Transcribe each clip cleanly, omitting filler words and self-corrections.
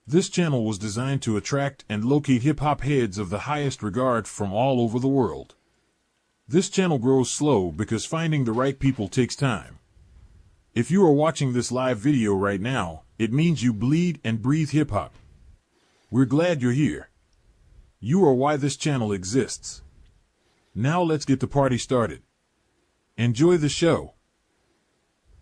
This channel was designed to attract and locate hip-hop heads of the highest regard from all over the world. This channel grows slow because finding the right people takes time. If you are watching this live video right now, it means you bleed and breathe hip-hop. We're glad you're here. You are why this channel exists. Now let's get the party started. Enjoy the show.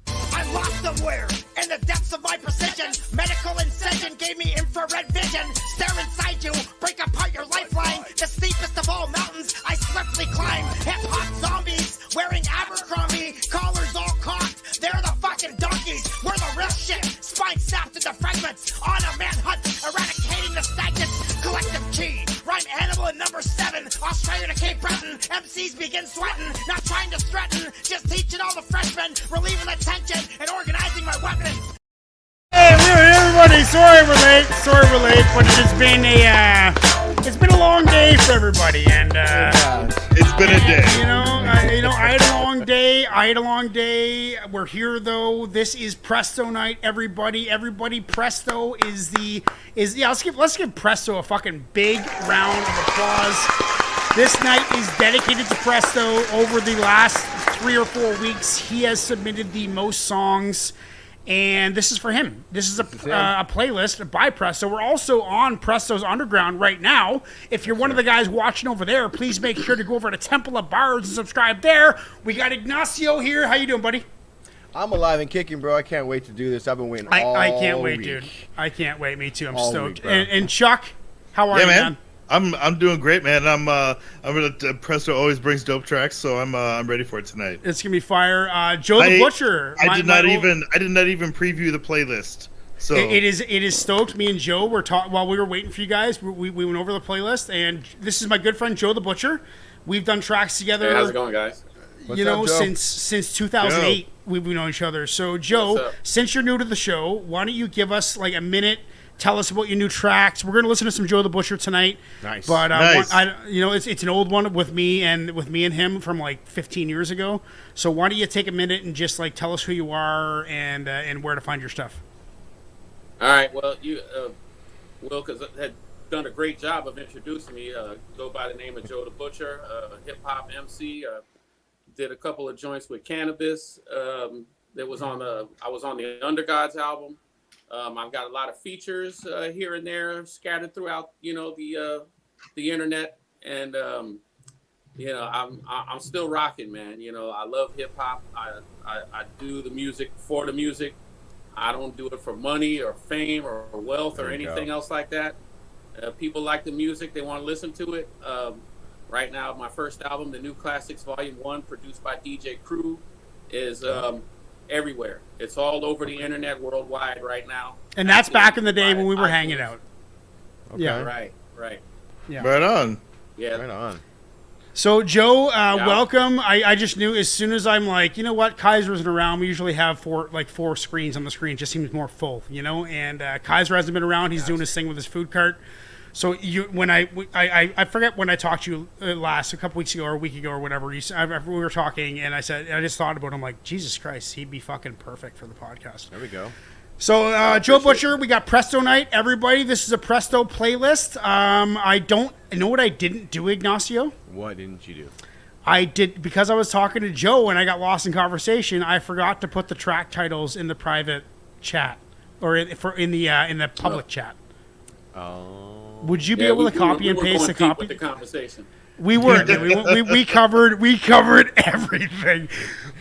I lost somewhere in the depths of my precision. Medical incision gave me infrared vision. Stare inside you, break apart your lifeline. The steepest of all mountains, I swiftly climb. Hip-hop zombies wearing Abercrombie, collars all cocked. They're the fucking donkeys. We're the real shit. Spine snapped into fragments. On a manhunt, eradicating the stagnants. Collective G, rhyme animal in number 7. Australia to Cape Breton. MCs begin sweating, not trying to threaten. Just teaching all the freshmen, relieving the tension, and organizing my weapons. Hey, everybody! Sorry we're late, but it's been a long day for everybody, and it's been a day. I had a long day. We're here though. This is Presto night, everybody. Presto let's give Presto a fucking big round of applause. This night is dedicated to Presto. Over the last 3 or 4 weeks, he has submitted the most songs. And this is for him. This is a playlist by Presto. We're also on Presto's Underground right now. If you're one of the guys watching over there, please make sure to go over to Temple of Bards and subscribe there. We got Ignacio here. How you doing, buddy? I'm alive and kicking, bro. I can't wait to do this. I've been waiting all I can't wait, week. dude. I can't wait. Me too. I'm All stoked. week, bro. And Chuck, how are you, man? I'm doing great, man. I'm gonna Presto always brings dope tracks, so I'm ready for it tonight. It's gonna be fire. Joe the Butcher. I did not even preview the playlist. So it is stoked. Me and Joe were while we were waiting for you guys. We went over the playlist, and this is my good friend Joe the Butcher. We've done tracks together. Hey, how's it going, guys? What's up, Joe? since 2008, we've known each other. So Joe, since you're new to the show, why don't you give us like a minute? Tell us about your new tracks. We're going to listen to some Joe the Butcher tonight. Nice. But Nice. it's an old one with me and him from like 15 years ago. So why don't you take a minute and just like tell us who you are and where to find your stuff. All right. Well, you, Will, had done a great job of introducing me. Go by the name of Joe the Butcher, hip hop MC. Did a couple of joints with Cannabis. I was on the Avant-garde's album. I've got a lot of features here and there scattered throughout, the internet, and I'm still rocking, man. I love hip hop. I do the music for the music. I don't do it for money or fame or wealth or anything else like that. People like the music; they want to listen to it. Right now, my first album, the New Classics Volume 1, produced by DJ Crew, is everywhere. It's all over the internet worldwide right now. And that's back in the day when we were hanging out. Okay. Yeah. Right. Yeah. right on. Yeah. Right on. So Joe, welcome. I just knew as soon as I'm like, you know what, Kaiser isn't around. We usually have four screens on the screen. It just seems more full, And Kaiser hasn't been around. He's doing his thing with his food cart. So I forget when I talked to you last, a couple weeks ago or a week ago or whatever. We were talking, and I just thought about him like, Jesus Christ, he'd be fucking perfect for the podcast. There we go. So Joe Butcher, we got Presto night, everybody. This is a Presto playlist. You know what I didn't do, Ignacio? What didn't you do? I did, because I was talking to Joe and I got lost in conversation. I forgot to put the track titles in the private chat or in the public chat. Oh. Would you be able to copy and paste the copy? With the conversation. We were. we covered everything.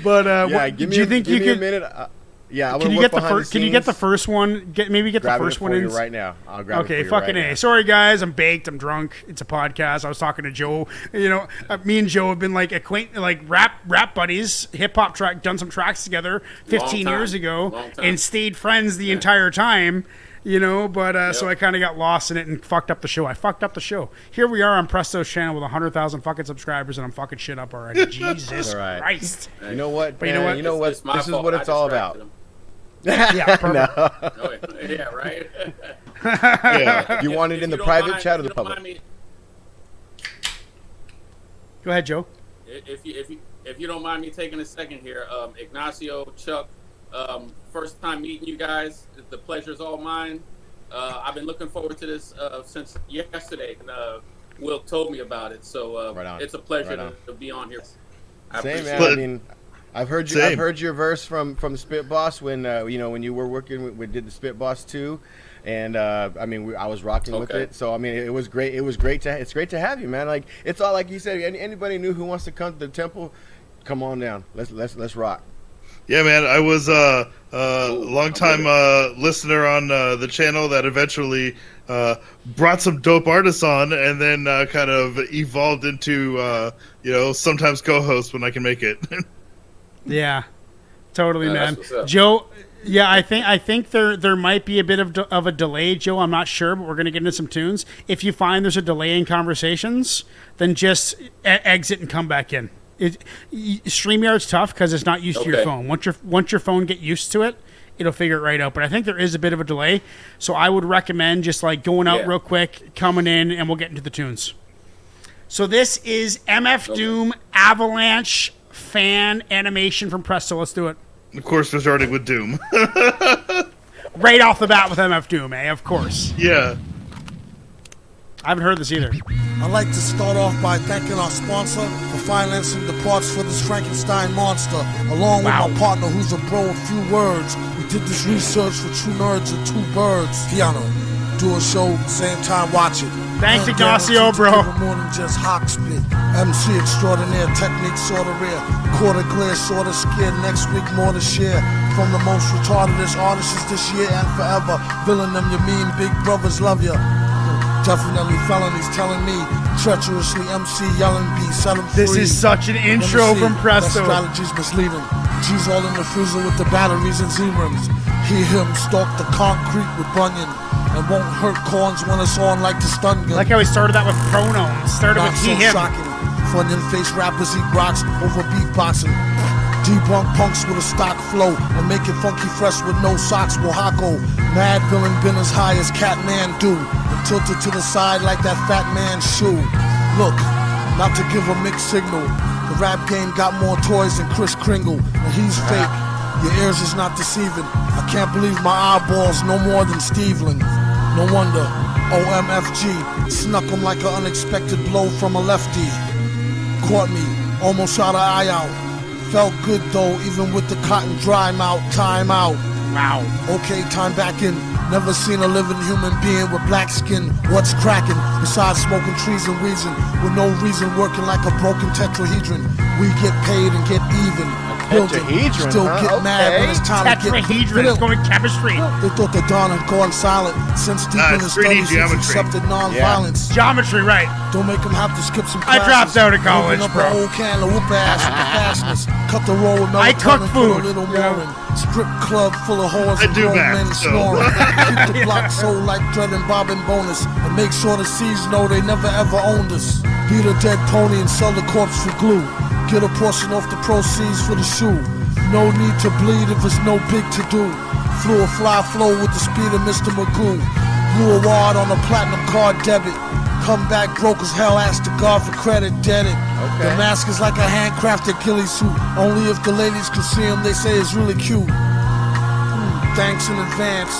But give do you think you me could? a minute. Yeah, Can you get the first? Can you get the first one? Get the first one in right now. I'll grab it for Okay, you fucking right A. now. Sorry guys, I'm baked. I'm drunk. It's a podcast. I was talking to Joe. Me and Joe have been like rap buddies, hip hop done some tracks together 15 years ago, and stayed friends the entire time. So I kind of got lost in it and fucked up the show. I fucked up the show. Here we are on Presto's channel with 100,000 fucking subscribers, and I'm fucking shit up already. Jesus Christ. You know what? But you know what? You know what? It's my This is fault. what I it's all distracted about. him. Yeah, perfect. Oh, yeah, right. Yeah. You want it If in you the don't private mind- chat or if the you don't public? mind me- Go ahead, Joe. If you don't mind me taking a second here, Ignacio, Chuck, first time meeting you guys. The pleasure's all mine. I've been looking forward to this since yesterday, and Will told me about it. So Right on. it's a pleasure Right on. to be on here. Same, man. But- I mean, I've heard you. I've heard your verse from Spit Boss when when you were working. We did the Spit Boss 2, and I mean, I was rocking with Okay. it. So I mean, it was great. It was great to. It's great to have you, man. Like it's all like you said. Anybody new who wants to come to the temple, come on down. Let's rock. Yeah, man. I was a long time listener on the channel that eventually brought some dope artists on, and then kind of evolved into sometimes co-host when I can make it. Yeah, totally, Yeah, man. that's what's up. Joe, yeah, I think there might be a bit of a delay, Joe. I'm not sure, but we're gonna get into some tunes. If you find there's a delay in conversations, then just exit and come back in. StreamYard's tough because it's not used to your Okay. phone. Once your phone get used to it, it'll figure it right out. But I think there is a bit of a delay, so I would recommend just like going out Yeah. real quick, coming in, and we'll get into the tunes. So this is MF Doom Avalanche fan animation from Presto. Let's do it. Of course, we're starting with Doom. Right off the bat with MF Doom, Of course. Yeah. I haven't heard this either. I'd like to start off by thanking our sponsor for financing the parts for this Frankenstein monster, along Wow. with my partner who's a bro of few words. We did this research for true nerds and two birds. Piano, do a show, same time watch it. Thanks, And Ignacio, guaranteed to bro. give 'em more than just hawk spit. MC extraordinaire, technique sorta rare. Quarter clear, sorta scared. Next week more to share. From the most retardedest artists this year and forever. Villain them, you mean big brothers love ya. Definitely felonies telling me treacherously MC yelling B, set 'em free. This is such an Let me intro see, from Presto. That strategy's misleading. G's all in the freezer with the batteries and Z-rims. Hear him stalk the concrete with Bunyan. And won't hurt corns when it's on like the stun gun. Like how we started that with pronouns. Started Not with so he, him. shocking. Funyun face rappers eat rocks over beatboxing. Debunk punks with a stock flow and make it funky fresh with no socks. Wahako, mad villain been as high as Catman do, and tilted to the side like that fat man's shoe. Look, not to give a mixed signal, the rap game got more toys than Kris Kringle, and he's fake. Your ears is not deceiving. I can't believe my eyeballs no more than Steveland. No wonder, OMFG snuck him like an unexpected blow from a lefty. Caught me, almost shot an eye out. Felt good though, even with the cotton dry mouth. Time out. Wow. Okay, time back in. Never seen a living human being with black skin. What's cracking? Besides smoking trees and wheezing, with no reason working like a broken tetrahedron. We get paid and get even. Building, tetrahedron, still huh? get mad when it's time to get Tetrahedron. It's going chemistry. They thought the Don had gone silent since deep in his 3D studies he's geometry. accepted non-violence. Geometry, right. Don't make him have to skip some I classes. dropped out of college, Open up bro. an old can of whoop ass with the fastness. Cut the roll with I melatonin, cook put food, a little you know. more in. Strip club full of whores I and do grown math, men so. snoring. Keep the block so like Dread and Bob and Bonus. And make sure the C's know they never ever owned us. Beat a dead pony and sell the corpse for glue. Get a portion off the proceeds for the shoe. No need to bleed if it's no big to do. Flew a fly flow with the speed of Mr. Magoo. Blew a wad on a platinum card debit. Come back broke as hell, ask the God for credit, dead it. The mask is like a handcrafted ghillie suit. Only if the ladies can see him, they say it's really cute. Thanks in advance.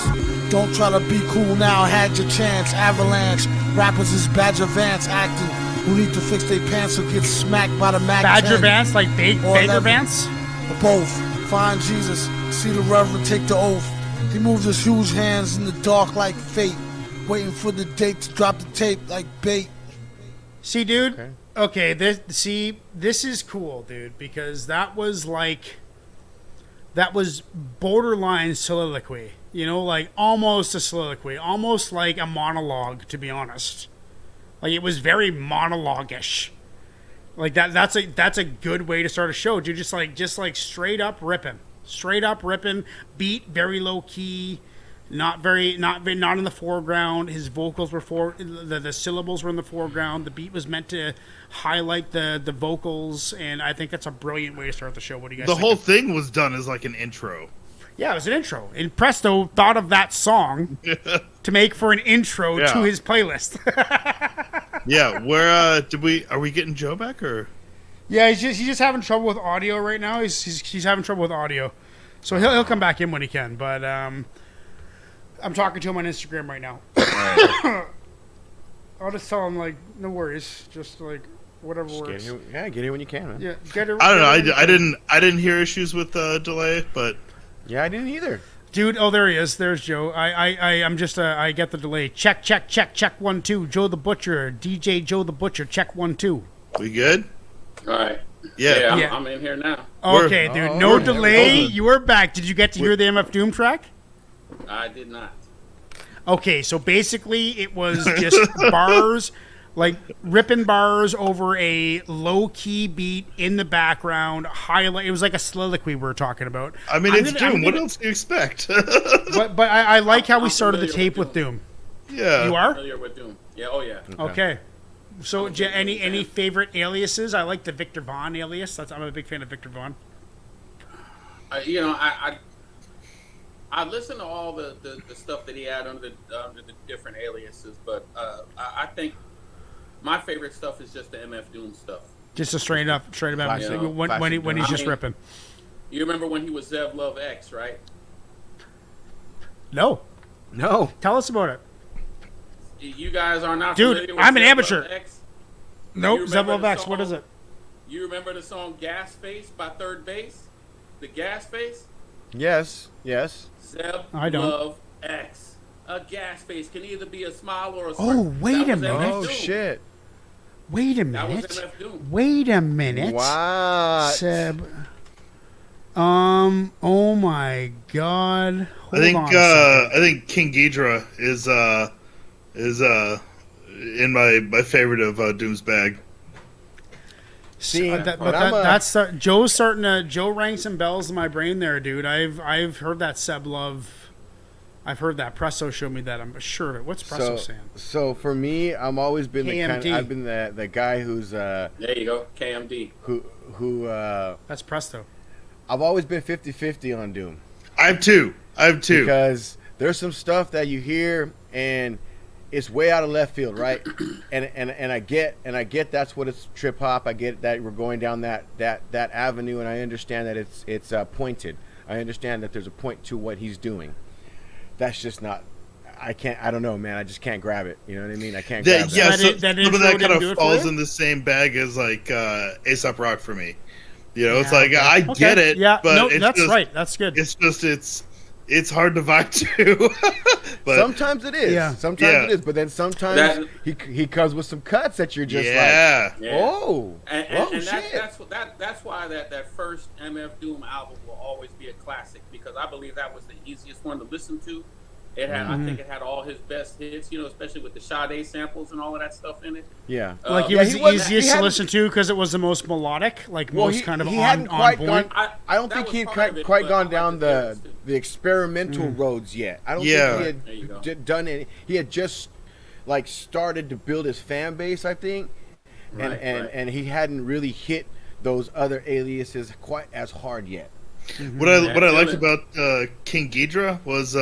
Don't try to be cool now, had your chance. Avalanche, rappers is Badger Vance acting. Who need to fix their pants or get smacked by the Mac Badger 10. Vance, like Baker 11. Vance. Or both. Find Jesus, see the Reverend take the oath. He moves his huge hands in the dark like fate, waiting for the date to drop the tape like bait. See, dude. Okay, this is cool, dude, because that was borderline soliloquy. You know, like almost a soliloquy, almost like a monologue, to be honest. Like it was very monologue-ish. Like that's a good way to start a show, dude. Just like straight up ripping. Beat very low key, not in the foreground. His vocals were the syllables were in the foreground. The beat was meant to highlight the vocals, and I think that's a brilliant way to start the show. What do you guys The think? whole thing was done as like an intro. Yeah, it was an intro. And Presto thought of that song to make for an intro Yeah. to his playlist. Yeah, where are we getting Joe back or? Yeah, he's just having trouble with audio right now. He's having trouble with audio, so he'll come back in when he can. But I'm talking to him on Instagram right now. I'll just tell him like, no worries, just like whatever works. Get here when you can, man. Yeah, get it. I don't know. I didn't hear issues with delay, but Yeah, I didn't either. Dude, oh, there he is. There's Joe. I'm just, I get the delay. Check, 1 2. Joe the Butcher, DJ Joe the Butcher, check 1 2. we good? All right. Yeah. Yeah. I'm in here now. Okay, dude, no delay. You are back. Did you get to hear the MF Doom track? I did not. Okay, so basically it was just bars, like ripping bars over a low-key beat in the background. Highlight. It was like a soliloquy we were talking about. I mean, it's Doom. What else do you expect? But I like how we I'm started the familiar tape with with Doom. Yeah. You are? Familiar with Doom. Yeah. Oh yeah. Okay. So, any favorite aliases? I like the Victor Vaughn alias. I'm a big fan of Victor Vaughn. I listened to all the stuff that he had under the different aliases, but I think my favorite stuff is just the MF Doom stuff. Just a straight up Classic. when he's just ripping. You remember when he was Zev Love X, right? No. Tell us about it. You guys are not Dude, familiar with I'm an Zev amateur. Love X? Nope, You Zev remember Love the X. What song? is it? You remember the song Gas Face by Third Base? The Gas Face? Yes. Zev I don't. Love X. A gas face can either be a smile or a Oh, smirk. wait That a was MF minute. Oh Doom. shit! Wait a That was minute. MF Doom. Wait a minute. What? Seb. Oh my God. Hold on a second. I think King Ghidorah is in my favorite of Doom's bag. See, Joe rang some bells in my brain there, dude. I've heard that Seb Love. I've heard that. Presto showed me that. I'm sure of it. What's Presto saying? So for me, I've always been KMD. I've been the guy who's There you go, KMD. who That's Presto. I've always been 50-50 on Doom. I have two. Because there's some stuff that you hear and it's way out of left field, right? and I get that's what it's trip hop. I get that we're going down that avenue, and I understand that it's pointed. I understand that there's a point to what he's doing. That's just not. I don't know, man. I just can't grab it. You know what I mean? I can't grab that. Yeah, That some intro of that didn't kind do of it for falls you? in the same bag as like A$AP Rock for me. You know, it's Yeah, like okay. I get it, Yeah, but no, it's that's just, right. That's good. It's hard to vibe to. But Sometimes it is. Yeah. Sometimes it is. But then sometimes he comes with some cuts that you're just yeah. like, oh, And shit. that's why that first MF Doom album will always be a classic, because I believe that was the easiest one to listen to. It had, I think, it had all his best hits, you know, especially with the Sade samples and all of that stuff in it. Yeah. Like it Yeah, was he the wasn't- easiest he to hadn't- listen to because it was the most melodic, like most kind of he on hadn't quite point. gone. I don't That think was he'd part of it, quite but gone I down like the lyrics, too. the experimental roads yet. I don't Yeah. think There you go. he had done any. He had just like started to build his fan base, I think, Right. and he hadn't really hit those other aliases quite as hard yet. What I liked Dylan. about King Ghidorah was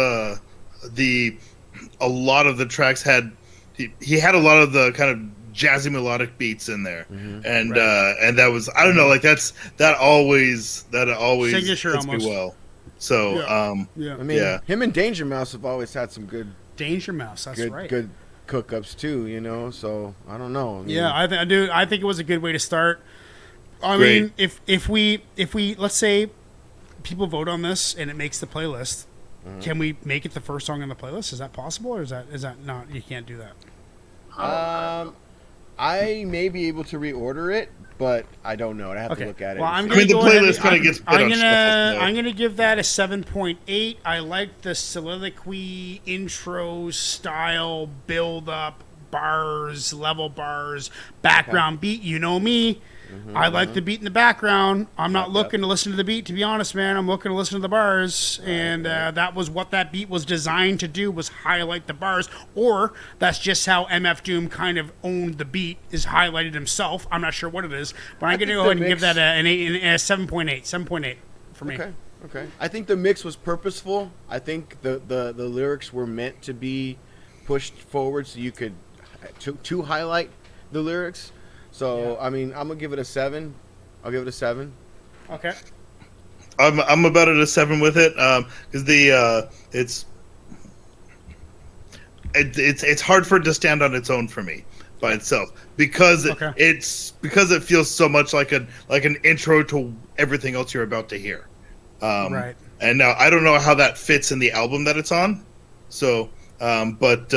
a lot of the tracks had he had a lot of the kind of jazzy melodic beats in there, and that was, I don't know, like that always Signature fits me almost. well. So Yeah. I mean, him and Danger Mouse have always had some good Danger Mouse. That's right. good cook-ups too, you know. So I don't know. I mean, Yeah, I do. I think it was a good way to start. I Great. mean, if we let's say people vote on this and it makes the playlist, can we make it the first song on the playlist? Is that possible, or is that not? You can't do that. I may be able to reorder it, but I don't know. I have to look at it. Well, I'm and gonna see. the go ahead playlist and- kinda gets put on shuffle, though. I'm gonna give that a 7.8. I like the soliloquy intro style, build up, bars, level bars, background beat. You know me. I like the beat in the background. I'm not looking to listen to the beat, to be honest, man. I'm looking to listen to the bars, and that was what that beat was designed to do, was highlight the bars. Or that's just how MF Doom kind of owned the beat, is highlighted himself. I'm not sure what it is, but I'm going to think go the ahead and give mix- that a 7.8. 7.8 for me. Okay. I think the mix was purposeful. I think the lyrics were meant to be pushed forward so you could to highlight the lyrics. So I mean, I'm gonna give it a 7. I'll give it a 7. Okay. I'm about at a 7 with it, because it's it's hard for it to stand on its own for me by itself because it feels so much like an intro to everything else you're about to hear. Right. And now I don't know how that fits in the album that it's on. So, but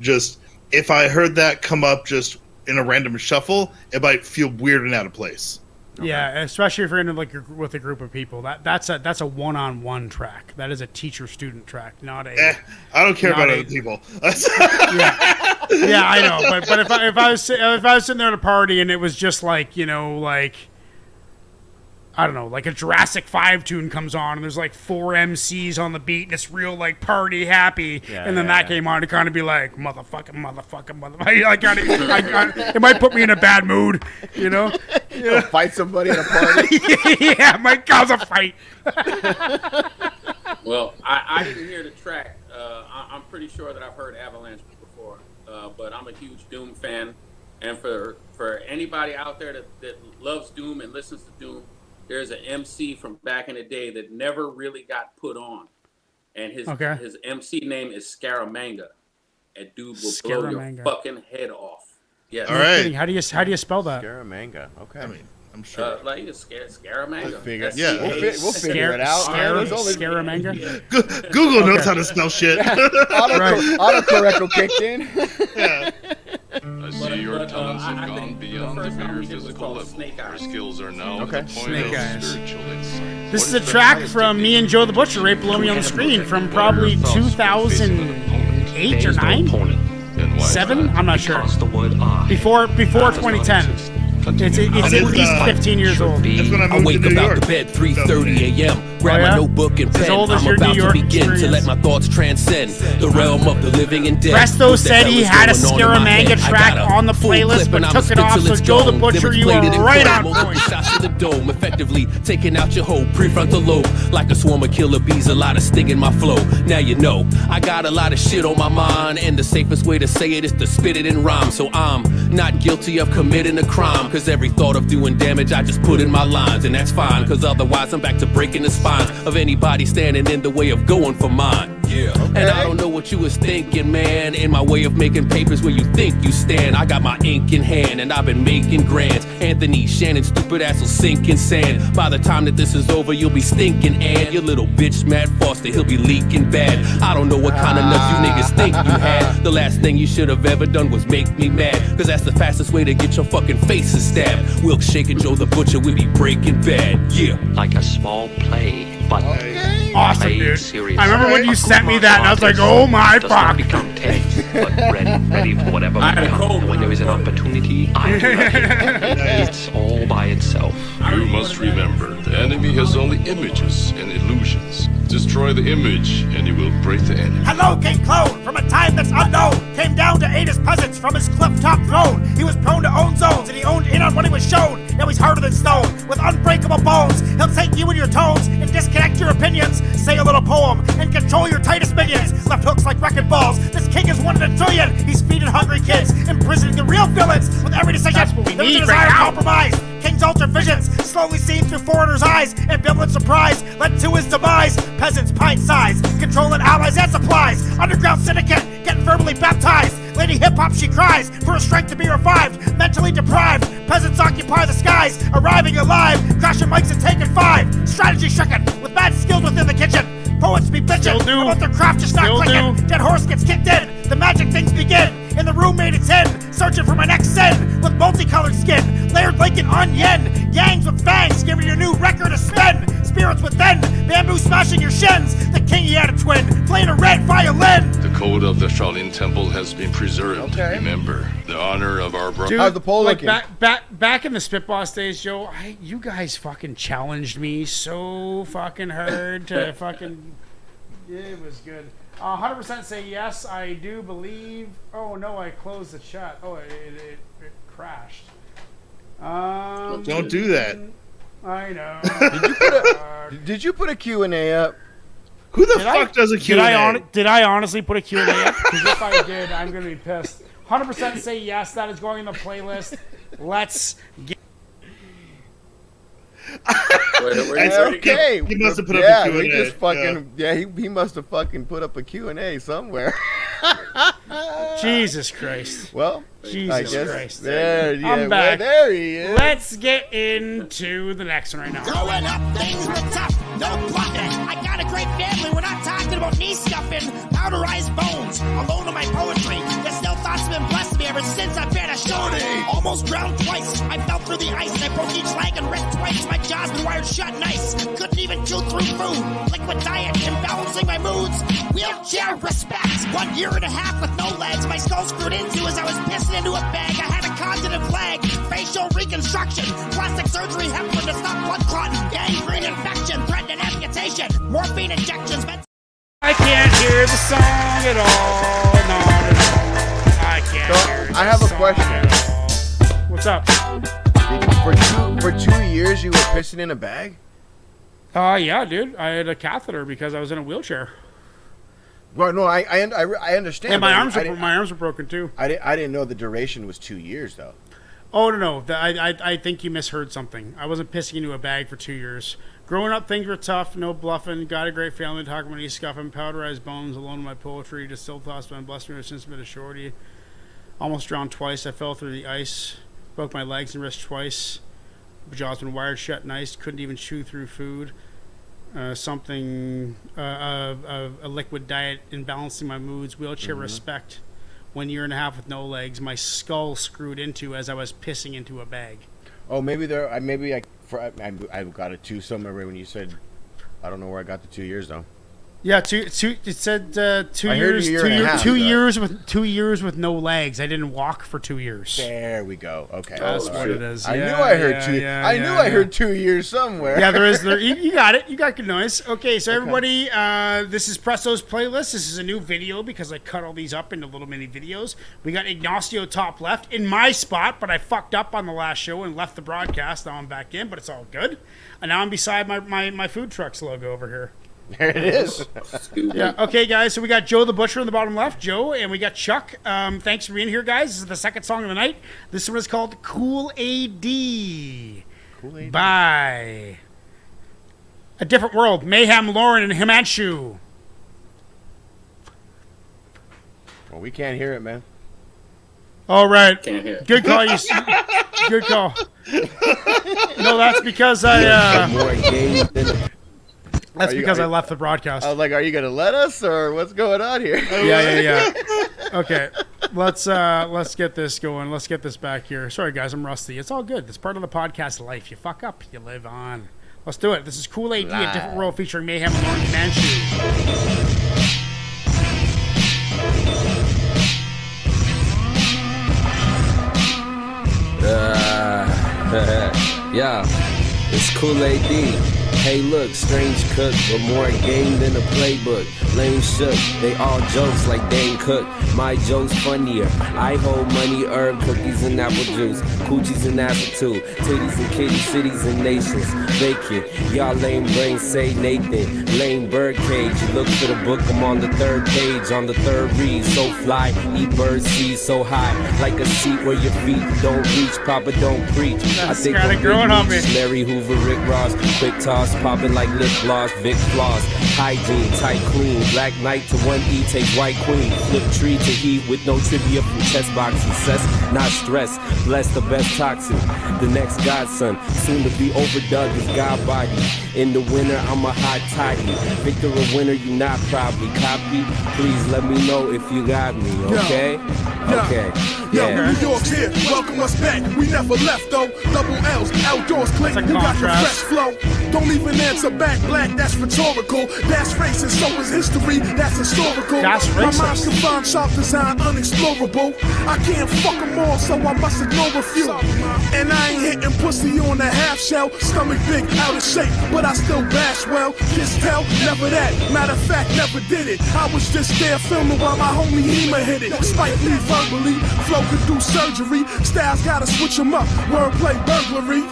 just if I heard that come up just in a random shuffle, it might feel weird and out of place. Yeah, especially if you're in with a group of people. That's a one-on-one track. That is a teacher-student track, not a. I don't care about other people. Yeah, I know. But if I was sitting there at a party and it was just like I don't know, like a Jurassic 5 tune comes on and there's like 4 MCs on the beat and it's real like party happy, and then that came on to kind of be like motherfucking. It might put me in a bad mood, you know. Fight somebody at a party. Yeah, it might cause a fight. Well, I didn't hear the track. I'm pretty sure that I've heard Avalanche before, but I'm a huge Doom fan, and for anybody out there that loves Doom and listens to Doom, there's an MC from back in the day that never really got put on, and his MC name is Scaramanga. And dude will blow your fucking head off. Yeah. All right. How do you spell that? Scaramanga. Okay. I mean, I'm sure. Like Scaramanga. We'll figure it out. Scaramanga. Google knows how to spell shit. Autocorrect will kick in. Yeah. I see your talents have gone beyond the mere physical level. Your skills are now at the point Snake of Eyes. spiritual insight. This is a track from me and Joe the Butcher right below me on the screen from probably 2008 or 9? 7? I'm not sure. Before 2010. It's at least 15 years old. I wake up out the bed 3:30 a.m. Grab my notebook and pen. I'm about to begin to let my thoughts transcend the realm of the living and dead. Presto said he had a Scaramanga track on the playlist, but took it off. So Joe the Butcher, you are right on point. Shots to the dome, effectively taking out your whole prefrontal lobe like a swarm of killer bees. A lot of sting in my flow. Now you know I got a lot of shit on my mind, and the safest way to say it is to spit it in rhyme. So I'm not guilty of committing a crime, cause every thought of doing damage I just put in my lines, and that's fine, cause otherwise I'm back to breaking the spines of anybody standing in the way of going for mine. Yeah. Okay. And I don't know what you was thinking, man, in my way of making papers where you think you stand. I got my ink in hand and I've been making grants. Anthony Shannon, stupid ass will sink in sand. By the time that this is over, you'll be stinking, and your little bitch Matt Foster, he'll be leaking bad. I don't know what kind of nuts you niggas think you had. The last thing you should have ever done was make me mad, cause that's the fastest way to get your fucking faces stabbed. Wilkshake and Joe the Butcher, we be breaking bad. Yeah. Like a small play, but awesome, dude. I remember when you sent me that and I was like, oh my fuck. Become tense, but ready for whatever may come. And when there is an opportunity, I do not hit. It's all by itself. You must remember, the enemy has only images and illusions. Destroy the image, and you will break the enemy. Hello, King Clone, from a time that's unknown. Came down to aid his peasants from his cliff-top throne. He was prone to own zones, and he owned in on what he was shown. Now he's harder than stone, with unbreakable bones. He'll take you and your tones, and disconnect your opinions. Say a little poem, and control your tightest minions. Left hooks like wrecking balls. This king is 1 in a trillion. He's feeding hungry kids, imprisoning the real villains. With every decision, that's what we there was need a desire right to now. compromise. King's altered visions, slowly seen through foreigners' eyes. Ambivalent surprise led to his demise. Peasants pint size, controlling allies and supplies. Underground syndicate, getting verbally baptized. Lady hip-hop, she cries for her strength to be revived. Mentally deprived, peasants occupy the skies. Arriving alive, crashing mics and taking 5. Strategy stricken, with mad skills within the kitchen. Poets be bitching about their craft just not clicking. Dead horse gets kicked in, the magic things begin. In the room made it's in, searching for my next sin. With multicolored skin, layered like an onion. Gangs with fangs, giving your new record a spin. Spirits within, bamboo smashing your shins. The king, he had a twin, playing a red violin. The code of the Shaolin Temple has been preserved. Okay. Remember, the honor of our brother. How's the poll looking? Back in the Spitboss days, Joe, you guys fucking challenged me so fucking hard to fucking. It was good. 100% say yes, I do believe. Oh no, I closed the chat. Oh, it crashed. Don't do that. I know. Did you put a Q&A up? Who the fuck does a Q&A? Did I honestly put a Q&A up? Because if I did, I'm going to be pissed. 100% say yes, that is going in the playlist. Let's get... It's okay. He must have put up a Q&A. He must have fucking put up a Q&A somewhere. Jesus Christ. Well, Jesus I guess Christ. there, yeah, I'm back. Well, there he is. Let's get into the next one right now. Growing up, things were tough, no bluffing. I got a great family, we're not talking about knee scuffing. Powderized bones, alone in my poetry. The still thoughts have been blessed me ever since I've been a shorty. Almost drowned twice, I fell through the ice. I broke each leg and wrist twice. My jaw's been wired shut nice. Couldn't even chew through food. Liquid diet, imbalancing my moods. Wheelchair respect. 1 year and a half with no legs. My skull screwed into as I was pissing into a bag. I had a continent flag. Facial reconstruction. Plastic surgery, heparin to stop blood clotting. Gangrene infection. Threatened amputation. Morphine injections. I can't hear the song at all. Not at all. I can't hear the I have a song question. at all. What's up? For 2 years, you were pissing in a bag? Yeah, dude. I had a catheter because I was in a wheelchair. Well, no, I understand. And but my arms were broken too. I didn't know the duration was 2 years, though. Oh, no. I think you misheard something. I wasn't pissing into a bag for 2 years. Growing up, things were tough. No bluffing. Got a great family. Talking about knee scuffing. Powderized bones. Alone in my poetry. Distilled thoughts. Been blessed me since been a shorty. Almost drowned twice. I fell through the ice. Broke my legs and wrists twice. My jaw's been wired shut nice. Couldn't even chew through food. A liquid diet, imbalancing my moods. Wheelchair respect. 1 year and a half with no legs. My skull screwed into as I was pissing into a bag. Oh, maybe I got it too somewhere when you said. I don't know where I got the 2 years though. Yeah, it said 2 I heard years. a year and a half, 2 years with 2 years with no legs. I didn't walk for 2 years. There we go. Okay, That's what it is. I Yeah, knew I heard yeah, 2. yeah, I knew yeah, I yeah. heard 2 years somewhere. Yeah, there is. You got it. You got good noise. Okay, so everybody, this is Presto's playlist. This is a new video because I cut all these up into little mini videos. We got Ignacio top left in my spot, but I fucked up on the last show and left the broadcast. Now I'm back in, but it's all good. And now I'm beside my food trucks logo over here. There it is. Yeah. Okay, guys. So we got Joe the Butcher in the bottom left, Joe, and we got Chuck. Thanks for being here, guys. This is the second song of the night. This one is called Cool AD. Cool AD. By A Different World, Mayhem, Lauren, and Himanshu. Well, we can't hear it, man. All right. Can't hear. Good call. Good call. No, that's because I. That's because I left the broadcast. I was like, "Are you gonna let us, or what's going on here?" Yeah. Okay, let's get this going. Let's get this back here. Sorry, guys, I'm rusty. It's all good. It's part of the podcast life. You fuck up, you live on. Let's do it. This is Cool AD, A Different World, featuring Mayhem and Lauren Himanshu. Yeah, it's Cool AD. Hey look, strange cook, but more game than a playbook. Lame shook, they all jokes like Dane Cook. My joke's funnier. I hold money, herb, cookies and apple juice. Coochies and acid titties and kitties, cities and nations. Vacant, y'all lame brains say Nathan. Lame bird cage, you look for the book, I'm on the third page. On the third read, so fly, eat bird seeds so high. Like a seat where your feet don't reach, Papa don't preach. I think I'm growing on me. Larry Hoover, Rick Ross, quick toss, popping like lip gloss, Vic floss. Hygiene, tight clean, black knight to 1E, take white queen. Flip tree to heat with no trivia from chest boxes. Cess, not stress, bless the best toxin. The next godson, soon to be overdug is God body. In the winter, I'm a hot toddy. Victor a winner, you not probably. Copy, please let me know if you got me, okay? Okay. Yo, New York's here, welcome us back. We never left though. Double L's, outdoors click. We got the fresh flow. Don't even answer back, black, that's rhetorical. That's racist, so is history, that's historical. That's racist. My mind's confined, sharp design, unexplorable. I can't fuck them all, so I must ignore a few. And I ain't hitting pussy on a half shell. Stomach big, out of shape, but I still bash well. Kiss tell, never that. Matter of fact, never did it. I was just there filming while my homie Hema hit it. Spike me verbally, flow could do surgery. Styles gotta switch them up, wordplay burglary.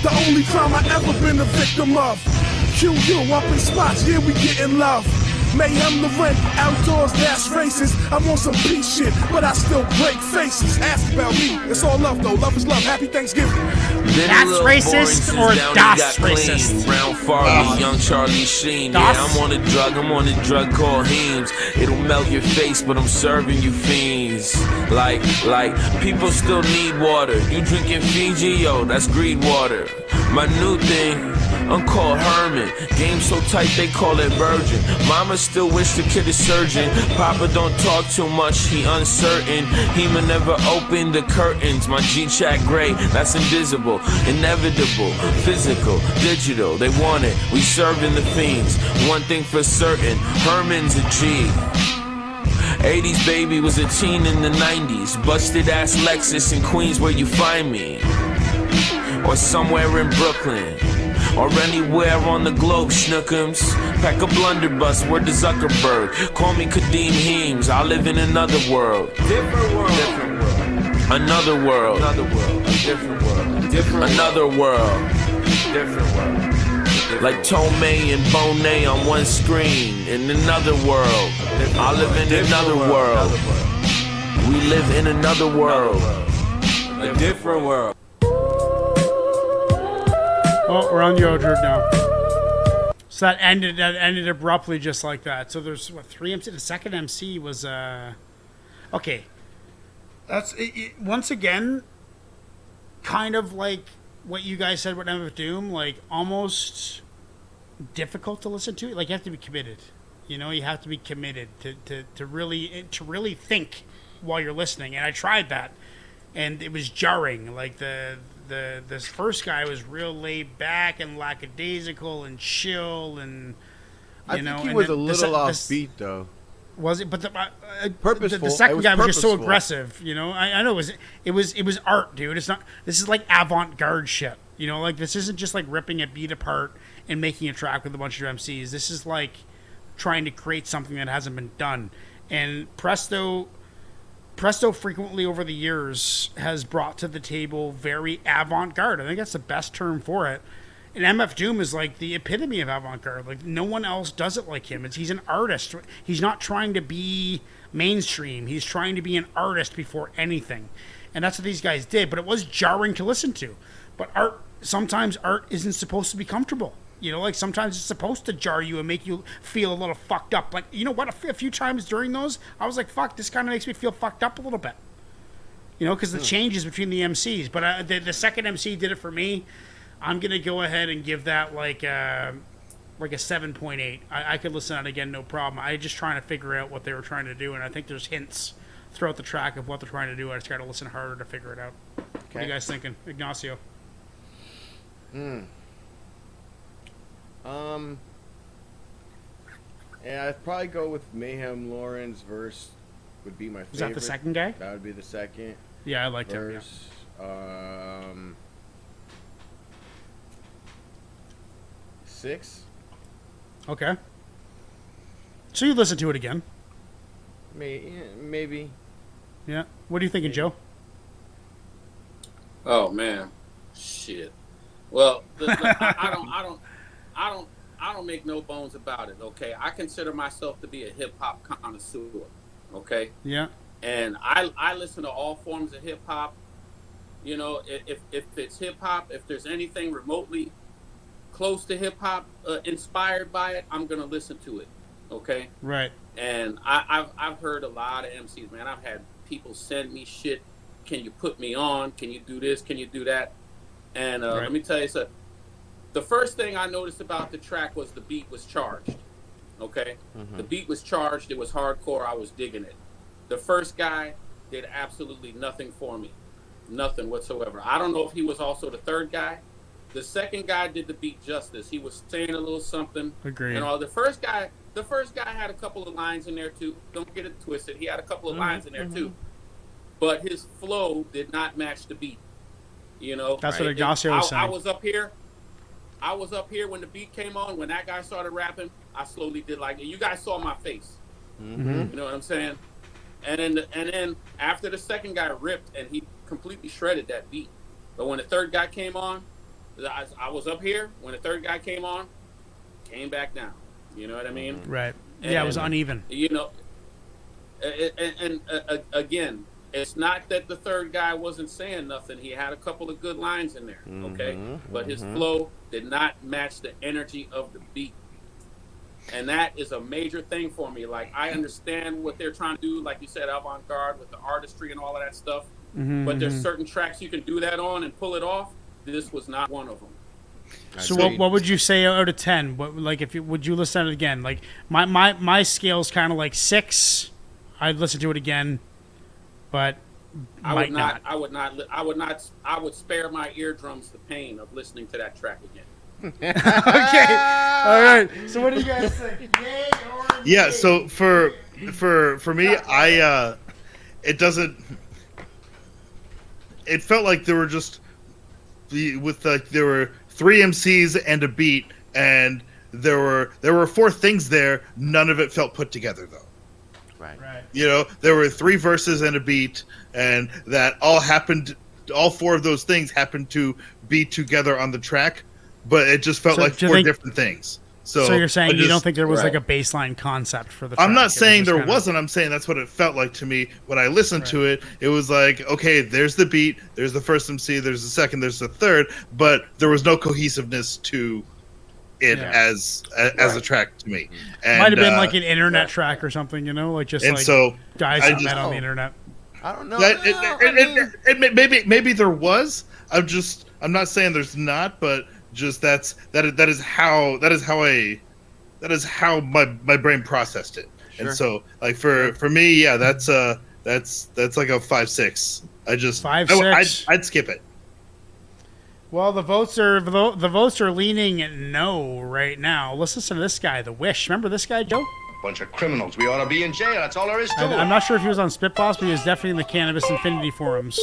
The only crime I ever been a victim of. QU up in spots, yeah, we getting love. Mayhem the rent, outdoors, that's racist. I'm on some beat shit, but I still break faces. Ask about me, it's all love though. Love is love. Happy Thanksgiving. That's racist or das racist? Brown Farley, young Charlie Sheen. Yeah, I'm on a drug called Heems. It'll melt your face, but I'm serving you fiends. Like, people still need water. You drinking Fiji? Yo, that's greed water. My new thing, I'm called Herman. Game so tight they call it virgin. Mama still wish the kid is surgeon. Papa don't talk too much, he uncertain. He may never open the curtains. My G-Chat gray, that's invisible, inevitable, physical, digital. They want it, we serving the fiends. One thing for certain, Herman's a G. 80s baby was a teen in the 90s. Busted ass Lexus in Queens where you find me. Or somewhere in Brooklyn. Or anywhere on the globe, schnookums. Pack a blunderbuss, word to Zuckerberg. Call me Kadeem Heems, I live in another world. Different world. Different world. Another world. Another world. A different world. Different another world. Different world. Like Tomei and Bonet on one screen. In another world. I live in another world. We live in another world. A different world. Oh, we're on the Odrid now. So that ended abruptly just like that. So there's what, 3 MC. The second MC was okay. That's once again kind of like what you guys said with MF Doom, like almost difficult to listen to. Like you have to be committed. You know, you have to be committed to really think while you're listening. And I tried that, and it was jarring. Like this first guy was real laid back and lackadaisical and chill, and I think he was a little off beat though. Was it? But purposeful. The second guy was just so purposeful. aggressive. You know, I know it was art, dude. It's not. This is like avant-garde shit. You know, like this isn't just like ripping a beat apart and making a track with a bunch of MCs. This is like trying to create something that hasn't been done. And Presto frequently over the years has brought to the table very avant-garde. I think that's the best term for it. And MF Doom is like the epitome of avant-garde. Like no one else does it like him. He's an artist. He's not trying to be mainstream. He's trying to be an artist before anything. And that's what these guys did. But it was jarring to listen to. But sometimes art isn't supposed to be comfortable. You know, like sometimes it's supposed to jar you and make you feel a little fucked up. Like, you know what? A few times during those, I was like, fuck, this kind of makes me feel fucked up a little bit. You know, because the changes between the MCs. But the second MC did it for me. I'm going to go ahead and give that like a 7.8. I could listen to it again, no problem. I'm just trying to figure out what they were trying to do. And I think there's hints throughout the track of what they're trying to do. I just got to listen harder to figure it out. Okay. What are you guys thinking? Ignacio? And I'd probably go with Mayhem Lauren's verse would be my favorite. Is that the second guy? That would be the second. Yeah, I liked him. Yeah. 6. Okay. So you listen to it again? Maybe. Yeah. What are you thinking, Joe? Oh man, shit. Well, I don't make no bones about it. Okay, I consider myself to be a hip hop connoisseur. Okay. Yeah. And I listen to all forms of hip hop. You know, if it's hip hop, if there's anything remotely close to hip hop inspired by it, I'm gonna listen to it. Okay. Right. And I've heard a lot of MCs, man. I've had people send me shit. Can you put me on? Can you do this? Can you do that? And Right. let me tell you something. The first thing I noticed about the track was the beat was charged. Okay? The beat was charged. It was hardcore. I was digging it. The first guy did absolutely nothing for me. Nothing whatsoever. I don't know if he was also the third guy. The second guy did the beat justice. He was saying a little something. Agreed. And all the first guy had a couple of lines in there too. Don't get it twisted. He had a couple of lines in there too. But his flow did not match the beat. You know, that's what Ignacio was saying. I was up here when the beat came on. When that guy started rapping, I slowly did like you guys saw my face. You know what I'm saying? And then after the second guy ripped and he completely shredded that beat. But when the third guy came on, I was up here. When the third guy came on, came back down. You know what I mean? Right. Yeah, it was uneven. You know, and again, it's not that the third guy wasn't saying nothing. He had a couple of good lines in there, okay? But his flow did not match the energy of the beat. And that is a major thing for me. Like, I understand what they're trying to do, like you said, avant-garde with the artistry and all of that stuff. But there's certain tracks you can do that on and pull it off. This was not one of them. So what would you say out of 10? What, like, if you would you listen to it again? Like my scale's kind of like 6. I'd listen to it again, but I would not. I would spare my eardrums the pain of listening to that track again. Okay, all right. So what do you guys think? Yay or nay? Yeah. So for me, it doesn't. It felt like there were just there were 3 MCs and a beat, and there were 4 things there. None of it felt put together though. Right. You know, there were 3 verses and a beat, and that all happened. All 4 of those things happened to be together on the track, but it just felt like 4 different things. So you're saying you don't think there was like a baseline concept for the track? I'm not saying there wasn't. I'm saying that's what it felt like to me when I listened to it. It was like, okay, there's the beat, there's the first MC, there's the second, there's the third, but there was no cohesiveness to it as a track to me. And, might have been like an internet track or something, you know, like just and like so guys that met on the internet. I don't know. Maybe there was. I'm not saying there's not, but just that is how my brain processed it. Sure. And so like for me, yeah, that's like a 5-6. I just 5-6. I'd skip it. Well, the votes are leaning no right now. Let's listen to this guy, The Wish. Remember this guy, Joe? Bunch of criminals. We ought to be in jail. That's all there is to it. I'm not sure if he was on Spitballs, but he was definitely in the Cannabis Infinity forums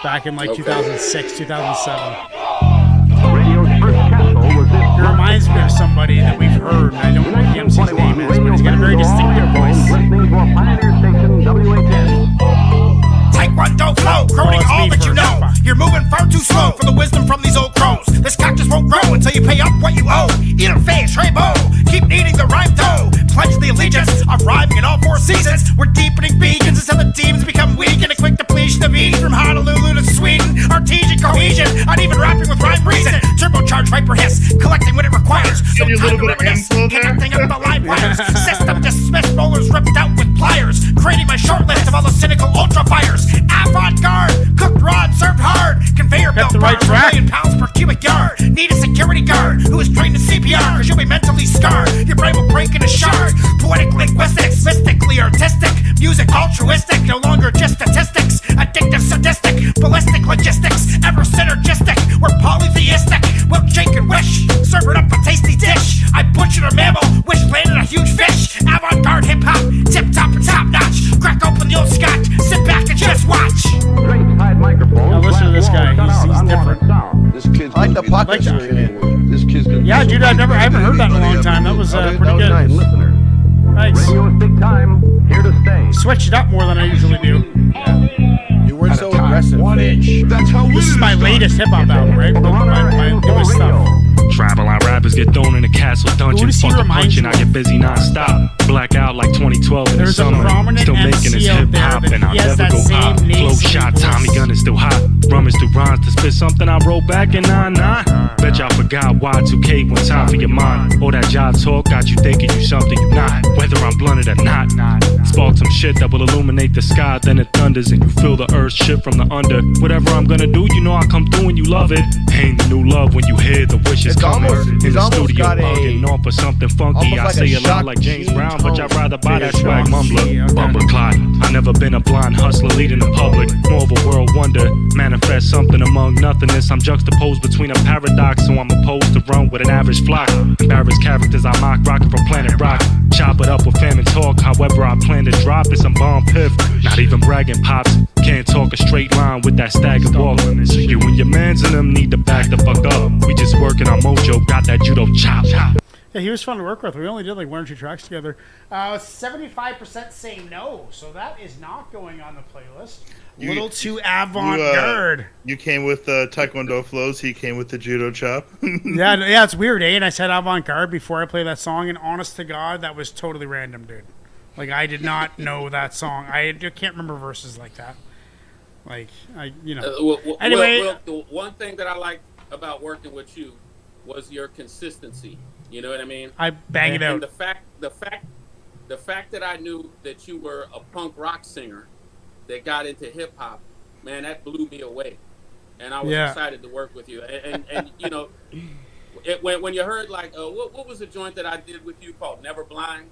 back in like 2006, 2007. He reminds me of somebody that we've heard, and I don't know what the MC's name is, but he's got a very distinctive voice. Taekwondo flow, quoting all that you know. You're moving far too slow for the wisdom from these old crows. This cactus won't grow until you pay up what you owe. Either face, Raybo, keep kneading the rhyme dough. Pledge the allegiance of rhyming in all 4 seasons. We're deepening beacons until the demons become weak and a quick depletion of eating from Honolulu to Sweden. Artesian cohesion, uneven rapping with rhyme reason. Turbocharged viper hiss, collecting what it requires. No time to reminisce, connecting up the live wires. System dismissed, rollers ripped out with pliers. Creating my short list of all the cynical ultra fires. Avant-garde, cooked raw and served hard. Conveyor belt bars, $1 million per cubic yard. Need a security guard who is trained in CPR, cause you'll be mentally scarred. Your brain will break into shards. Poetic linguistics, mystically artistic. Music altruistic, no longer just statistics. Addictive, sadistic, ballistic logistics. Ever synergistic, we're polytheistic. We'll shake and wish, serve it up a tasty dish. I butchered a mammal, wish landed a huge fish. Avant-garde hip-hop, tip-top and top-notch. Crack open the old scotch, sit back and just watch. Now listen to this guy, he's different. I like the pockets you're in. This kid's gonna Yeah, dude, I haven't heard that in a long time. That was pretty good. Nice. big time, here to stay. Switched it up more than I usually do. You weren't so aggressive. 1 inch. That's how This is my latest hip-hop album, right? My newest stuff. Travel on rappers get thrown in a castle dungeon. Who does he Fuck the remind punching, you I get busy non-stop. Black out like 2012 in the There's a summer. prominent Still making his MC out there hip-hop that and I'll he has never that go same hop. Flow nasally shot, voice. Tommy gun is still hot. Rummage through rhymes to spit something I wrote back in 99. Bet y'all forgot Y2K one time for your mind. All that jive talk got you thinking you something you not. Whether I'm blunted or not. Spark some shit that will illuminate the sky, then it thunders and you feel the earth shift from the under. Whatever I'm gonna do, you know I come through and you love it. Ain't new love when you hear the wishes coming. In the studio bugging off for something funky. I like say a a lot like James Shock Brown, but y'all rather buy that Shock swag mumbler. G, okay. Bumper clock. I never been a blind hustler leading the public. More of a world wonder. Manifest something among nothingness. I'm juxtaposed between a paradox, so I'm opposed to run with an average flock. Embarrassed characters I mock, rocking from Planet Rock. Chop it up with famine talk. However, I plan to drop it some bomb piff. Not even bragging pops. Can't talk a straight line with that staggered walk. So you and your mans and them need to back the fuck up. We just working on mojo, got that judo chop. Yeah, he was fun to work with. We only did like 1 or 2 tracks together. 75% say no, so that is not going on the playlist. Little too avant-garde. You came with Taekwondo flows. He came with the judo chop. yeah, it's weird, eh? And I said avant-garde before I played that song, and honest to God, that was totally random, dude. Like, I did not know that song. I can't remember verses like that. Like, anyway. Well, the one thing that I liked about working with you was your consistency. You know what I mean? I bang it out. And the fact that I knew that you were a punk rock singer that got into hip hop, man, that blew me away. And I was excited to work with you. And you know, when you heard like, what was the joint that I did with you called Never Blind?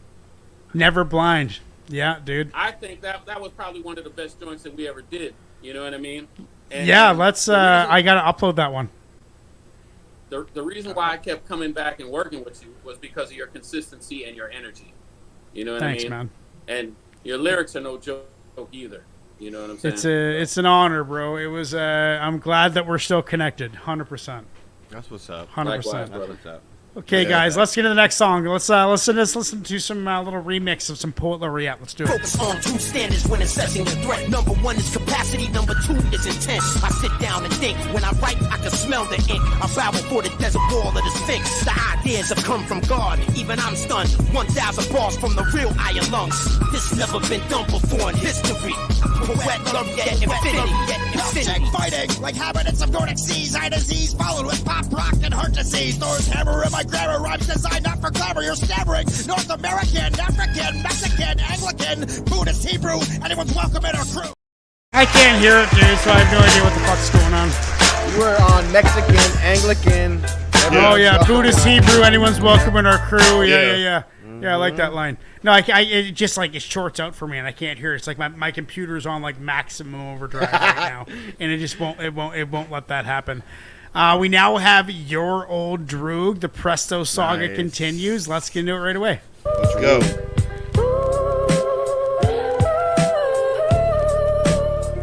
Never Blind. Yeah, dude. I think that was probably one of the best joints that we ever did. You know what I mean? And, let's. I gotta upload that one. The reason why I kept coming back and working with you was because of your consistency and your energy. You know what I mean? Thanks, man. And your lyrics are no joke either. You know what I'm saying? It's an honor, bro. It was. I'm glad that we're still connected. 100%. That's what's up. 100%. That's what's up. Okay, guys, let's get to the next song. Let's listen to some little remix of some Poet Laureate. Let's do it. Focus on true standards when assessing the threat. Number 1 is capacity, number 2 is intent. I sit down and think. When I write, I can smell the ink. I vow for the desert wall of the Sphinx. The ideas have come from God. Even I'm stunned. 1,000 bars from the real iron lungs. This never been done before in history. Poet Laureate, infinity, yet infinity. Fighting like habitants of Nordic seas. Eye disease followed with pop rock and heart disease. Thor's hammer in my grammar rhymes designed not for glamour. You're stammering. North American, African, Mexican, Anglican, Buddhist, Hebrew. Anyone's welcome in our crew. I can't hear it, dude, so I have no idea what the fuck's going on. You were on Mexican, Anglican. Oh yeah, Buddhist, Hebrew. Anyone's welcome in our crew. Yeah. Yeah, I like that line. No, it just like it shorts out for me, and I can't hear it. It's like my computer's on like maximum overdrive right now, and it just won't let that happen. We now have Your Old Droog. The Presto saga continues. Let's get into it right away. Let's go.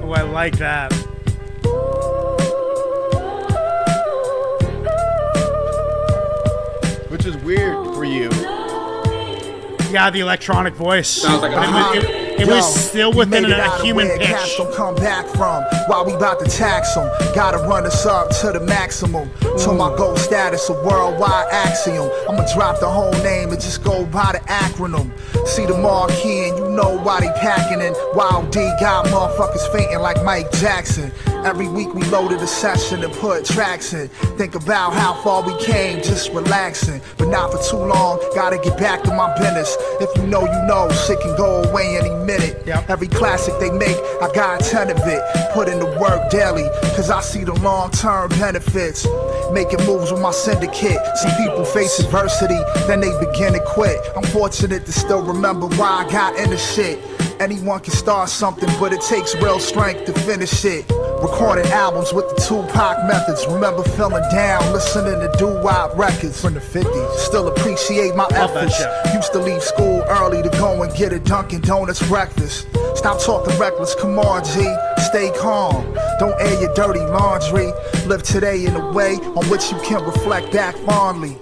Oh, I like that. Which is weird for you. Yeah, the electronic voice. Sounds like it was still within a human pitch. Cats don't come back from while we about to tax them. Gotta run us up to the maximum. To my goal status, a worldwide axiom. I'ma drop the whole name and just go by the acronym. See the marquee and you know why they packing in. Wild D got motherfuckers fainting like Mike Jackson. Every week we loaded a session and put tracks in. Think about how far we came, just relaxing. But not for too long, gotta get back to my business. If you know, shit can go away any minute. Yep. Every classic they make, I got a ton of it. Put in the work daily, cause I see the long-term benefits. Making moves with my syndicate. Some people face adversity, then they begin to quit. I'm fortunate to still remember why I got into shit. Anyone can start something, but it takes real strength to finish it. Recording albums with the Tupac methods. Remember feeling down, listening to doo-wop records from the 50s. Still appreciate my efforts. Used to leave school early to go and get a Dunkin' Donuts breakfast. Stop talking reckless, come on G, stay calm. Don't air your dirty laundry. Live today in a way on which you can reflect back fondly.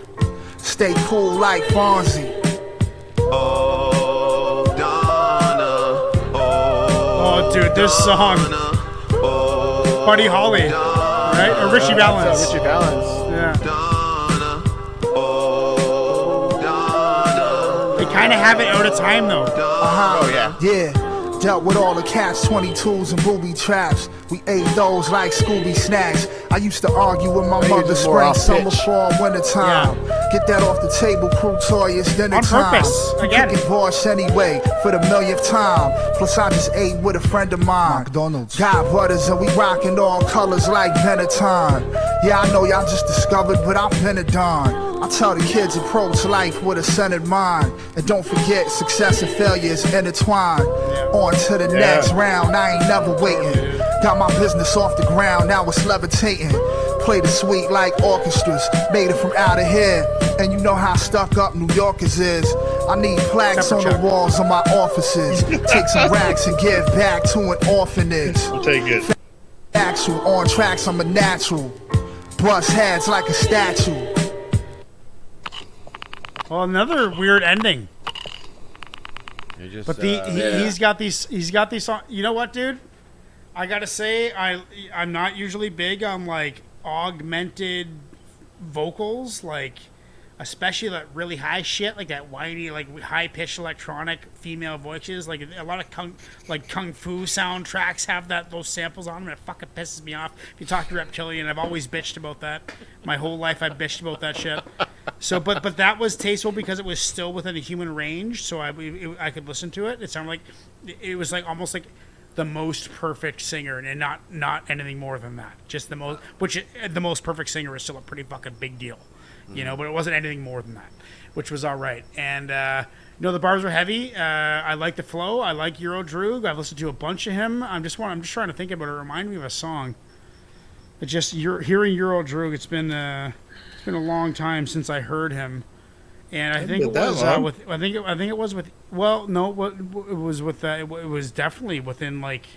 Stay cool like Fonzie. Oh, dude, this song. Buddy Holly, right? Or Richie Valens. Richie Valens. Yeah. They kind of have it out of time, though. Oh, yeah. Yeah. Dealt with all the cats, 22s and booby traps. We ate those like Scooby snacks. I used to argue with my mother spring, summer, fall, winter time. Get that off the table, crew toy, it's dinner time. On purpose, again. Cooking borscht anyway, for the millionth time. Plus I just ate with a friend of mine. McDonald's. Got butters and we rocking all colors like Benetton. Yeah, I know y'all just discovered, but I've been a don. I tell the kids approach life with a centered mind. And don't forget, success and failure is intertwined. On to the next round, I ain't never waiting. Got my business off the ground, now it's levitating. Play the sweet like orchestras, made it from out of here. And you know how stuck up New Yorkers is. I need plaques on the walls of my offices. Take some racks and give back to an orphanage. Take it. Actual, on tracks, I'm a natural. Bust heads like a statue. Well, another weird ending. Just, but he's got these songs. You know what, dude? I gotta say, I'm not usually big on like augmented vocals, like especially that really high shit, like that whiny, like high pitched electronic female voices. Like a lot of kung fu soundtracks have those samples on them, and it fucking pisses me off. If you talk to Reptilian, I've always bitched about that. My whole life I've bitched about that shit. So, but that was tasteful because it was still within a human range, so I could listen to it. It sounded like it was like almost like the most perfect singer, and not anything more than that. Just the most, the most perfect singer is still a pretty fucking big deal, you know. But it wasn't anything more than that, which was all right. And the bars were heavy. I like the flow. I like Euro Droog. I've listened to a bunch of him. I'm just trying to think about it. Remind me of a song. But just hearing Euro Droog, it's been a long time since I heard him. And I think it was with. I think it was with. Well, no, it was with. It was definitely within like.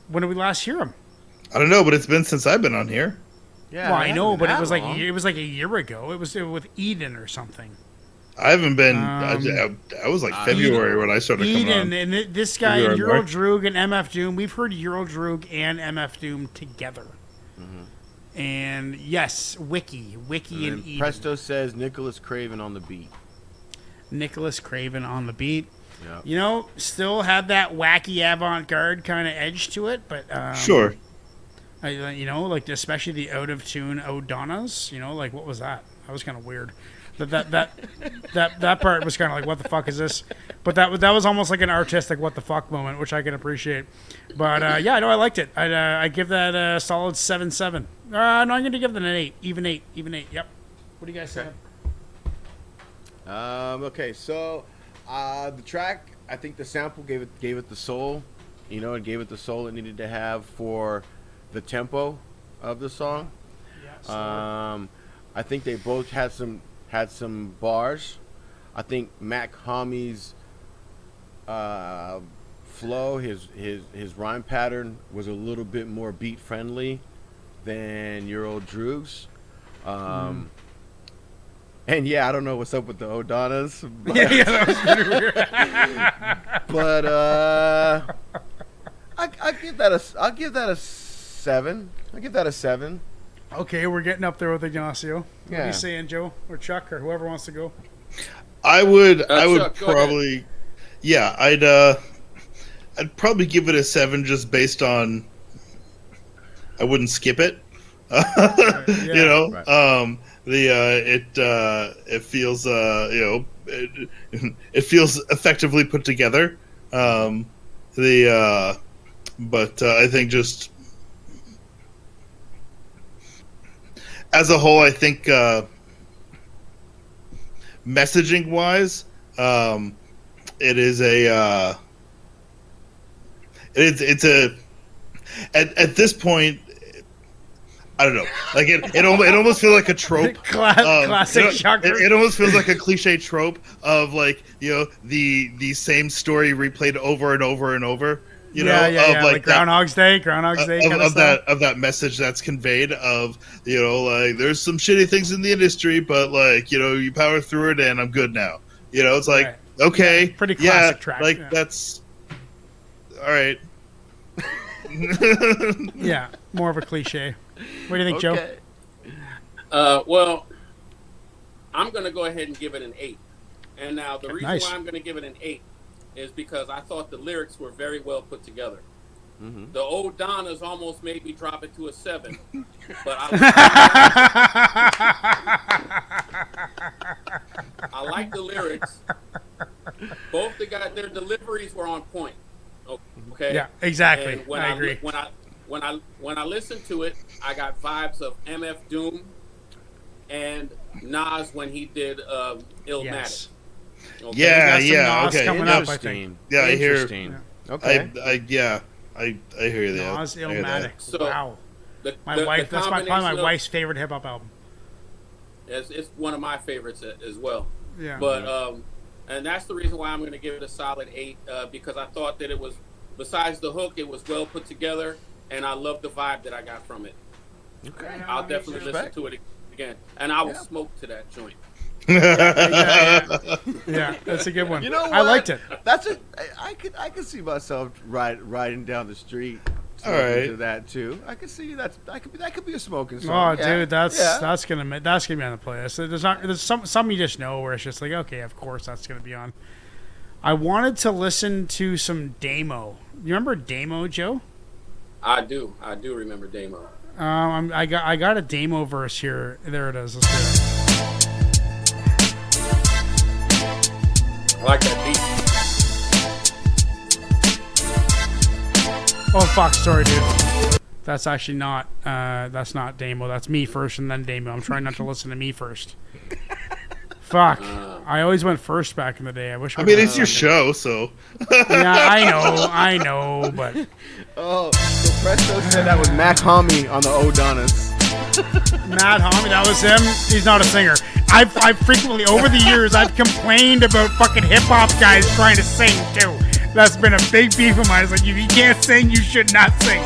When did we last hear him? I don't know, but it's been since I've been on here. Yeah, well, I know, but it was like a year ago. It was with Eden or something. I haven't been. I was like February when I started coming on. Eden and this guy and Euro Droog and MF Doom. We've heard Euro Droog and MF Doom together. And yes, Wiki and Eden. Presto says Nicholas Craven on the beat. Nicholas Craven on the beat. Yep. You know, still had that wacky avant-garde kind of edge to it, but sure. You know, like especially the out of tune O'Donnas. You know, like what was that? That was kind of weird. That part was kind of like, what the fuck is this? But that was almost like an artistic what the fuck moment, which I can appreciate. But yeah, no, I liked it. I give that a solid 7/7. No, I'm going to give it an 8, even 8. Yep. What do you guys say? Okay, so the track, I think the sample gave it the soul. You know, it gave it the soul it needed to have for the tempo of the song. Yes. I think they both had some bars. I think Mac Hommy's flow, his rhyme pattern was a little bit more beat friendly than Euro Droog's. And yeah, I don't know what's up with the O'Donnas. But, yeah, that was pretty weird. But I'll give that a 7. I'll give that a 7. Okay, we're getting up there with Ignacio. What Yeah. are you saying, Joe or Chuck or whoever wants to go? I would Chuck, probably, yeah, I'd probably give it a 7 just based on I wouldn't skip it. You know, right. It feels you know, it feels effectively put together. But I think just as a whole, I think messaging wise, it is it's a at this point, I don't know. Like it almost feels like a trope. Classic shocker. It almost feels like a cliche trope of like, you know, the same story replayed over and over and over. You know, of like Groundhog's Day kind of stuff. Of that message that's conveyed of, you know, like there's some shitty things in the industry, but like, you know, you power through it and I'm good now. You know, it's like, okay, yeah, pretty classic track. Like that's all right. Yeah, more of a cliche. What do you think, Okay. Joe? Well, I'm going to go ahead and give it an 8. And now the reason Nice. why I'm going to give it an 8 is because I thought the lyrics were very well put together. Mm-hmm. The old Donnas almost made me drop it to a 7. But I like the lyrics. Both their deliveries were on point. Okay. Yeah, exactly. And when I agree. When I listened to it, I got vibes of MF Doom and Nas when he did Illmatic. Yes. Okay. Yeah. Nas Okay. coming up, I think. Yeah, I hear. Interesting. Okay. I hear you. Nas I hear Illmatic. that. So, Wow. The That's probably my combination of- wife's favorite hip hop album. It's one of my favorites as well. Yeah. But and that's the reason why I'm going to give it a solid 8 because I thought that it was, besides the hook, it was well put together, and I love the vibe that I got from it. Okay. I'll definitely listen to it again, and I will smoke to that joint. Yeah, that's a good one. You know what? I liked it. I could see myself riding down the street. All right. To that too. I could see that could be a smoking song. Oh, Yeah. dude, that's gonna be on the playlist. There's some you just know where it's just like, okay, of course that's gonna be on. I wanted to listen to some Damo. You remember Damo, Joe? I do remember Damo. I got a Damo verse here. There it is. Let's do it. I like that beat. Oh fuck, sorry, dude. That's actually not. That's not Damo. That's me first, and then Damo. I'm trying not to listen to me first. Fuck. I always went first back in the day. I wish. I mean, it's your show, so. Yeah, I know, but. Oh, so Presto said that was Matt Homie on the O'Donnells. Matt Homie, that was him. He's not a singer. I've frequently over the years I've complained about fucking hip hop guys trying to sing too. That's been a big beef of mine. It's like, if you can't sing, you should not sing.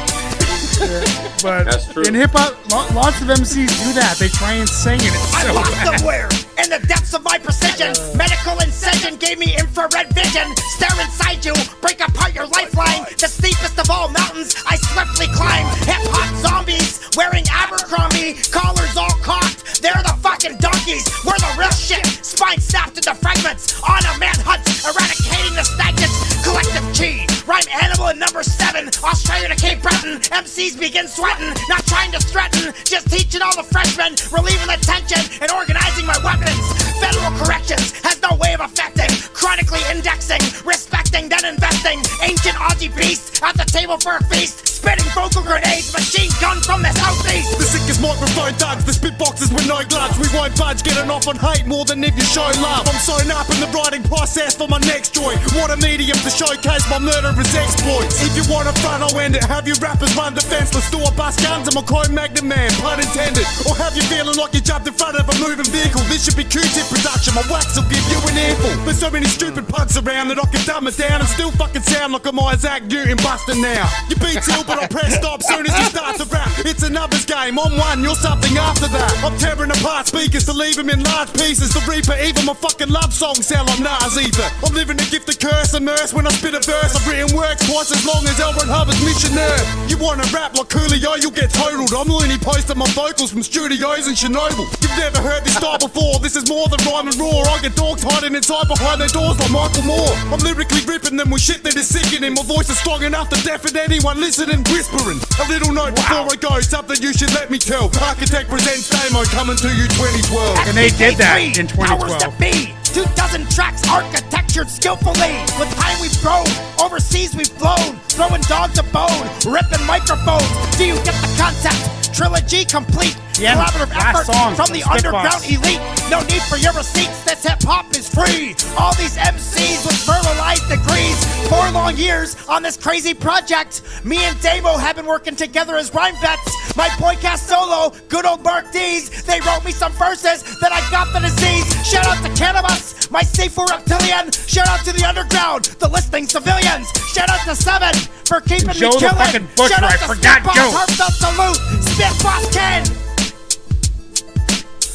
But that's true. In hip hop, lots of MCs do that. They try and sing, and it's I so lost bad. somewhere in the depths of my precision. Medical incision gave me infrared vision. Stare inside you, break apart your lifeline. The steepest of all mountains, I swiftly climb. Hip-hop zombies wearing Abercrombie, collars all cocked. They're the fucking donkeys. We're the real shit. Spine snapped into fragments. On a manhunt, eradicating the stagnant collective chi. Rhyme animal in number 7. Australia to Cape Breton. MCs begin sweating, not trying to threaten, just teaching all the freshmen, relieving the tension and organizing my weapons. Federal corrections has no way of affecting, chronically indexing, respecting, then investing. Ancient Aussie beast at the table for a feast, spitting vocal grenades, machine gun from the southeast. The sickest microphone thugs, the spit boxes with no gloves. We won't budge, getting off on hate more than if you show love. I'm sewn up in the writing process for my next joint. What a medium to showcase my murderous exploits. If you want a front, I'll end it. Have your rappers run defenseless, store bust guns, I'm a coin magnet man, pun intended. Or have you feeling like you jumped in front of a moving vehicle? This should be Q-tip production, my wax will give you an earful. There's so many stupid punks around that I can dumb it down and still fucking sound like I'm Isaac Newton busting now. Your beat's ill, but I press stop soon as you start to rap. It's a numbers game, I'm one, you're something after that. I'm tearing apart speakers to leave them in large pieces. The Reaper, even my fucking love songs sound like Nas ether. I'm living the gift of curse, immersed when I spit a verse. I've written works twice as long as L. Ron Hubbard's missionary. You wanna rap like Coolio, you'll get totaled. I'm loony posting my vocals from studios in Chernobyl. You've never heard this style before, this is more than rhyme and roar. I get dogs hiding inside behind their doors like Michael Moore. I'm lyrically ripping them with shit that is sickening. My voice is strong enough to deafen anyone listening, whispering. A little note before I go, something you should let me tell. Architect presents Damo coming to you 2012. And they did that in 2012. Powers that be. 2,000 tracks architectured skillfully. With time we've grown, overseas we've flown, throwing dogs a bone, ripping microphones. Do you get the concept? Trilogy complete. Yeah, collaborative effort song, from the underground elite. No need for your receipts, this hip-hop is free. All these MCs with verbalized degrees. 4 long years on this crazy project. Me and Damo have been working together as rhyme vets. My podcast solo, good old Mark D's. They wrote me some verses that I got the disease. Shout out to Cannabis, my C4 reptilian. Shout out to the underground, the listening civilians. Shout out to 7 for keeping me Joe the killing. fucking butcher, Shout out I to forgot Spit Boss, Joe. heartfelt salute. Spit Boss Ken.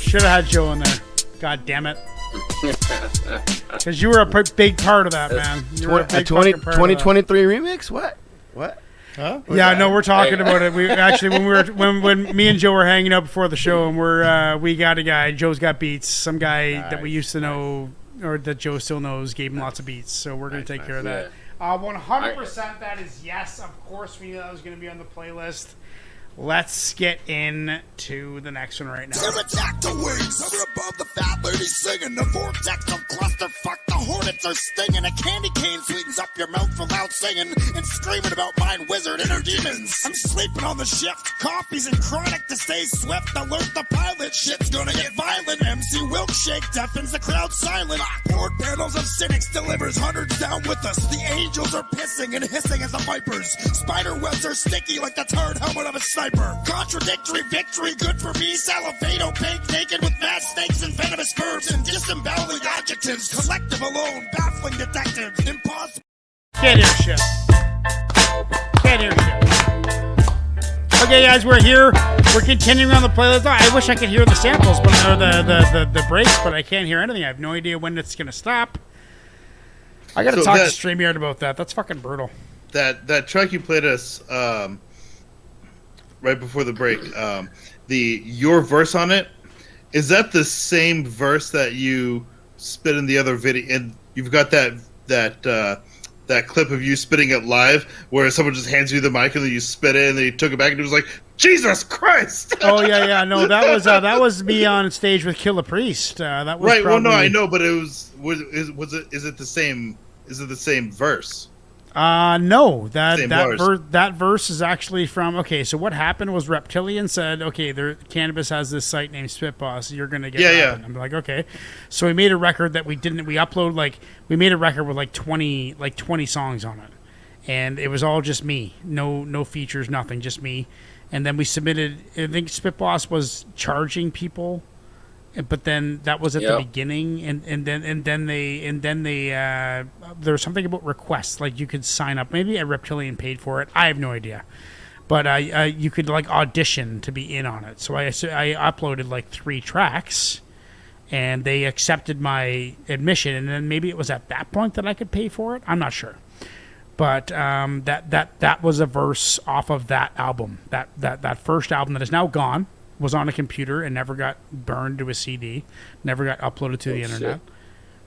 Should have had Joe in there. God damn it. Because you were a big part of that, man. You were a big fucking part of that. 2023 remix? What? Huh? Yeah, no, we're talking about it. We actually, when me and Joe were hanging out before the show, and we got a guy. Joe's got beats. Some guy that we used to know, or that Joe still knows, gave him lots of beats. So we're gonna take care of that. 100%. That is yes. Of course, we knew that was gonna be on the playlist. Let's get into the next one right now. Attack the wings, hover above the fat lady singing. The vortex of clusterfuck, the hornets are stinging. A candy cane sweetens up your mouth for loud singing and screaming about mind wizard and her demons. I'm sleeping on the shift, coffees and chronic to stay swift. Alert the pilot, shit's gonna get violent. MC Wilkshake deafens the crowd silent. Board panels of cynics delivers hundreds down with us. The angels are pissing and hissing as the vipers. Spider webs are sticky like the turd helmet of a sniper. Contradictory victory, good for me. Salivate, opaque, naked with mad snakes and venomous verbs and disemboweling adjectives. Collective alone, baffling detective. Impossible. Can't hear shit. Can't hear shit. Okay, guys, we're here. We're continuing on the playlist. Oh, I wish I could hear the samples, but or the breaks, but I can't hear anything. I have no idea when it's gonna stop. I gotta talk to StreamYard about that. That's fucking brutal. That track you played us right before the break, your verse on it, is that the same verse that you spit in the other video? And you've got that clip of you spitting it live, where someone just hands you the mic and then you spit it, and then you took it back and it was like, Jesus Christ! Oh yeah, no, that was me on stage with Killer Priest. That was right. Probably... Well, no, I know, but is it the same? Is it the same verse? No, that verse is actually from. Okay, so what happened was Reptilian said, "Okay, Cannabis has this site named Spitboss. You're gonna get." Yeah. I'm like, okay. So we made a record that we upload we made a record with like 20 songs on it, and it was all just me, no features, nothing, just me. And then we submitted. I think Spitboss was charging people. But then that was at the beginning, and then they there was something about requests, like you could sign up. Maybe a Reptilian paid for it. I have no idea, but you could like audition to be in on it. So I uploaded like 3 tracks, and they accepted my admission. And then maybe it was at that point that I could pay for it. I'm not sure, but that was a verse off of that album. That first album that is now gone. Was on a computer and never got burned to a CD, never got uploaded to the internet. Shit.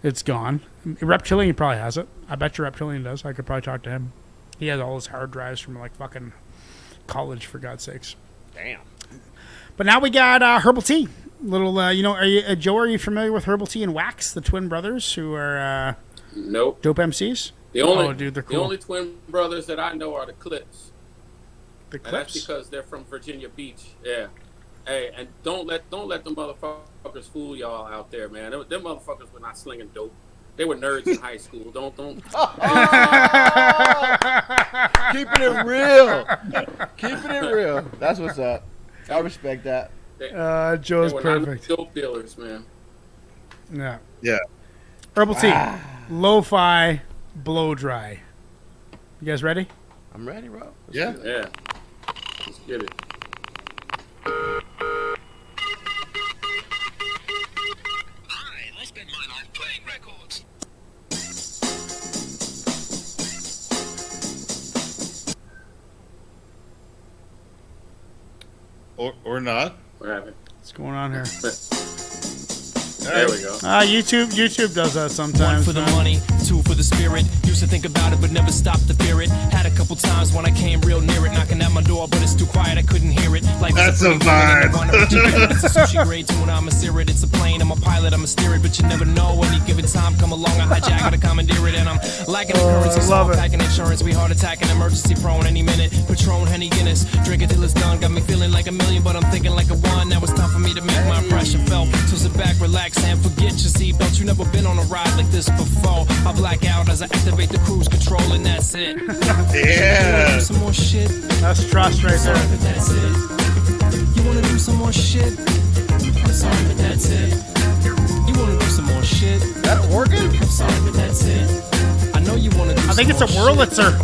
It's gone. Reptilian probably has it. I bet you Reptilian does. I could probably talk to him. He has all his hard drives from like fucking college, for God's sakes. Damn. But now we got Herbal T. Little, Joe, are you familiar with Herbal T and Wax, the twin brothers who are nope. dope MCs? The only, they're cool. The only twin brothers that I know are the Clips. The Clips? And that's because they're from Virginia Beach. Yeah. Hey, and don't let them motherfuckers fool y'all out there, man. Them motherfuckers were not slinging dope. They were nerds in high school. Don't. Keeping it real. Keeping it real. That's what's up. I respect that. Joe's they were perfect. Not dope dealers, man. Yeah. Yeah. Herbal T, lo-fi, blow dry. You guys ready? I'm ready, bro. Yeah. Let's get it. Or not. What happened? What's going on here? There we go. YouTube does that sometimes. 1 for the money, 2 for the spirit. Used to think about it, but never stopped to fear it. Had a couple times when I came real near it, knocking at my door, but it's too quiet, I couldn't hear it. Like that's a vibe. It's a sushi grade tune, I'm a sear it. It's a plane, I'm a pilot, I'm a steer it, but you never know. Any given time, come along, I hijack it, I commandeer it, and I'm lacking the currency, so I'm packing insurance. We heart attack and emergency prone any minute. Patron, Henny, Guinness, drink it till it's done. Got me feeling like a million, but I'm thinking like a one. Now it's time for me to make my impression felt. So sit back, relax, and forget your seatbelt. You never been on a ride like this before. I black out as I activate the cruise control, and that's it. Yeah. Some more shit. That's trust right there. But that's it. You wanna do some more shit? I'm sorry, but that's it. You wanna do some more shit? That organ? I'm sorry, but that's it. I know you wanna do. I think it's a Wurlitzer.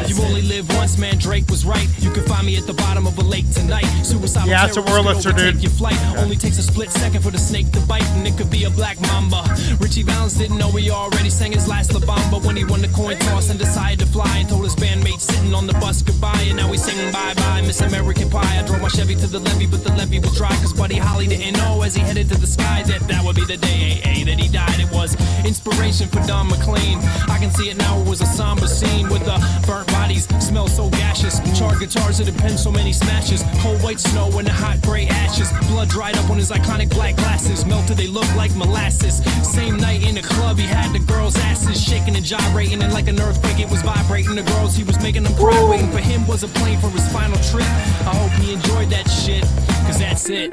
You only live once, man. Drake was right. You can find me at the bottom of a lake tonight. Suicidal. Yeah, it's a Wurlitzer, dude. Your flight only takes a split second for the snake to bite, and it could be a black mamba. Richie Valens didn't know he already sang his last La Bamba when he won the coin toss and decided to fly, and told his bandmates sitting on the bus goodbye. And now he's singing bye bye, Miss American Pie. I drove my Chevy to the levee, but the levee was dry, cause Buddy Holly didn't know as he headed to the sky that would be the day that he died. It was inspiration for Don McLean. I can see it now. It was a somber scene with the burnt bodies, smell so gaseous. Charred guitars that had penned so many smashes. Cold white snow and the hot gray ashes. Blood dried up on his iconic black glasses. Melted, they looked like molasses. Same night in the club, he had the girls' asses shaking and gyrating, and like an earthquake, it was vibrating. The girls, he was making them cry. Waiting for him was a plane for his final trip. I hope he enjoyed that shit, cause that's it.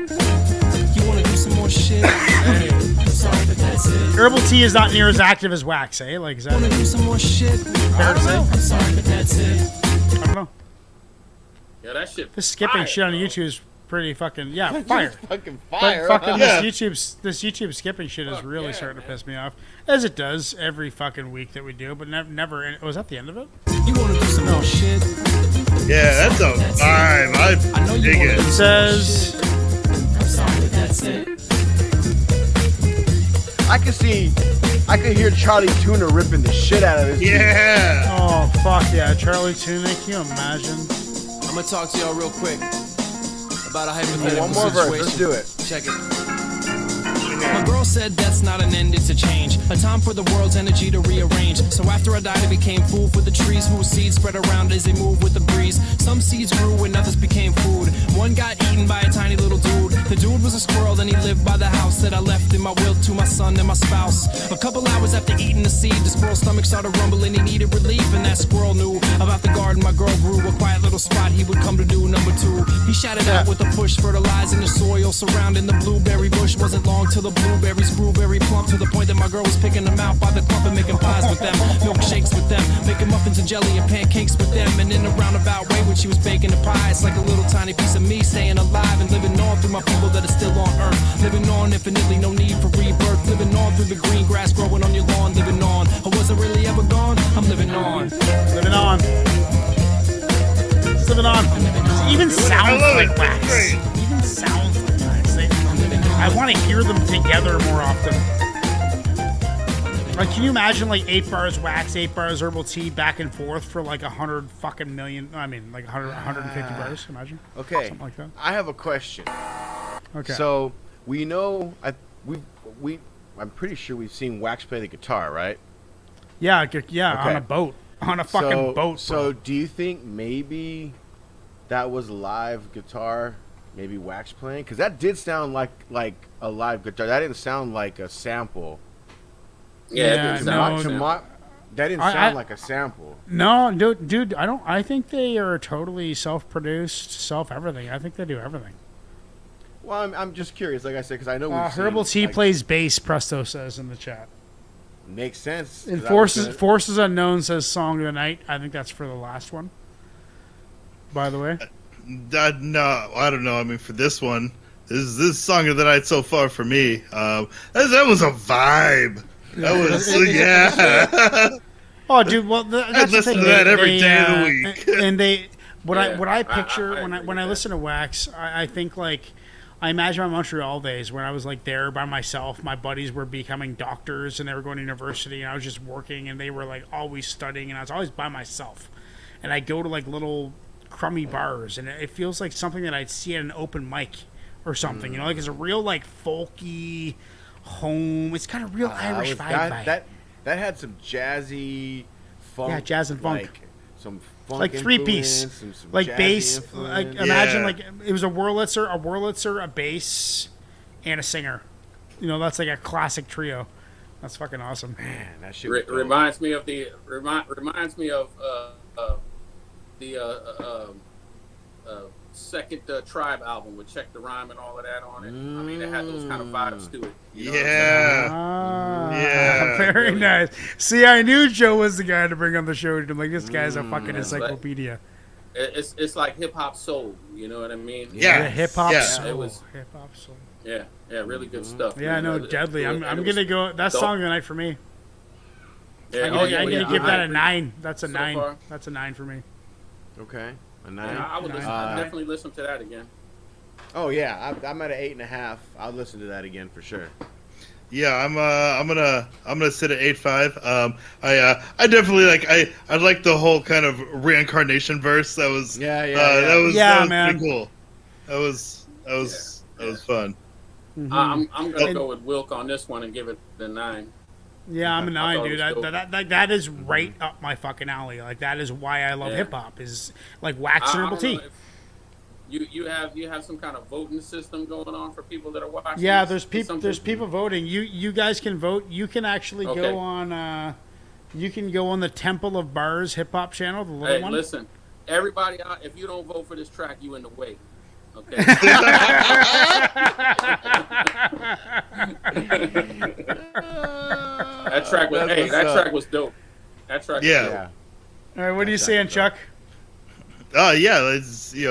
You wanna do some more shit? Hey, I'm sorry, but that's it. Herbal T is not near as active as Wax, eh? Like, is that wanna do some more shit? Fair to say? I'm sorry, but that's it. I don't know. Yeah, that shit. This skipping shit on YouTube is pretty fucking fire. Fucking fire. This YouTube skipping shit is really starting to piss me off, as it does every fucking week that we do. But never. Was that the end of it? You wanna do some more shit? Yeah, that's a vibe. I dig it. It says. I could hear Charlie Tuna ripping the shit out of this. Yeah. Oh fuck yeah, Charlie Tuna. Can you imagine? I'm gonna talk to y'all real quick about a hypothetical One more situation. verse. Let's do it. Check it. My girl said that's not an end, it's a change. A time for the world's energy to rearrange. So after I died, I became food for the trees whose seeds spread around as they move with the breeze. Some seeds grew and others became food. One got eaten by a tiny little dude. The dude was a squirrel and he lived by the house that I left in my will to my son and my spouse. A couple hours after eating the seed, the squirrel's stomach started rumbling. He needed relief and that squirrel knew about the garden my girl grew. A quiet little spot he would come to do. Number 2, he shouted out with a push, fertilizing the soil surrounding the blueberry bush. Wasn't long till the blueberries grew very plump to the point that my girl was picking them out by the clump and making pies with them, milkshakes with them, making muffins and jelly and pancakes with them. And in a roundabout way when she was baking the pie, it's like a little tiny piece of me staying alive and living on through my people that are still on earth, living on infinitely, no need for rebirth, living on through the green grass growing on your lawn, living on. I wasn't really ever gone, I'm living on. Living on. It's living on. It even sounds like Wax. Even sounds like Wax. I want to hear them together more often. Like, can you imagine like 8 bars Wax, 8 bars Herbal T back and forth for like 100 fucking million? I mean, like 150 bars. Imagine. Okay. Something like that. I have a question. Okay. So we know I'm pretty sure we've seen Wax play the guitar, right? Yeah, Okay. on a boat, on a fucking boat. So do you think maybe that was live guitar? Maybe Wax playing, because that did sound like a live guitar. That didn't sound like a sample. Yeah, that didn't sound like a sample. No, dude, I don't. I think they are totally self-produced, self-everything. I think they do everything. Well, I'm just curious, like I said, because I know Herbal T plays bass. Presto says in the chat. Makes sense. And Forces Unknown says song of the night. I think that's for the last one. By the way. No, I don't know. I mean, for this one, this song of the night so far for me. That was a vibe. That was yeah. Oh, dude. Well, that's listen to that every day of the week. And what I picture when I listen to Wax, I think like I imagine my Montreal days when I was like there by myself. My buddies were becoming doctors and they were going to university, and I was just working, and they were like always studying, and I was always by myself. And I go to like little crummy bars, and it feels like something that I'd see at an open mic or something. You know, like it's a real like folky home. It's got a real Irish vibe. That had some jazzy funk. Yeah, jazz and funk. Like some funk like 3-piece, some like bass. influence. Like imagine like it was a Wurlitzer, a bass, and a singer. You know, that's like a classic trio. That's fucking awesome. Man, that shit reminds me of the second Tribe album with Check the Rhyme and all of that on it. I mean, it had those kind of vibes to it. You know yeah. Very nice. See, I knew Joe was the guy to bring on the show. I'm like, this guy's a fucking encyclopedia. It's like hip hop soul. You know what I mean? Yeah, hip hop soul. It was hip hop soul. Yeah, really good stuff. Yeah, no, deadly. I'm gonna go. That's song of the night for me. Yeah, I'm gonna give that a 9. That's a 9. Far. That's a 9 for me. Okay, a 9. Yeah, I would definitely listen to that again. Oh yeah, I'm at an 8.5. I'll listen to that again for sure. Yeah, I'm gonna sit at 8.5. I definitely I like the whole kind of reincarnation verse. That was that was pretty cool. That was fun. Mm-hmm. I'm gonna go with Wilk on this one and give it the 9. Yeah, I'm a 9, dude. That is right up my fucking alley. Like that is why I love hip hop. Is like Wax and Herbal T. You have some kind of voting system going on for people that are watching. Yeah, there's people voting. You guys can vote. You can actually go on. You can go on the Temple of Bars hip hop channel, the little one. Listen, everybody, if you don't vote for this track, you in the way. Okay. That track was dope. That track was dope. All right, what are you saying, Chuck? Yeah, it's it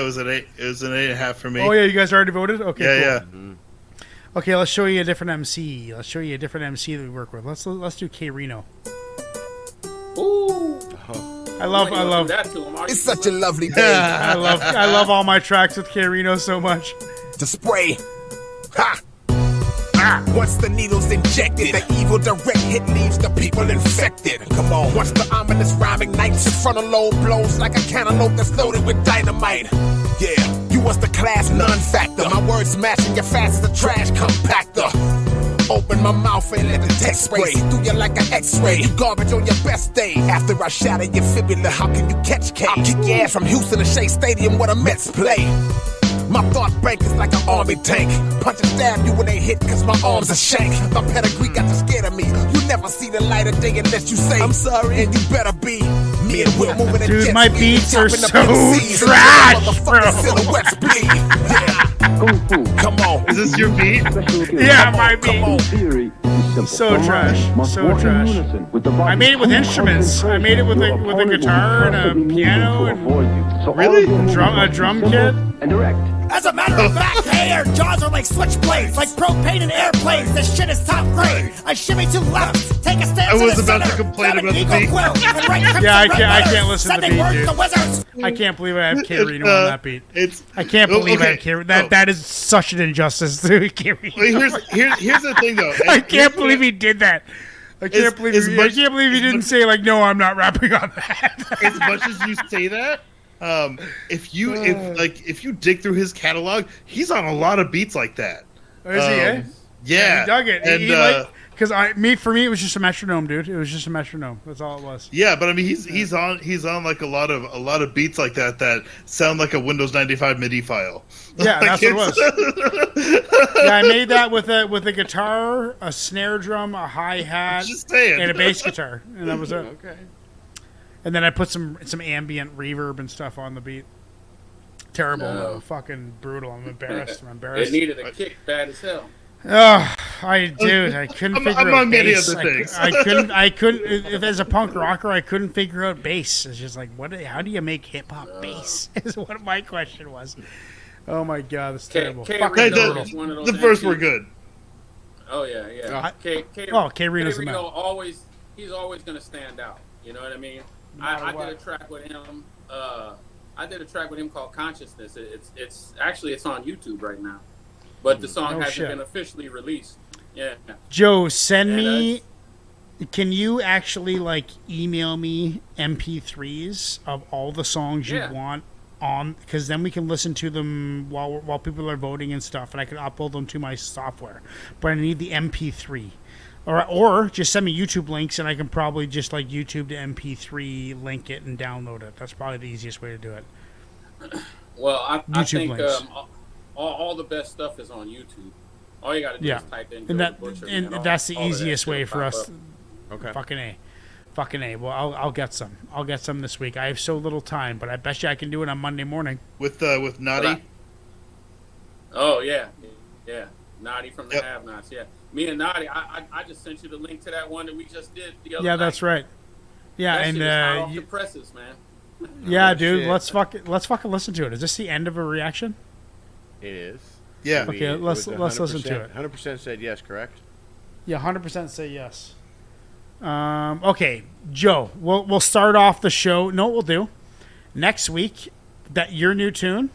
was an 8. It was an 8.5 for me. Oh yeah, you guys already voted. Okay, cool. Yeah. Mm-hmm. Okay, let's show you a different MC. Let's show you a different MC that we work with. Let's do K Reno. Ooh. I love that to him. It's such a lovely day. I love all my tracks with K Reno so much. To spray. Ha! Once the needle's injected, the evil direct hit leaves the people infected. Come on. Once the ominous rhyme ignites, the frontal lobe blows like a cantaloupe that's loaded with dynamite. Yeah, you was the class non-factor. My words smashing you fast as a trash compactor. Open my mouth and let the text spray through you like an x-ray. You garbage on your best day. After I shatter your fibula, how can you catch K? I'll kick your ass from Houston to Shea Stadium where the Mets play. My thought bank is like an army tank. Punch and stab you when they hit cause my arms are shank. My pedigree got you scared of me. You never see the light of day unless you say I'm sorry. And you better be. Me and Will moving in Dude, my beats are so trash, bro. Silhouettes bleed. Yeah. Come on. Is this your beat? Yeah, my beat. So trash. So trash. I made it with instruments. I made it with a guitar and a piano and really? A drum kit. And direct. As a matter of fact, hey, our jaws are like switchblades, like propane in airplanes. This shit is top grade. I shimmy to the left, take a stance. I was to the about to center, complain grab about an the eagle beat. quill, and write crimson Yeah, I red can't letters, listen to the sending beat, word dude. to wizards. I can't believe I have K Reno on that beat. I can't Oh, believe I have okay. K Reno. That is such an injustice to K Reno. Well, here's the thing though. I can't believe he did that. I can't believe he didn't say like, no, I'm not rapping on that. As much as you say that, if you dig through his catalog, he's on a lot of beats like that. Is he? Eh? Yeah, he dug it. And because for me, it was just a metronome, dude. It was just a metronome. That's all it was. yeah, but I mean, he's on like a lot of beats like that sound like a Windows 95 MIDI file. Yeah, Like that's what it was. Yeah, I made that with a guitar, a snare drum, a hi hat, and a bass guitar, and that was it. Okay. And then I put some ambient reverb and stuff on the beat. Terrible, No. Fucking brutal. I'm embarrassed. It needed a kick bad as hell. Oh, I couldn't figure out among many bass. other things. I couldn't. If as a punk rocker, I couldn't figure out bass. It's just like, how do you make hip hop bass? Is what my question was. Oh my god, that's terrible. Fucking brutal. The first were good. Oh yeah. K Reno's the man. He's always gonna stand out. You know what I mean? I did a track with him. I did a track with him called Consciousness. It's on YouTube right now, but the song hasn't been officially released. Yeah. Joe, send me. Can you actually email me MP3s of all the songs you want on? Because then we can listen to them while people are voting and stuff, and I can upload them to my software. But I need the MP3. Or just send me YouTube links, and I can probably just YouTube to MP3, link it, and download it. That's probably the easiest way to do it. Well, I think links. all the best stuff is on YouTube. All you got to do is type in. And that's the easiest way for us. Okay. Fucking A. Well, I'll get some. I'll get some this week. I have so little time, but I bet you I can do it on Monday morning. With Naughty. Oh yeah. Naughty from the Have-Nots. Yeah. Me and Naughty, I just sent you the link to that one that we just did the other night. Yeah, that's right. Yeah, that and shit is hot off the presses, man. Yeah, dude, let's fucking listen to it. Is this the end of a reaction? It is. Yeah. Okay, let's listen to it. 100% said yes, correct? Yeah, 100% say yes. Okay, Joe, we'll start off the show. No, we'll do next week. That your new tune.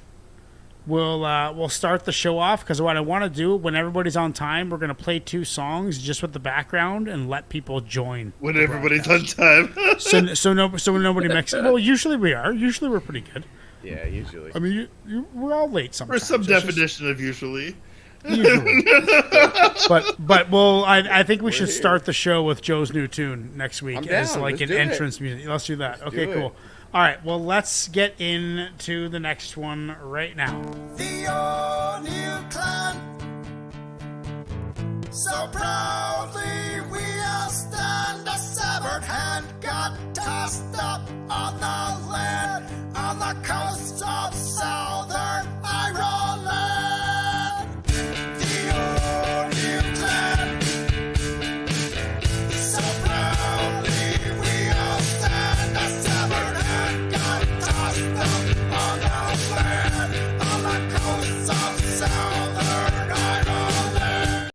We'll start the show off because what I want to do when everybody's on time, we're gonna play 2 songs just with the background and let people join. When everybody's on time. so nobody makes it. Well, usually we are. Usually we're pretty good. Yeah, usually. I mean, we're all late sometimes. Or some definition of usually. Usually. but I think we should start the show with Joe's new tune next week as like an entrance music. Let's do that. Okay, cool. All right, well, let's get into the next one right now. The all-new clan. So proudly we all stand, a severed hand got tossed up on the land, on the coast of southern Ireland. The all-new clan. So proudly we all stand, a severed hand got tossed up on the land, on the coast of southern Ireland.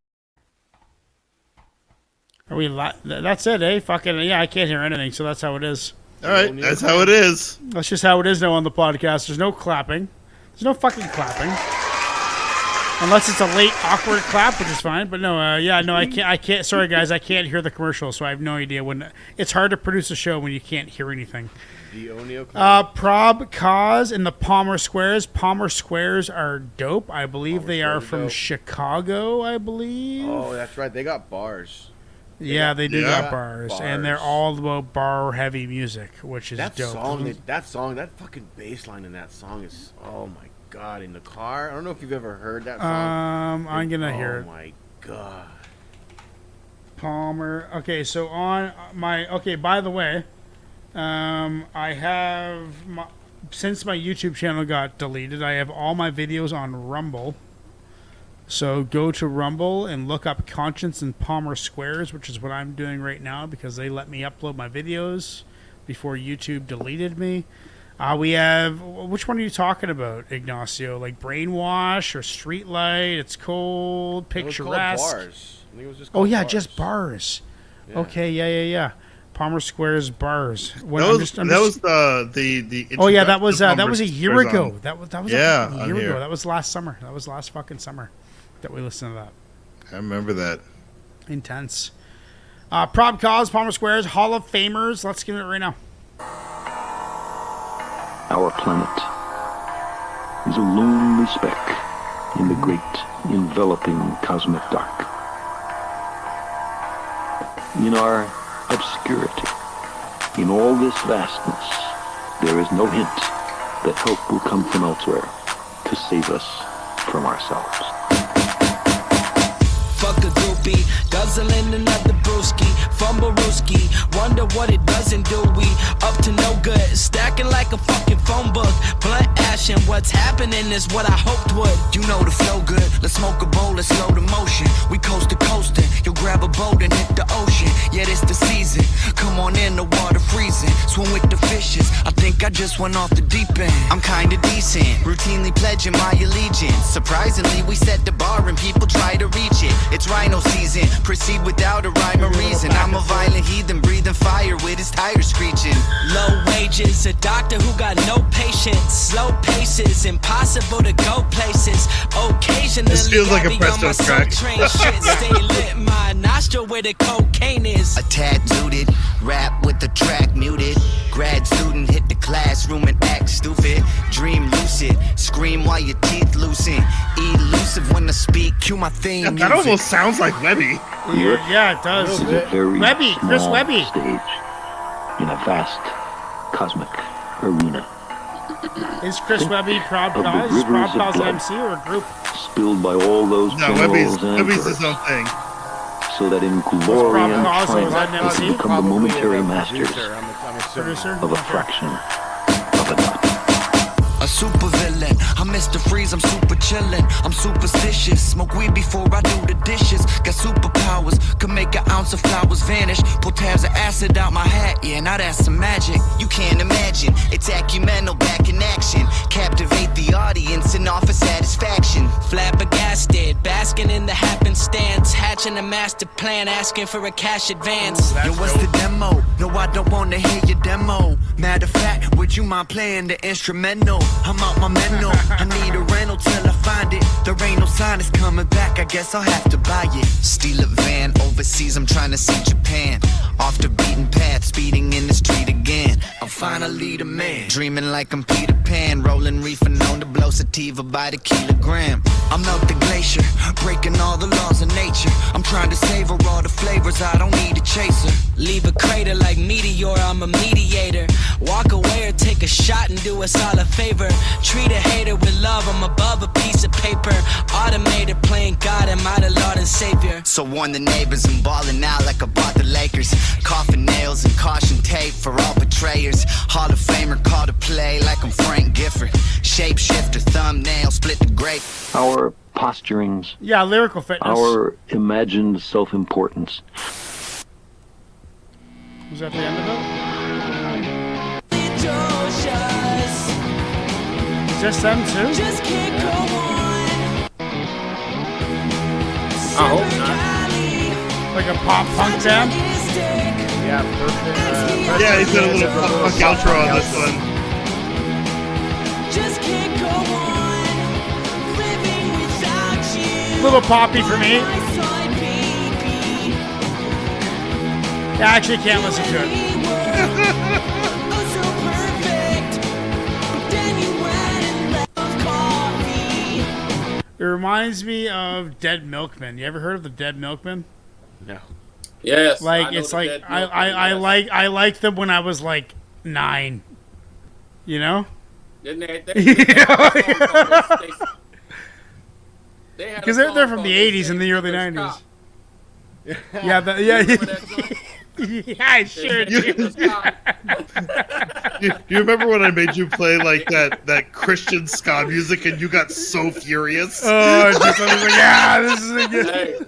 Are we that's it, eh? Fucking yeah, I can't hear anything, so that's how it is. All right, that's how it is. That's just how it is now on the podcast. There's no clapping. There's no fucking clapping. Unless it's a late, awkward clap, which is fine. But no, I can't. Sorry, guys, I can't hear the commercial, so I have no idea when. It's hard to produce a show when you can't hear anything. Prob Cause in the Palmer Squares. Palmer Squares are dope. I believe they are from Chicago, I believe. Oh, that's right. They got bars. They do got bars. And they're all about bar-heavy music, which is dope. That fucking bass line in that song is, oh my God, in the car. I don't know if you've ever heard that song. I'm gonna hear it. Oh my God. Palmer. Okay, so on my. Okay, by the way, I have since my YouTube channel got deleted, I have all my videos on Rumble. So go to Rumble and look up Conscience and Palmer Squares, which is what I'm doing right now because they let me upload my videos before YouTube deleted me. We have, which one are you talking about, Ignacio? Like Brainwash or Streetlight? It's Cold, Picturesque. Bars. I think it was just called bars. Just bars. Yeah. Okay, yeah. Palmer Squares bars. That was the. Oh yeah, that was a year ago. That was a year ago. Here. That was last summer. That was last fucking summer that we listened to that. I remember that. Intense. Prob Cause, Palmer Squares, Hall of Famers. Let's give it right now. Our planet is a lonely speck in the great enveloping cosmic dark. In our obscurity, in all this vastness, there is no hint that help will come from elsewhere to save us from ourselves. Fuck a groupie, guzzling another brewski, fumblerooski, wonder what it doesn't do. We up to no good, stacking like a fucking phone book, blunt ashing. What's happening is what I hoped would. You know the flow good, let's smoke a bowl, let's slow the motion. We coast to coasting, you'll grab a boat and hit the ocean. Yeah, it's the season, come on in, the water freezing. Swim with the fishes, I think I just went off the deep end. I'm kinda decent, routinely pledging my allegiance. Surprisingly, we set the bar and people try to reach it. It's rhino season, proceed without a rhyme or reason. I'm a violent heathen, breathing fire with his tires screeching. Low wages, a doctor who got no patience. Slow paces, impossible to go places. Occasionally, this feels like a Presto track. Stay lit, my nostril where the cocaine is. A tad zooted, rap with the track muted. Grad student hit the classroom and act stupid. Dream lucid, scream while your teeth loosen. Elusive when I speak, cue my theme. That almost sounds like Webby. Yeah, it does. It's a very Webby, Chris small Webby. stage in a vast cosmic arena. Is Chris Webby Proud Cause? Is Proud Cause an MC or a group? Spilled by all those generals and Webby's his own thing. So that in glory and Cause, triumph they can become the momentary masters of a fraction of a dot. A super villain, I'm Mr. Freeze, I'm super chillin', I'm superstitious, smoke weed before I do the dishes, got superpowers, could make an ounce of flowers vanish, pull tabs of acid out my hat, yeah, now that's some magic, you can't imagine, it's acumenal back in action, captivate the audience and offer satisfaction, flabbergasted, basking in the happenstance, hatching a master plan, asking for a cash advance. Yo, what's the demo? No, I don't wanna hear your demo, matter of fact, would you mind playing the instrumental? I'm out my mental, I need a rental till I find it. There ain't no sign it's coming back, I guess I'll have to buy it. Steal a van overseas, I'm trying to see Japan. Off the beaten path, speeding in the street again. I'm finally the man, dreaming like I'm Peter Pan. Rolling reefer known to blow sativa by the kilogram. I'm out the glacier, breaking all the laws of nature. I'm trying to savor all the flavors, I don't need a chaser. Leave a crater like meteor, I'm a mediator. Walk away or take a shot and do us all a favor. Treat a hater with love, I'm above a piece of paper. Automated playing God, am I the Lord and Savior? So warn the neighbors, I'm balling out like I bought the Lakers. Coffin nails and caution tape for all betrayers. Hall of Famer call to play like I'm Frank Gifford. Shapeshifter, thumbnail, split the grape. Our posturings. Yeah, lyrical fitness. Our imagined self-importance. Was that the end of it? Is this them too? I hope not. Like a pop punk band? Yeah, perfect. Yeah, he's got a little punk outro on this one. Little poppy for me. I actually can't listen to it. It reminds me of Dead Milkmen. You ever heard of the Dead Milkmen? No. Yes. Like it's like I like them when I was like 9. You know? Didn't they? Because they're from the 80s and the early 90s. Yeah, yeah, I sure do. You remember when I made you play like that Christian ska music and you got so furious? Oh, just, I was like, yeah, this is a good.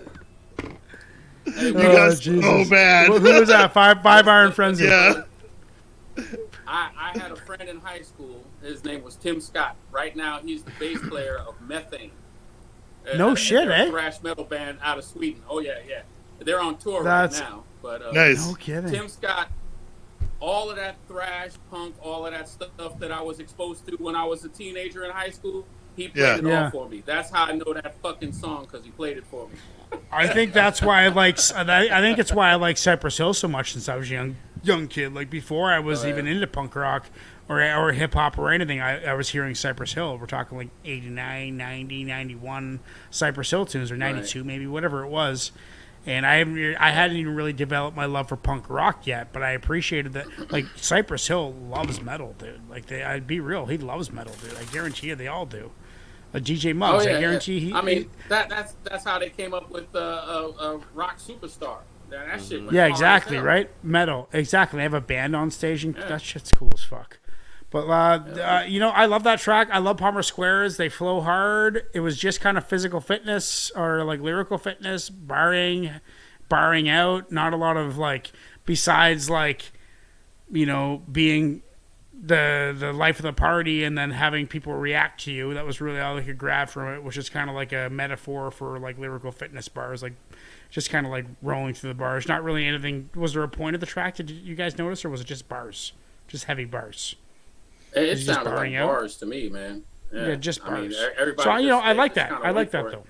You got so bad. Who was that? Five Iron Frenzy. Yeah. I had a friend in high school. His name was Tim Scott. Right now, he's the bass player of Methane. No shit, they're a eh? thrash metal band out of Sweden. Oh yeah. They're on tour That's right now. But nice. No kidding. Tim Scott, all of that thrash, punk, all of that stuff that I was exposed to when I was a teenager in high school, he played it all for me. That's how I know that fucking song, because he played it for me. I think that's why I like. I think it's why I like Cypress Hill so much since I was a young kid. Like before I was even into punk rock or hip hop or anything, I was hearing Cypress Hill. We're talking like 89, 90, 91 Cypress Hill tunes, or 92 maybe, whatever it was. And I hadn't even really developed my love for punk rock yet, but I appreciated that. Like Cypress Hill loves metal, dude. Like I'd be real, he loves metal, dude. I guarantee you, they all do. DJ Muggs, I guarantee he. I mean, that's how they came up with Rock Superstar. That shit. Yeah, exactly, right? Metal, exactly. They have a band on stage, and that shit's cool as fuck. But I love that track. I love Palmer Squares. They flow hard. It was just kind of physical fitness or like lyrical fitness, barring out. Not a lot of besides being the life of the party and then having people react to you. That was really all they could grab from it, which is kind of like a metaphor for like lyrical fitness bars, like just kind of like rolling through the bars. Not really anything. Was there a point of the track? Did you guys notice, or was it just bars, just heavy bars? It sounded like bars to me, man. Yeah, just bars. I mean, everybody. So I like that. I like that though.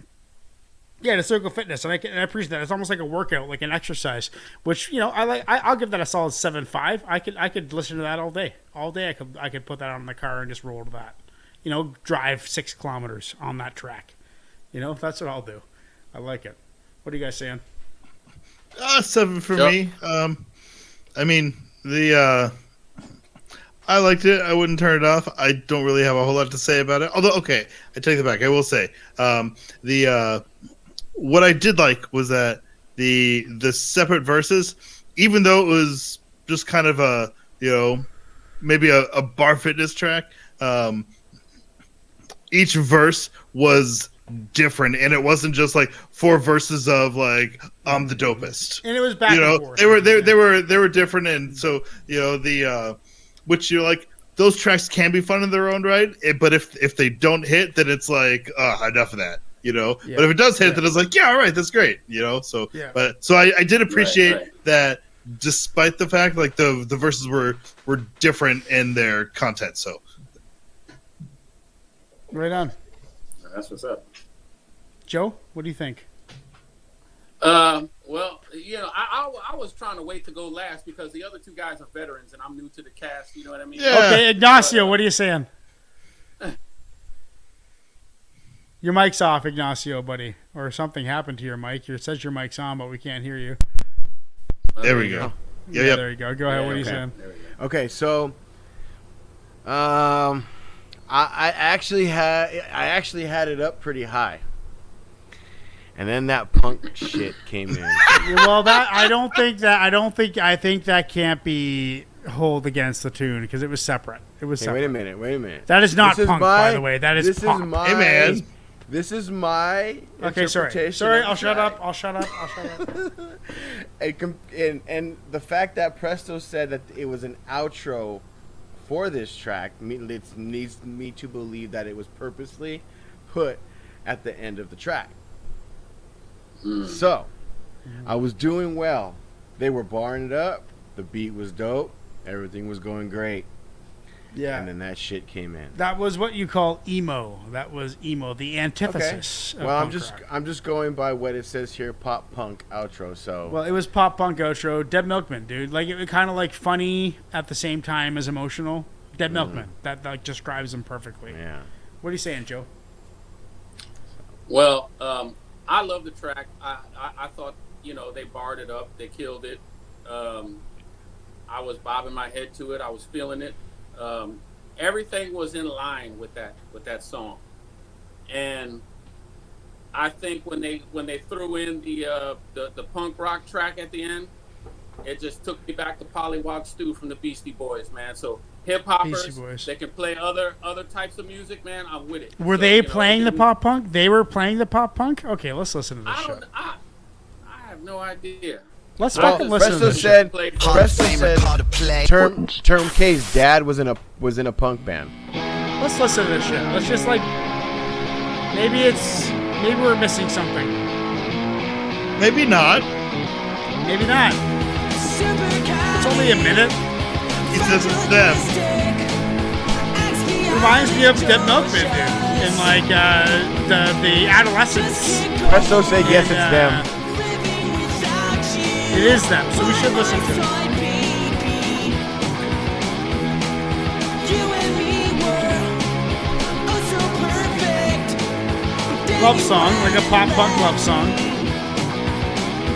Yeah, the circle fitness, and I appreciate that. It's almost like a workout, like an exercise, which I like. I'll give that a solid 7.5. I could listen to that all day. All day, I could put that on in the car and just roll to that. Drive 6 kilometers on that track. That's what I'll do. I like it. What are you guys saying? 7 for me. I mean I liked it. I wouldn't turn it off. I don't really have a whole lot to say about it. Although, okay, I take it back. I will say what I did like was that the separate verses, even though it was just kind of a maybe a bar fitness track, each verse was different, and it wasn't just like 4 verses of like I'm the dopest. And it was back and forth. They were different, and so which you're like, those tracks can be fun in their own right, but if they don't hit, then it's like enough of that. But if it does hit, then it's like, yeah, all right, that's great. So I did appreciate that, despite the fact like the verses were different in their content. So right on. That's what's up. Joe, what do you think? Well, I was trying to wait to go last because the other 2 guys are veterans and I'm new to the cast. You know what I mean? Yeah. Okay, Ignacio, what are you saying? Your mic's off, Ignacio, buddy. Or something happened to your mic. It says your mic's on, but we can't hear you. There we go. Yeah, there you go. Go ahead. What are you saying? Okay, so I actually had it up pretty high. And then that punk shit came in. Well, I think that can't be hold against the tune because it was separate. It was separate. Wait a minute. That is not punk, by the way. That is punk. Hey, man. This is my okay. Sorry. I'll shut up. And the fact that Presto said that it was an outro for this track leads me to believe that it was purposely put at the end of the track. So, I was doing well. They were barring it up. The beat was dope. Everything was going great. Yeah. And then that shit came in. That was what you call emo. That was emo, the antithesis. Okay. Well, I'm just going by what it says here, pop punk outro. So. Well, it was pop punk outro. Dead Milkman, dude. Like it was kind of like funny at the same time as emotional. Dead Milkman. That like describes him perfectly. Yeah. What are you saying, Joe? Well, I love the track. I thought, you know, they barred it up. They killed it. I was bobbing my head to it. I was feeling it. Everything was in line with that song. And I think when they threw in the punk rock track at the end, it just took me back to Pollywog Stew from the Beastie Boys, man. So hip hoppers, they can play other types of music, man. I'm with it. Were they playing the pop punk? They were playing the pop punk? Okay, let's listen to this shit. I have no idea. Let's fucking listen to this shit. shit. Presto said Term K's dad was in a punk band. Let's listen to this shit. Let's just like maybe we're missing something. Maybe not. Maybe not. It's only a minute. He says it's them. Reminds me of Dead Milkman, dude. And like the adolescents. Presto said yes, it's them. It is them, so we should listen to it. Love song, like a pop punk love song.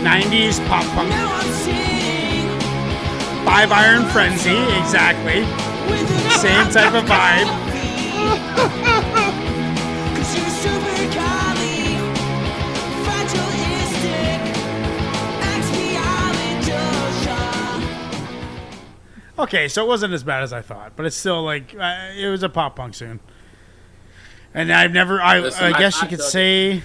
90s pop punk. Five Iron Frenzy, exactly. Same type of vibe. Okay, so it wasn't as bad as I thought, but it's still like it was a pop punk tune. And I guess you could say,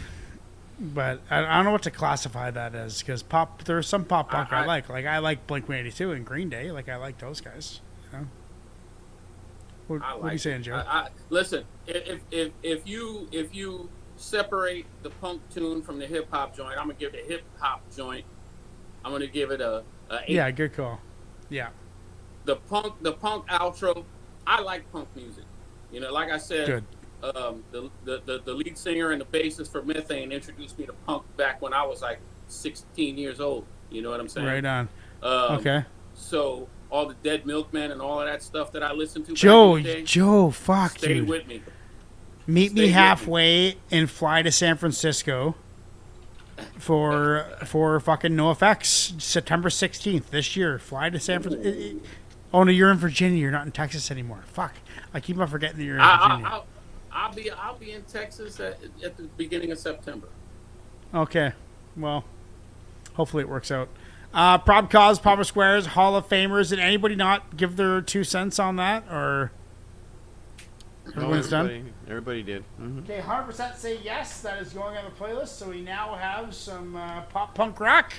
but I don't know what to classify that as because there's some pop punk I like. Like I like Blink-182 and Green Day. Like I like those guys. You know? What are you saying, Joe? Listen, if you separate the punk tune from the hip hop joint, I'm gonna give the hip hop joint. I'm gonna give it a 8. Yeah, good call. Yeah. The punk outro, I like punk music. You know, like I said, the lead singer and the bassist for Methane introduced me to punk back when I was like 16 years old. You know what I'm saying? Right on. Okay. So all the Dead Milkmen and all of that stuff that I listened to. Joe, fuck stay dude. with me. Meet me halfway and fly to San Francisco for fucking NoFX September 16th this year. Fly to San Francisco. Oh no, you're in Virginia. You're not in Texas anymore. Fuck, I keep on forgetting that you're in Virginia. I'll be in Texas at the beginning of September. Okay, well, hopefully it works out. Prob Cause, Papa Squares, Hall of Famers. Did anybody not give their 2 cents on that, or everyone's done? Everybody did. Mm-hmm. Okay, 100% say yes. That is going on the playlist. So we now have some pop punk rock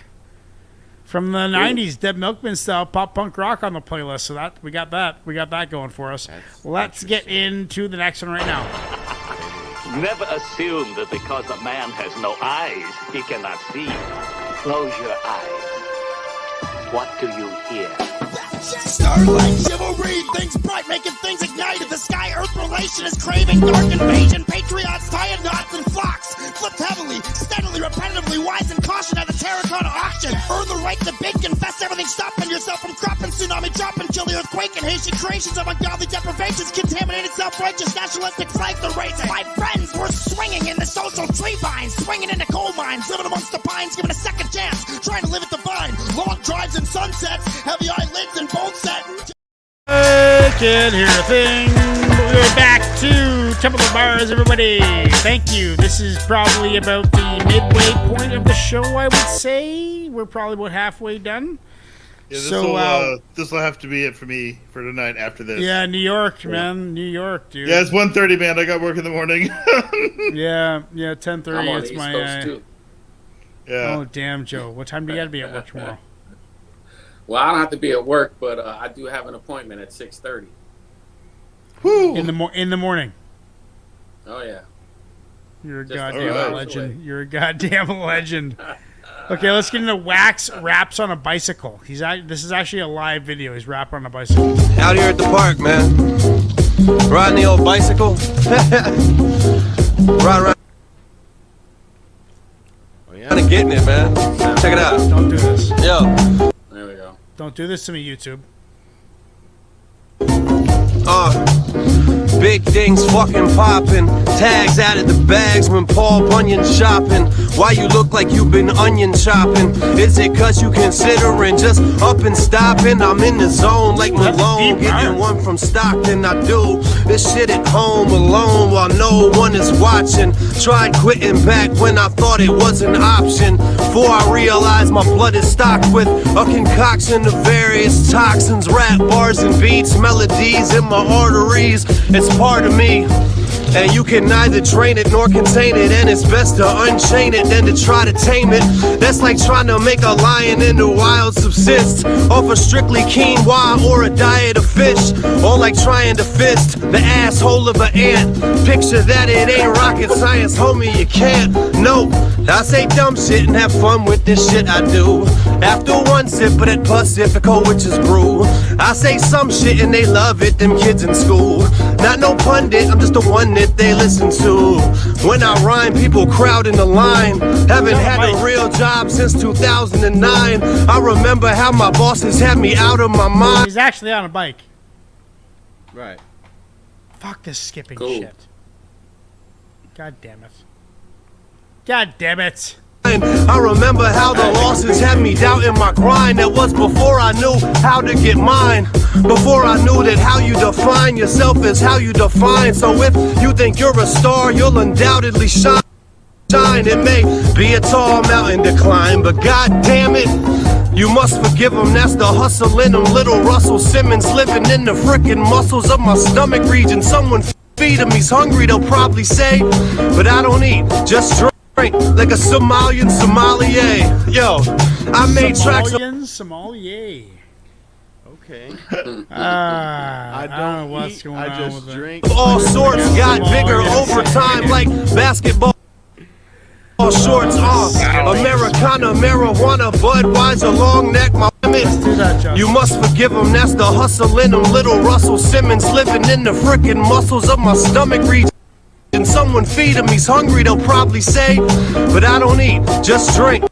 from the 90s, Dead Milkman style pop punk rock on the playlist. So that we got that going for us. Let's get into the next one right now. Never assume that because a man has no eyes, he cannot see. Close your eyes. What do you hear? Starlight chivalry, things bright, making things ignite. The sky-earth relation is craving dark invasion. Patriots tying knots and flocks, flipped heavily, steadily, repetitively, wise and caution at the terracotta auction. Earn the right to bid, confess everything, stopping yourself from cropping, tsunami dropping, chilly earthquake and Haitian creations of ungodly deprivations, contaminated self-righteous nationalistic flags they're raising. My friends, we're swinging in the social tree vines, swinging into coal mines, living amongst the pines, giving a second chance, trying to live at the vine. Long drives and sunsets, heavy eyelids and bold set. I can't hear a thing. We're back to Temple of Bars, everybody. Thank you. This is probably about the midway point of the show, I would say. We're probably about halfway done. Yeah, this will have to be it for me for tonight after this. Yeah, New York, man. New York, dude. Yeah, it's 1:30, man. I got work in the morning. yeah, 10:30. It's my. Yeah. Oh, damn, Joe. What time do you got to be at work tomorrow? Well, I don't have to be at work, but I do have an appointment at 6:30. In the morning. Oh yeah. You're a goddamn legend. You're a goddamn legend. Okay, let's get into Wax raps on a bicycle. This is actually a live video. He's rapping on a bicycle. Out here at the park, man. Riding the old bicycle. Right. Oh, yeah. Kind of getting it, man. Check it out. Don't do this. Yo. There we go. Don't do this to me, YouTube. Big things fucking popping. Tags added the bags when Paul Bunyan shopping. Why you look like you've been onion chopping? Is it cause you considering just up and stopping? I'm in the zone like Malone, getting one from Stockton. I do this shit at home alone while no one is watching. Tried quitting back when I thought it was an option. Before I realized my blood is stocked with a concoction of various toxins, rap bars and beats, melodies in my arteries. It's part of me, and you can neither drain it nor contain it, and it's best to unchain it than to try to tame it. That's like trying to make a lion in the wild subsist off a strictly quinoa or a diet of fish, or like trying to fist the asshole of an ant. Picture that, it ain't rocket science, homie, you can't. No, I say dumb shit and have fun with this shit I do. After one sip of that Pacifico, which is brew, I say some shit and they love it, them kids in school. Not no pundit, I'm just the one that they listen to. When I rhyme, people crowd in the line. Haven't had a real job since 2009. I remember how my bosses had me out of my mind. He's actually on a bike. Right. Fuck this skipping shit. God damn it. God damn it. I remember how the losses had me doubting my grind. That was before I knew how to get mine. Before I knew that how you define yourself is how you define. So if you think you're a star, you'll undoubtedly shine. It may be a tall mountain to climb, but god damn it, you must forgive him. That's the hustle in him. Little Russell Simmons living in the frickin' muscles of my stomach region. Someone feed him, he's hungry, they'll probably say, but I don't eat, just drink like a Somalian sommelier. Yo, I made tracks. Sommelier. Okay. I don't know what's going on just with drink. Of all sorts got bigger over time, like basketball shorts off. Americana, marijuana, Budweiser, long neck, my women. You must forgive him, that's the hustle in him. Little Russell Simmons living in the frickin' muscles of my stomach region. And someone feed him, he's hungry, they'll probably say, but I don't eat, just drink.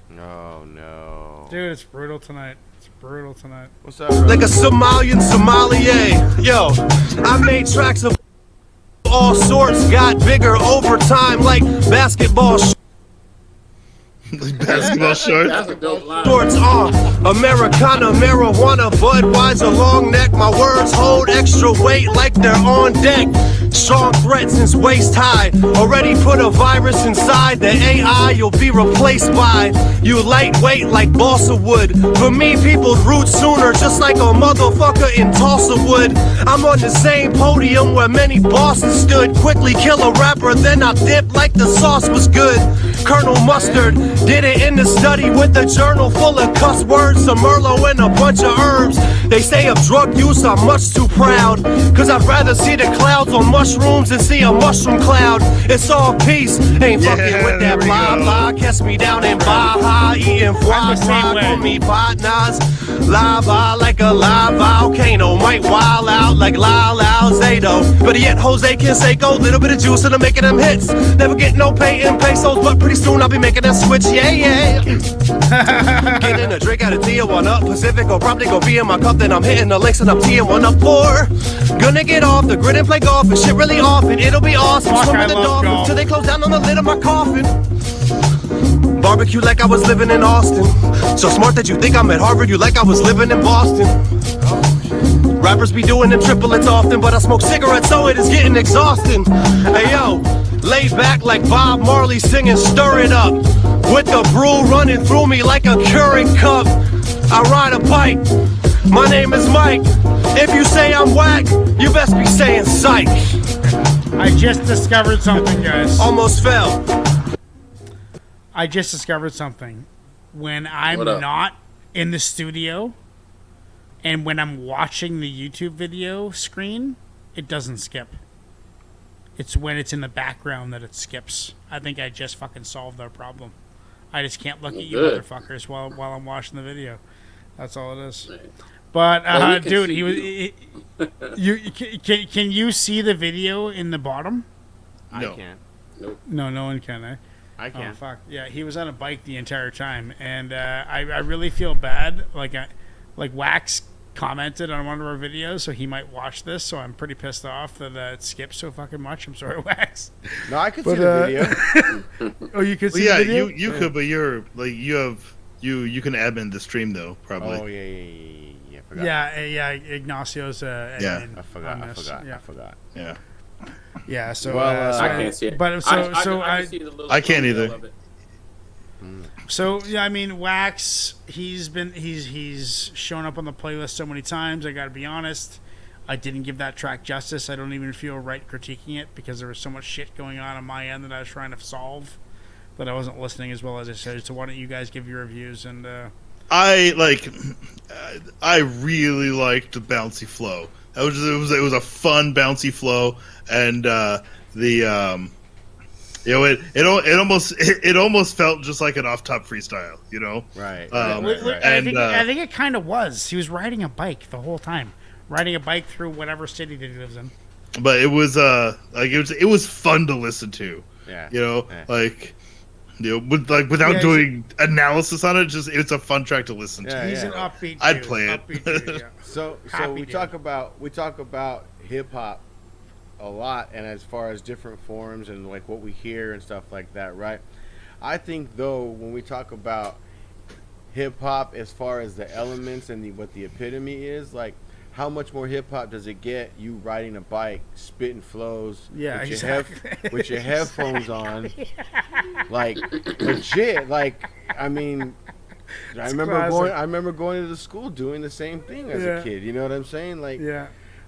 No. Dude, it's brutal tonight. Brutal tonight. What's up, bro? Like a Somalian sommelier. Yo, I made tracks of all sorts, got bigger over time, like basketball Basketball shorts. That's a dope line. shorts on. Americana, marijuana, Budweiser, long neck. My words hold extra weight like they're on deck. Strong threat since waist high. Already put a virus inside the AI you'll be replaced by. You lightweight like balsa wood. For me, people root sooner, just like a motherfucker in Tulsa would. I'm on the same podium where many bosses stood. Quickly kill a rapper, then I dip like the sauce was good. Colonel Mustard did it in the study with a journal full of cuss words, some Merlot and a bunch of herbs. They say of drug use I'm much too proud, cause I'd rather see the clouds on mushrooms than see a mushroom cloud. It's all peace, ain't fucking with that blah blah. Catch me down in Baja, eating foie gras, call me partners. Lava like a lava volcano, might wild out like Lala Zato. But yet Jose Canseco, little bit of juice and I'm making them hits. Never get no pay in pesos, but pretty soon I'll be making that switch, yeah. Getting a drink out of Tijuana Pacific, or probably gonna be in my cup. Then I'm hitting the links and I'm teeing one up for. Gonna get off the grid and play golf and shit really off, and it'll be awesome. Swim with the dolphins till they close down on the lid of my coffin. Barbecue like I was living in Austin. So smart that you think I'm at Harvard, you like I was living in Boston. Rappers be doing them triplets often, but I smoke cigarettes so it is getting exhausting. Hey yo, lay back like Bob Marley singing Stir It Up, with the brew running through me like a Keurig cup. I ride a bike, my name is Mike. If you say I'm whack, you best be saying psych. I just discovered something, guys. Almost fell. I just discovered something. When I'm not in the studio and when I'm watching the YouTube video screen, it doesn't skip. It's when it's in the background that it skips. I think I just fucking solved our problem. I just can't look at you Good. motherfuckers while I'm watching the video. That's all it is. But dude, can you see the video in the bottom? I can't. Nope. No one can. I can't. Oh fuck! Yeah, he was on a bike the entire time, and I really feel bad. Like Wax commented on one of our videos, so he might watch this. So I'm pretty pissed off that it skipped so fucking much. I'm sorry, Wax. No, I could see the video. Oh, you could see yeah, the video? you could, but you're like you can admin the stream though, probably. Oh yeah. Forgot. Yeah. Ignacio's admin. I forgot. Yeah. Yeah. So I can't see it. But I can see the little I can't thumbnail either. of it. So yeah, I mean, Wax. He's shown up on the playlist so many times. I got to be honest. I didn't give that track justice. I don't even feel right critiquing it because there was so much shit going on my end that I was trying to solve that I wasn't listening as well as I said. So why don't you guys give your reviews and? I really liked the bouncy flow. It was a fun bouncy flow, and it almost felt just like an off top freestyle, you know? Right. I think it kind of was. He was riding a bike the whole time, riding a bike through whatever city that he lives in. But it was it was fun to listen to. Yeah. You know, without doing analysis on it, it's a fun track to listen to. He's an upbeat. I'd play it. Dude, yeah. So we talk about hip hop a lot, and as far as different forms and like what we hear and stuff like that, right? I think though when we talk about hip hop as far as the elements and what the epitome is, like how much more hip hop does it get? You riding a bike, spitting flows, with your headphones on, like legit. Like I mean, I remember going to the school doing the same thing as a kid. You know what I'm saying? Like,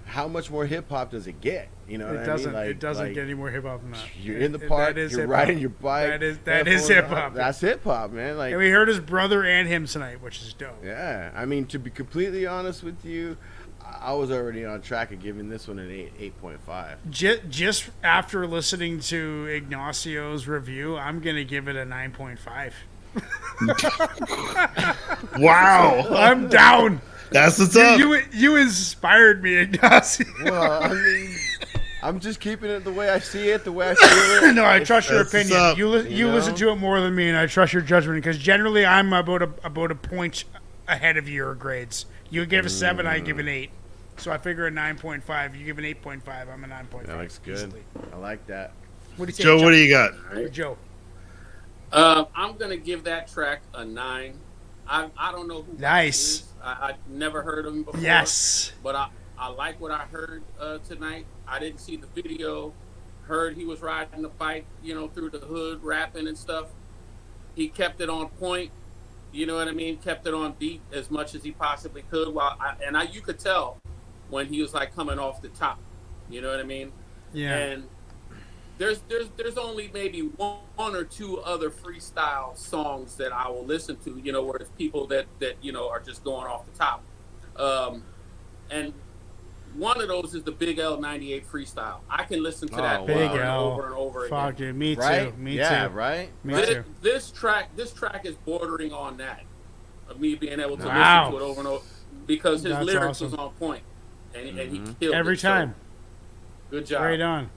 how much more hip hop does it get? You know, what I mean? Like, it doesn't get any more hip hop than that. You're in the park, you're riding your bike. That is hip hop. That's hip hop, man. Like, and we heard his brother and him tonight, which is dope. Yeah, I mean, to be completely honest with you, I was already on track of giving this one an 8.5. Just after listening to Ignacio's review, I'm gonna give it a 9.5. Wow, I'm down. That's what's up. You inspired me, Ignacio. Well, I mean, I'm just keeping it the way I see it, the way I feel it. No, I trust your That's opinion. what's up. You listen to it more than me, and I trust your judgment because generally I'm about a point ahead of your grades. You give a 7, I give an 8. So I figure a 9.5. You give an 8.5. I'm a 9.5. That looks good. Easily. I like that. What do you say, Joe, what do you got? Right. Joe. I'm gonna give that track a 9. I don't know who Nice. is. I never heard of him before. Yes. But I like what I heard tonight. I didn't see the video. Heard he was riding the bike, through the hood, rapping and stuff. He kept it on point. You know what I mean? Kept it on beat as much as he possibly could. You could tell when he was like coming off the top. You know what I mean? Yeah. And there's only maybe one or two other freestyle songs that I will listen to, where it's people that are just going off the top. And one of those is the Big L 98 freestyle. I can listen to that Big over and L. over and over again. Fuck you. Me Right? too. Me Yeah, too. right? Me too. This track is bordering on that. Of me being able to Wow. listen to it over and over because his That's lyrics awesome. was on point. And he killed Every it. So, time. good job. Right on.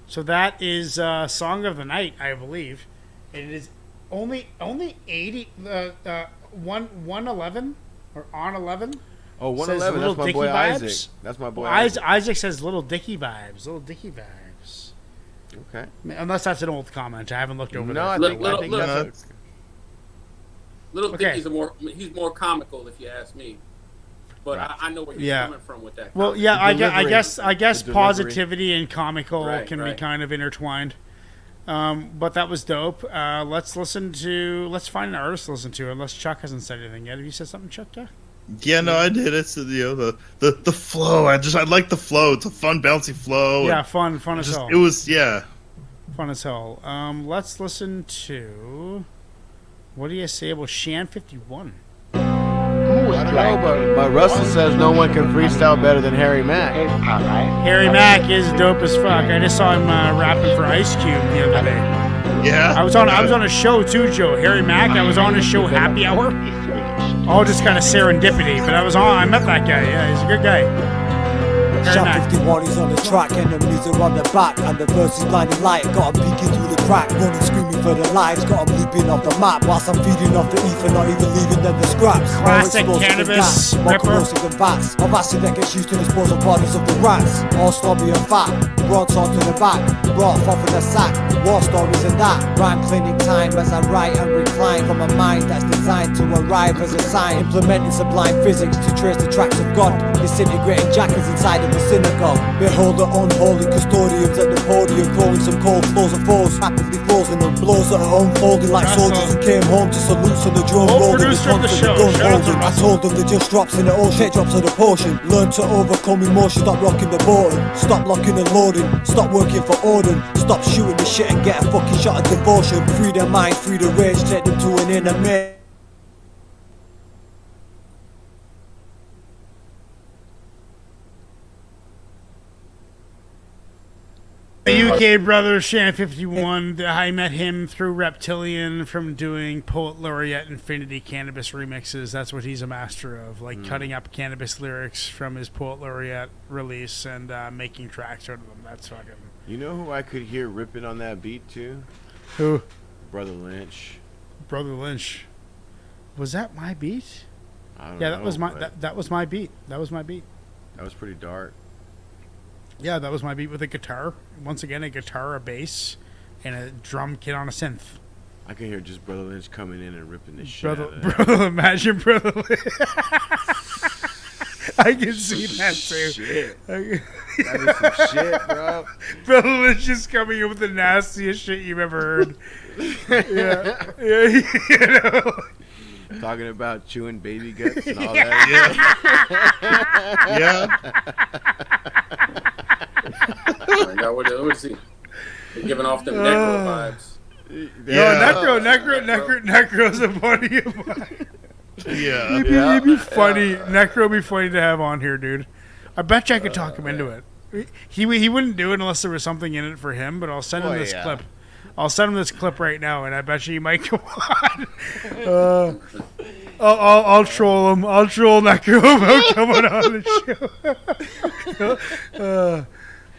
So that is Song of the Night, I believe. It is only 80 111 or on 11. Oh, Says 111. Little That's my Dicky boy vibes. Isaac. That's my boy Isaac. Isaac says Little Dicky vibes. Little Dicky vibes. Okay. Unless that's an old comment. I haven't looked over No, that. I think that's Little Okay. Dicky's he's more comical if you ask me. But Right. I know where he's Yeah. coming from with that. Well, comedy. yeah, I delivery. guess The delivery. positivity and comical Right, can be right. kind of intertwined. But that was dope. Let's find an artist to listen to, unless Chuck hasn't said anything yet. Have you said something, Chuck? Yeah, no, I did. It's the flow. I like the flow. It's a fun, bouncy flow. Yeah, fun as hell. It was Fun as hell. Let's listen to. What do you say about Shan 51? I don't know, but Russell says no one can freestyle better than Harry Mack. Harry Mack is dope as fuck. I just saw him rapping for Ice Cube the other day. Yeah. I was on a show too, Joe. Harry Mack. I was on his show Happy Hour. All just kind of serendipity, but I met that guy. Yeah, he's a good guy. Shot 51, he's on the track, enemies are on the back, and the verse is blinding light. Got him peeking through the crack, running, screaming for their lives. Got him leaping off the map, whilst I'm feeding off the ether, not even leaving them the scraps. Classic cannabis ripper. And vats of acid that gets used to dispose of bodies of the rats. All snobby and fat, broadsword to the back, brought off in the sack. War stories and that, rhyme clinic time as I write and recline from a mind that's designed to arrive as a sign. Implementing sublime physics to trace the tracks of God, disintegrating jackals inside of the synagogue. Behold the unholy custodians at the podium, throwing some cold flows of foes, rapidly frozen and blows that are unfolding like soldiers who came home to salutes on the drum rolling, response to the gun holding. I told them they just drops in the ocean, drops of the potion. Learn to overcome emotion, stop rocking the boat, stop locking and loading, stop working for Odin, stop shooting the shit and get a fucking shot of devotion. Free their mind, free the rage, take them to an inner maze. The UK brother, Shan 51, I met him through Reptilian from doing Poet Laureate Infinity Cannabis remixes. That's what he's a master of, like cutting up cannabis lyrics from his Poet Laureate release and making tracks out of them. That's fucking... You know who I could hear ripping on that beat too? Who? Brother Lynch. Brother Lynch. Was that my beat? I don't yeah, know, that was my that was my beat. That was my beat. That was pretty dark. Yeah, that was my beat with a guitar. Once again, a guitar, a bass, and a drum kit on a synth. I can hear just Brother Lynch coming in and ripping this shit out of that. Brother, imagine Brother Lynch. I can see that too. Shit. That is some shit, bro. Brother Lynch is coming in with the nastiest shit you've ever heard. Yeah. You know. Talking about chewing baby guts and all Yeah. What is he? They're giving off them necro vibes. No, Necro's a buddy of mine. Yeah. He'd be funny. Necro would be funny to have on here, dude. I bet you I could talk him into it. He wouldn't do it unless there was something in it for him, but I'll send him this clip. I'll send him this clip right now, and I bet you he might go on. I'll troll him. I'll troll Necro about coming on the show.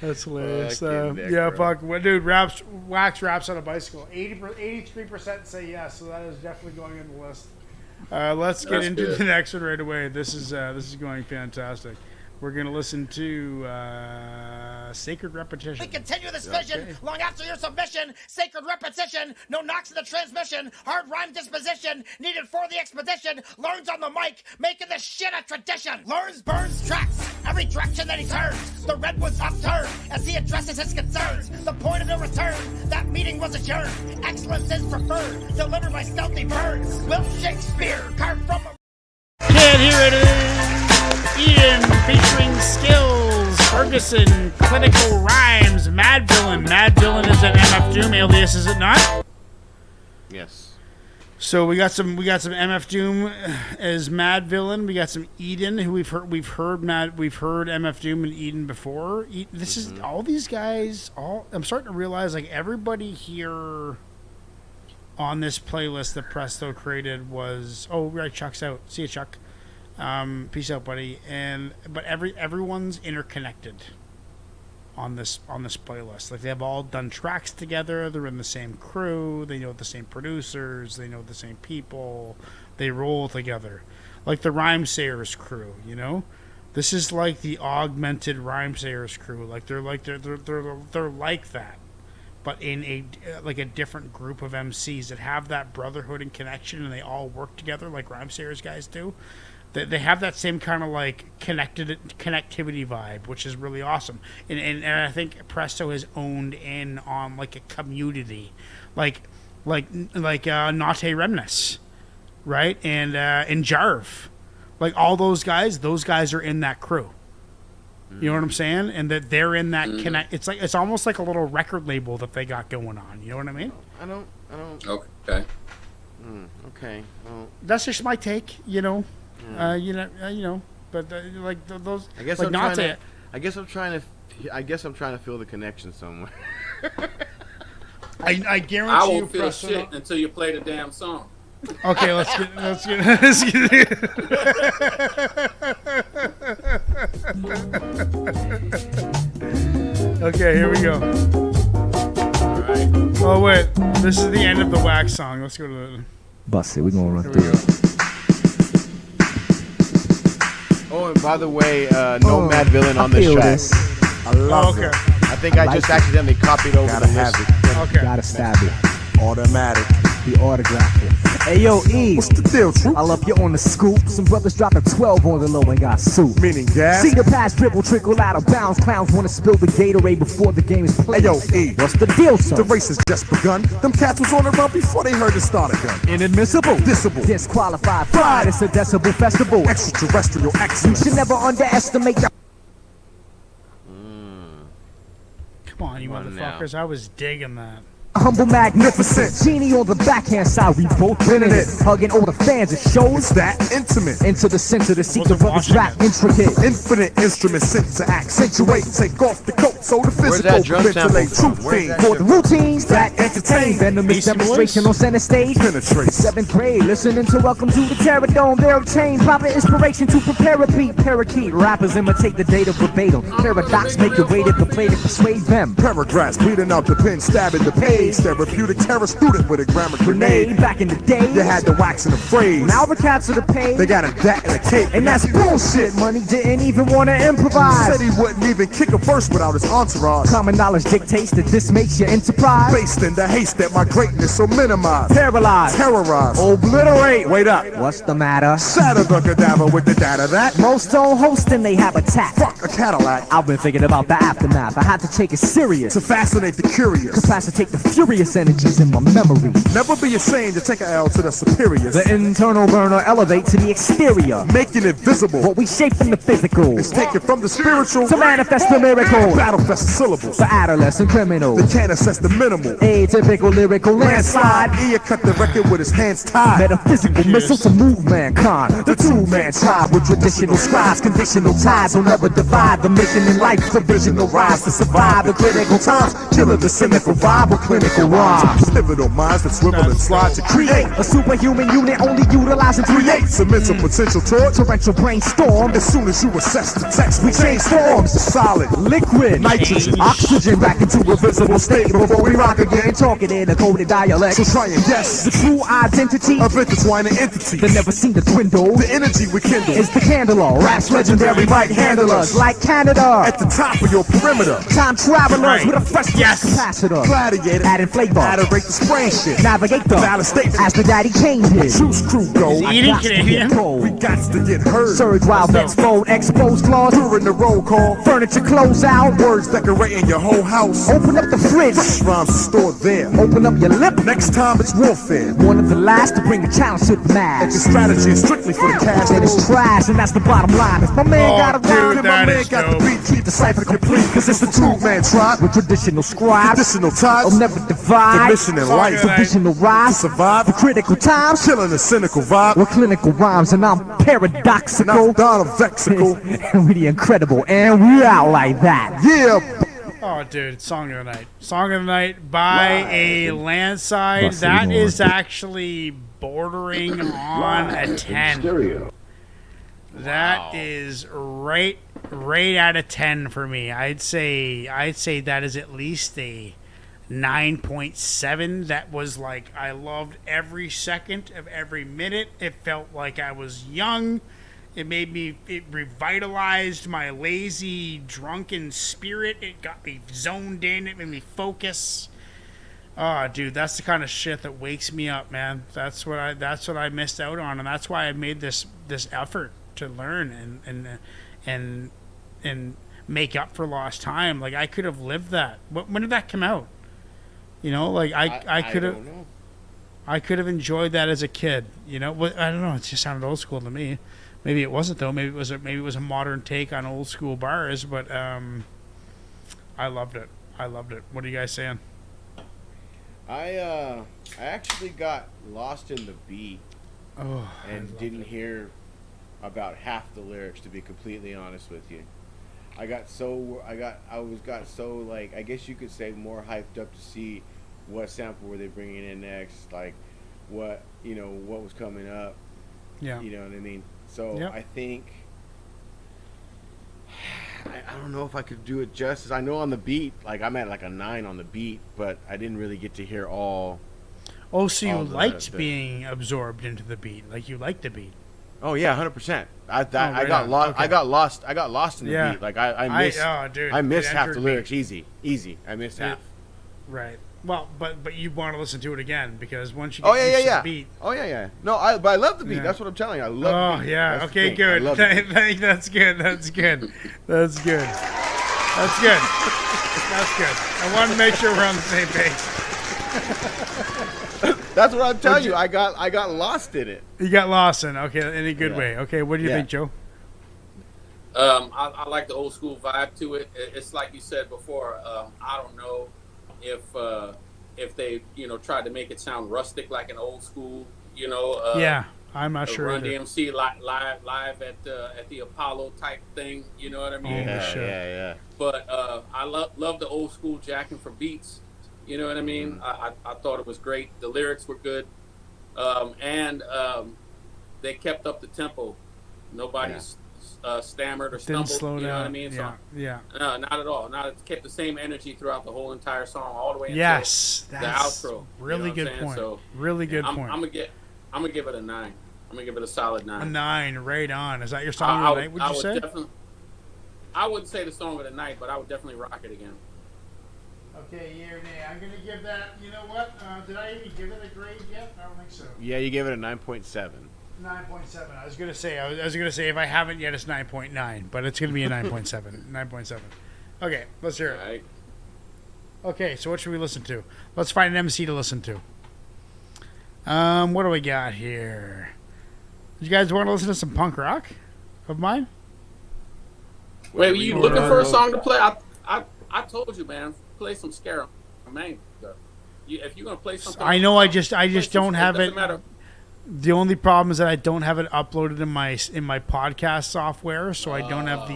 That's hilarious. Yeah, fuck. Well, dude, Wax raps on a bicycle. 83% say yes, so that is definitely going on the list. Let's get into the next one right away. This is going fantastic. We're going to listen to Sacred Repetition. We continue this vision long after your submission. Sacred repetition, no knocks in the transmission. Hard rhyme disposition, needed for the expedition. Learns on the mic, making this shit a tradition. Learns, burns, tracks, every direction that he turns. The redwood's upturned as he addresses his concerns. The point of no return, that meeting was adjourned. Excellence is preferred, delivered by stealthy birds. Will Shakespeare, carved from a... And here it is. Ian featuring Skills, Ferguson, Clinical Rhymes, Mad Villain. Mad Villain is an MF Doom alias, is it not? Yes. So we got some MF Doom as Mad Villain. We got some Eden, who we've heard MF Doom and Eden before. This is all these guys. I'm starting to realize like everybody here on this playlist that Presto created was Chuck's out. See you, Chuck. Peace out, buddy. But everyone's interconnected on this playlist. Like they've all done tracks together. They're in the same crew. They know the same producers. They know the same people. They roll together, like the Rhymesayers crew. You know, this is like the augmented Rhymesayers crew. Like they're like that, but in a different group of MCs that have that brotherhood and connection, and they all work together like Rhymesayers guys do. They have that same kind of like connectivity vibe, which is really awesome. And I think Presto has owned in on like a community, like Nate Remnus, right? And Jarv, like all those guys are in that crew. You know what I'm saying? And that they're in that connect. It's almost like a little record label that they got going on. You know what I mean? I don't. Okay. Okay. Well, that's just my take. You know. But like those. I guess like I guess I'm trying to feel the connection somewhere. I guarantee I you, won't feel Presto. shit until you play the damn song. Okay, let's get. Okay, here we go. Alright. Oh wait, this is the end of the Wax song. Let's go to the. Bust it. We're gonna run through it. Oh, and by the way, no Mad Villain on this feel track. this. I love okay. it. I think I just accidentally copied over Gotta the have list. it. Okay. Gotta stab it. Automatic. He autographed it. Hey yo, E. What's the deal, Troop? I love you on the scoop. Some brothers dropping 12 on the low and got soup. Meaning gas? See the pass dribble trickle out of bounds. Clowns wanna spill the Gatorade before the game is played. Hey yo, E. What's the deal, son? The race has just begun. Them cats was on the run before they heard the starter gun. Inadmissible. Dissable. Disqualified. Pride. It's a decibel festival. Extraterrestrial You excellence. should never underestimate your... Come on, you motherfuckers! I was digging that. Humble, magnificent. Genie on the backhand side, we both winning it. Hugging all the fans, it shows that intimate. Into the center to see the brothers rap intricate. Infinite instruments sent to accentuate. Take off the coat so the physical can ventilate. Truth thing. For the routines that entertain. Venomous demonstration on center stage. Penetrate. 7th grade, listening to Welcome to the Terror Dome. They're obtained proper inspiration to prepare a beat. Parakeet rappers imitate the data verbatim. Paradox make your way to the plate and persuade them. Paragraphs bleeding out the pen, stabbing the page. Therapeutic terror student with a grammar grenade. Back in the day, you had the wax and the phrase. Now the cats are the pay. They got a dat and a cake. And that's bullshit. Money didn't even want to improvise. Said he wouldn't even kick a verse without his entourage. Common knowledge dictates that this makes your enterprise based in the haste that my greatness so minimize. Paralyze. Terrorize. Obliterate. Wait up. What's the matter? Shatter the cadaver with the data that most don't host and they habitat. Fuck a Cadillac. I've been thinking about the aftermath. I had to take it serious to fascinate the curious. Capacitate the furious energies in my memory. Never be ashamed to take an L to the superiors. The internal burner elevate to the exterior, making it visible. What we shape from the physical is taken from the spiritual to manifest the miracle. Battlefest syllables for adolescent criminals. They can't assess the minimal. Atypical lyrical landslide. Ia cut the record with his hands tied. Metaphysical missile to move mankind. The two-man tribe with traditional scribes. Conditional ties will never divide. The mission in life, provisional rise to survive the critical times. Killing the cynical vibe with clinical rhymes. Pivotal minds that swivel and slide to create a superhuman unit only utilizing creates a mental potential torch. Torrential brainstorm. As soon as you assess the text, we change forms to solid, liquid, nitrogen, oxygen back into a visible state before we rock again. Talking in a coded dialect. So try and guess the true identity of intertwining entities that never seem to dwindle. The energy we kindle is the candle. Rap's legendary right handlers like Canada at the top of your perimeter. Time travelers with a fresh capacitor. Gladiator, adding flavor. Adorate the spraying shit. Navigate the valid statement as the daddy came here. Juice crew go. We got to get heard. Surge while vets fold, expose flaws during the roll call. Furniture close out. Words decorating your whole house. Open up the fridge. Fresh rhymes stored there. Open up your lip. Next time it's warfare. One of the last to bring a challenge to the mass. And the strategy is strictly for the cash. That is trash, and that's the bottom line. If my man got a rhyme, then my man got the beat. Keep the cipher complete. Cause it's the two-man tribe with traditional scribes. Traditional ties. Will never divide. The mission in life. Traditional rise. To survive. The critical times. Chilling the cynical vibe. With clinical rhymes, and I'm paradoxical. And I'm Don of Vexical. And we the incredible. And we out like that. Yeah. Oh, dude, song of the night. Song of the night by a landslide. That is actually bordering on a 10. That is right out of 10 for me. I'd say that is at least a 9.7. That was like, I loved every second of every minute. It felt like I was young. It revitalized my lazy, drunken spirit. It got me zoned in. It made me focus. Oh, dude, that's the kind of shit that wakes me up, man. That's what I missed out on, and that's why I made this effort to learn and make up for lost time. Like, I could have lived that. When did that come out? You know, like I could have. I could have enjoyed that as a kid. You know, I don't know. It just sounded old school to me. Maybe it wasn't though. Maybe it was a modern take on old school bars. But I loved it. What are you guys saying? I actually got lost in the beat and didn't hear about half the lyrics, to be completely honest with you. I got so like, I guess you could say, more hyped up to see what sample were they bringing in next, like what what was coming up. Yeah. You know what I mean? So Yep. I think I don't know if I could do it justice. I know on the beat, like I'm at like a 9 on the beat, but I didn't really get to hear all. Oh, so you all liked being absorbed into the beat, like you liked the beat. Oh yeah, 100%. I right got on. lost. Okay. I got lost in the Yeah. beat. Like I missed. Dude, I missed it half the entered me. lyrics. Easy. I missed half. Right. Well, but you want to listen to it again because once you Oh get yeah, used yeah, to the yeah. beat. Oh yeah. No, but I love the beat. Yeah. That's what I'm telling you. I love. Oh the beat. yeah. That's the Okay. thing. Good. I love the beat. That's good. That's good. That's good. That's good. That's good. I want to make sure we're on the same page. That's what I'm telling you. I got lost in it. You got lost in. Okay, in a good Yeah. way. Okay. What do you Yeah. think, Joe? I like the old school vibe to it. It's like you said before. I don't know if they tried to make it sound rustic like an old school. Yeah, I'm not sure. Run either. DMC live at the Apollo type thing. You know what I mean? Yeah. But I love the old school jacking for beats. You know what I mean? I thought it was great. The lyrics were good, and they kept up the tempo. Nobody stammered or Didn't stumbled. slow you know down. what I mean? Yeah. Yeah. No, not at all. Not it kept the same energy throughout the whole entire song, all the way Yes, until the that's outro. really you know what good I'm saying? point. So, Really good point. I'm gonna give it a 9. I'm gonna give it a solid 9. A 9, right on. Is that your song of the night? Would you say? I wouldn't say the song of the night, but I would definitely rock it again. Okay, yeah, I'm gonna give that. You know what? Did I even give it a grade yet? I don't think so. Yeah, you gave it a 9.7. 9.7. I was gonna say if I haven't yet, it's 9.9, but it's gonna be a 9.7. 9.7. Okay, let's hear it. All right. Okay, so what should we listen to? Let's find an MC to listen to. What do we got here? You guys want to listen to some punk rock of mine? Wait, were you looking for a song to play? I told you, man. Play some Scaramanga. If you're gonna play something, I know. I just don't have it. Doesn't matter. The only problem is that I don't have it uploaded in my podcast software, so I don't have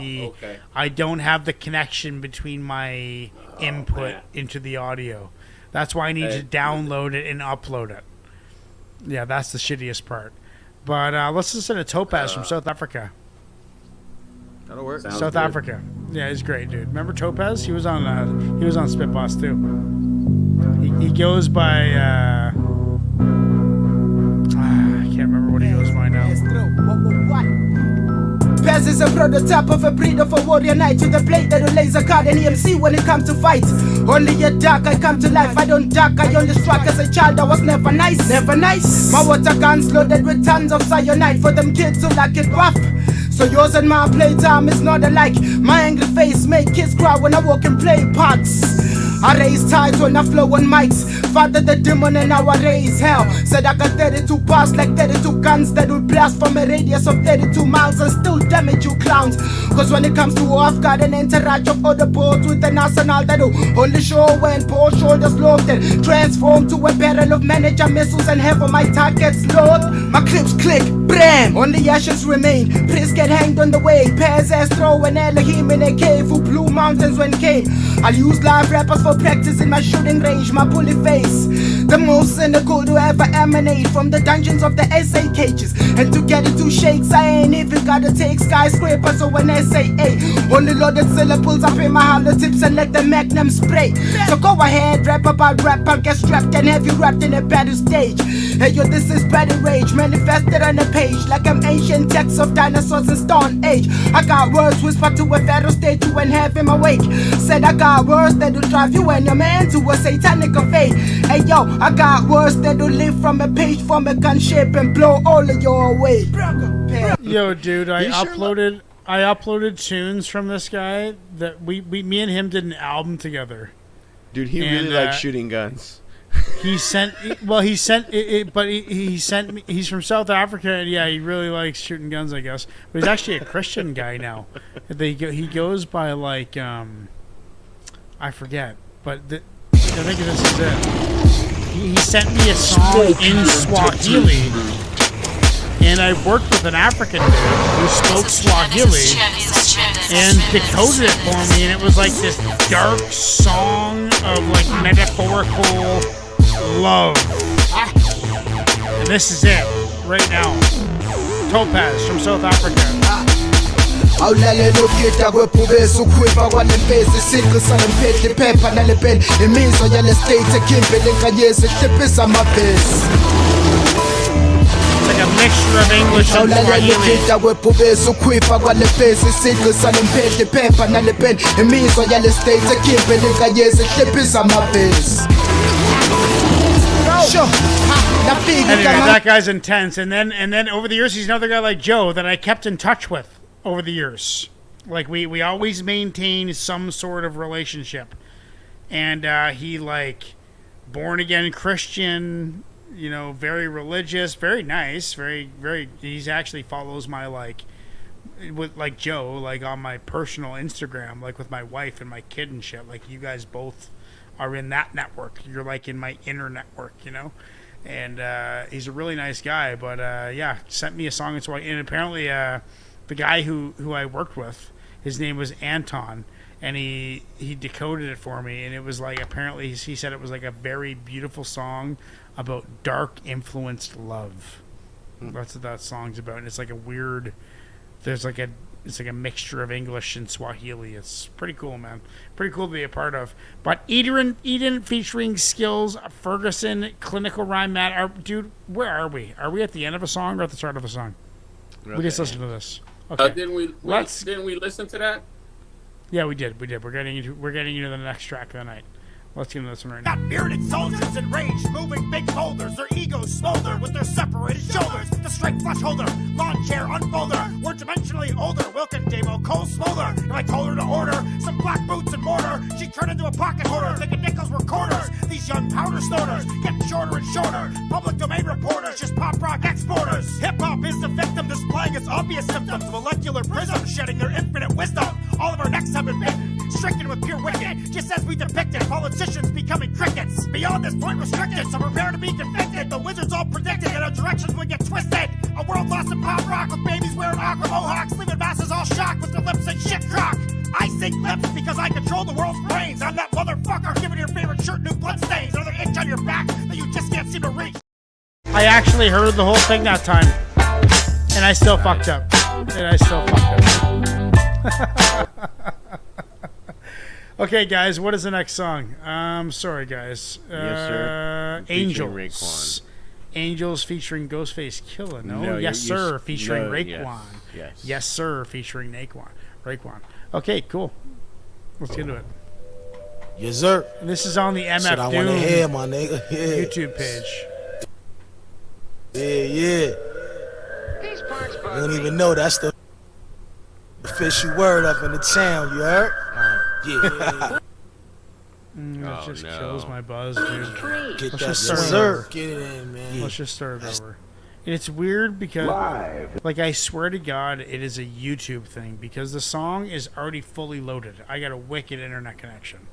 I don't have the connection between my input into the audio. That's why I need to download it and upload it. Yeah, that's the shittiest part. But let's listen to Topaz from South Africa. That'll work. South Africa. Yeah, he's great, dude. Remember Topaz? He was on Spitboss too. He goes by I can't remember what he goes by now. Pez is a prototype of a breed of a warrior knight with a blade that will laser card and EMC when it comes to fights. Only a dark, I come to life. I don't duck, I only struck as a child. I was never nice, never nice. My water guns loaded with tons of cyanide for them kids who like it rough. So yours and my playtime is not alike. My angry face make kids cry when I walk and play parts. I raise tides when I flow on mics. Father the demon and now I raise hell. Said I got 32 bars like 32 guns that will blast from a radius of 32 miles and still damage you clowns. Cause when it comes to I've an entourage of other boats with an arsenal that will only show when poor shoulders load and transform to a barrel of manager missiles and have on my targets load. My clips click, bram, only ashes remain. Priests get hanged on the way. Pairs ass throw an Elohim in a cave who blew mountains when came. I'll use live rappers for practice in my shooting range, my bully face. The most cynical to ever emanate from the dungeons of the SA cages. And to get it to shakes, I ain't even gotta take skyscrapers or an SAA. Only loaded syllables up in my hollow tips and let the magnum spray. So go ahead, rap about rap, I'll get strapped and have you wrapped in a battle stage. Hey yo, this is battle rage, manifested on a page like I'm ancient texts of dinosaurs in Stone Age. I got words whispered to a pharaoh statue and have him awake. Said I got words that'll drive you and your man to a satanic fate. Hey yo, I got words that'll live from a page from a gunship and blow all of you away. Yo, dude, I uploaded tunes from this guy that me and him did an album together. Dude, he really likes shooting guns. He sent it, but he sent me. He's from South Africa, and yeah, he really likes shooting guns, I guess. But he's actually a Christian guy now. He goes by like I forget, but I think this is it. He sent me a song in Swahili, and I worked with an African dude who spoke Swahili and decoded it for me, and it was like this dark song of like metaphorical love. And this is it, right now. Topaz from South Africa. Awulalelo kita kwephubezo ukhwipha kwalempezi single salempedle phepha nalepeni imizwa yale state ekhimpele nkanyezi hliphisa amabhesi. It's like a mixture of English and Awulalelo Swahili. kita kwephubezo ukhwipha kwalempezi single salempedle phepha nalepeni imizwa yale state ekhimpele nkanyezi hliphisa amabhesi. Sure. Anyway, that guy's intense. And then over the years, he's another guy like Joe that I kept in touch with over the years. Like we always maintained some sort of relationship. And he like born again Christian, you know, very religious, very nice, very he's actually follows my with like Joe, like on my personal Instagram, like with my wife and my kid and shit. Like you guys both are in that network. You're like in my inner network, you know? And he's a really nice guy, but yeah, sent me a song in Swahili. And apparently the guy who I worked with, his name was Anton, and he decoded it for me, and it was like, apparently he said it was like a very beautiful song about dark influenced love. That's what that song's about. And it's like a weird, it's like a mixture of English and Swahili. It's pretty cool, man. Pretty cool to be a part of. But Eden featuring Skills, Ferguson, Clinical Rhyme Matt. Dude, where are we? Are we at the end of a song or at the start of a song? We just listen to this. Okay. Didn't we listen to that? Yeah, we did. We're getting into the next track of the night. Let's get into this one right now. Got bearded soldiers enraged, moving big boulders. Their egos smolder with their separated shoulders. The straight flush holder, lawn chair unfolder. We're dimensionally older, Wilkin Demo, cold smolder. If I told her to order some black boots and mortar, she'd turn into a pocket hoarder, thinking nickels were quarters. These young powder snorters, getting shorter and shorter. Public domain reporters, just pop rock exporters. Hip-hop is the victim, displaying its obvious symptoms. Molecular prisms shedding their infinite wisdom. All of our necks have been bitten, stricken with pure wicked, just as we depicted. Politicians becoming crickets. Beyond this point restricted, so prepare to be convicted. The wizards all predicted that our directions would get twisted. A world lost in pop rock with babies wearing aqua mohawks, leaving masses all shocked with their lips and shit crock. I sink lips because I control the world's brains. I'm that motherfucker giving your favorite shirt new bloodstains. Another inch on your back that you just can't seem to reach. I actually heard the whole thing that time, and I still fucked up. Okay, guys, what is the next song? Sorry, guys. Yes, sir. Angels. Raekwon. Angels featuring Ghostface Killah. No, No, yes, you're- sir, featuring no, Raekwon. yes. Yes, sir, featuring Raekwon. Okay, cool. Let's get into it. Yes, sir. And this is on the MF Shit, I Doom wanna hear, my nigga. Yeah. YouTube page. Yeah. You don't even know that's the official word up in the town, you heard? Yeah. That just kills my buzz, dude. Get Let's that just start it sir. over. Get it in, man. Let's just start it over. And it's weird because, like, I swear to God, it is a YouTube thing because the song is already fully loaded. I got a wicked internet connection.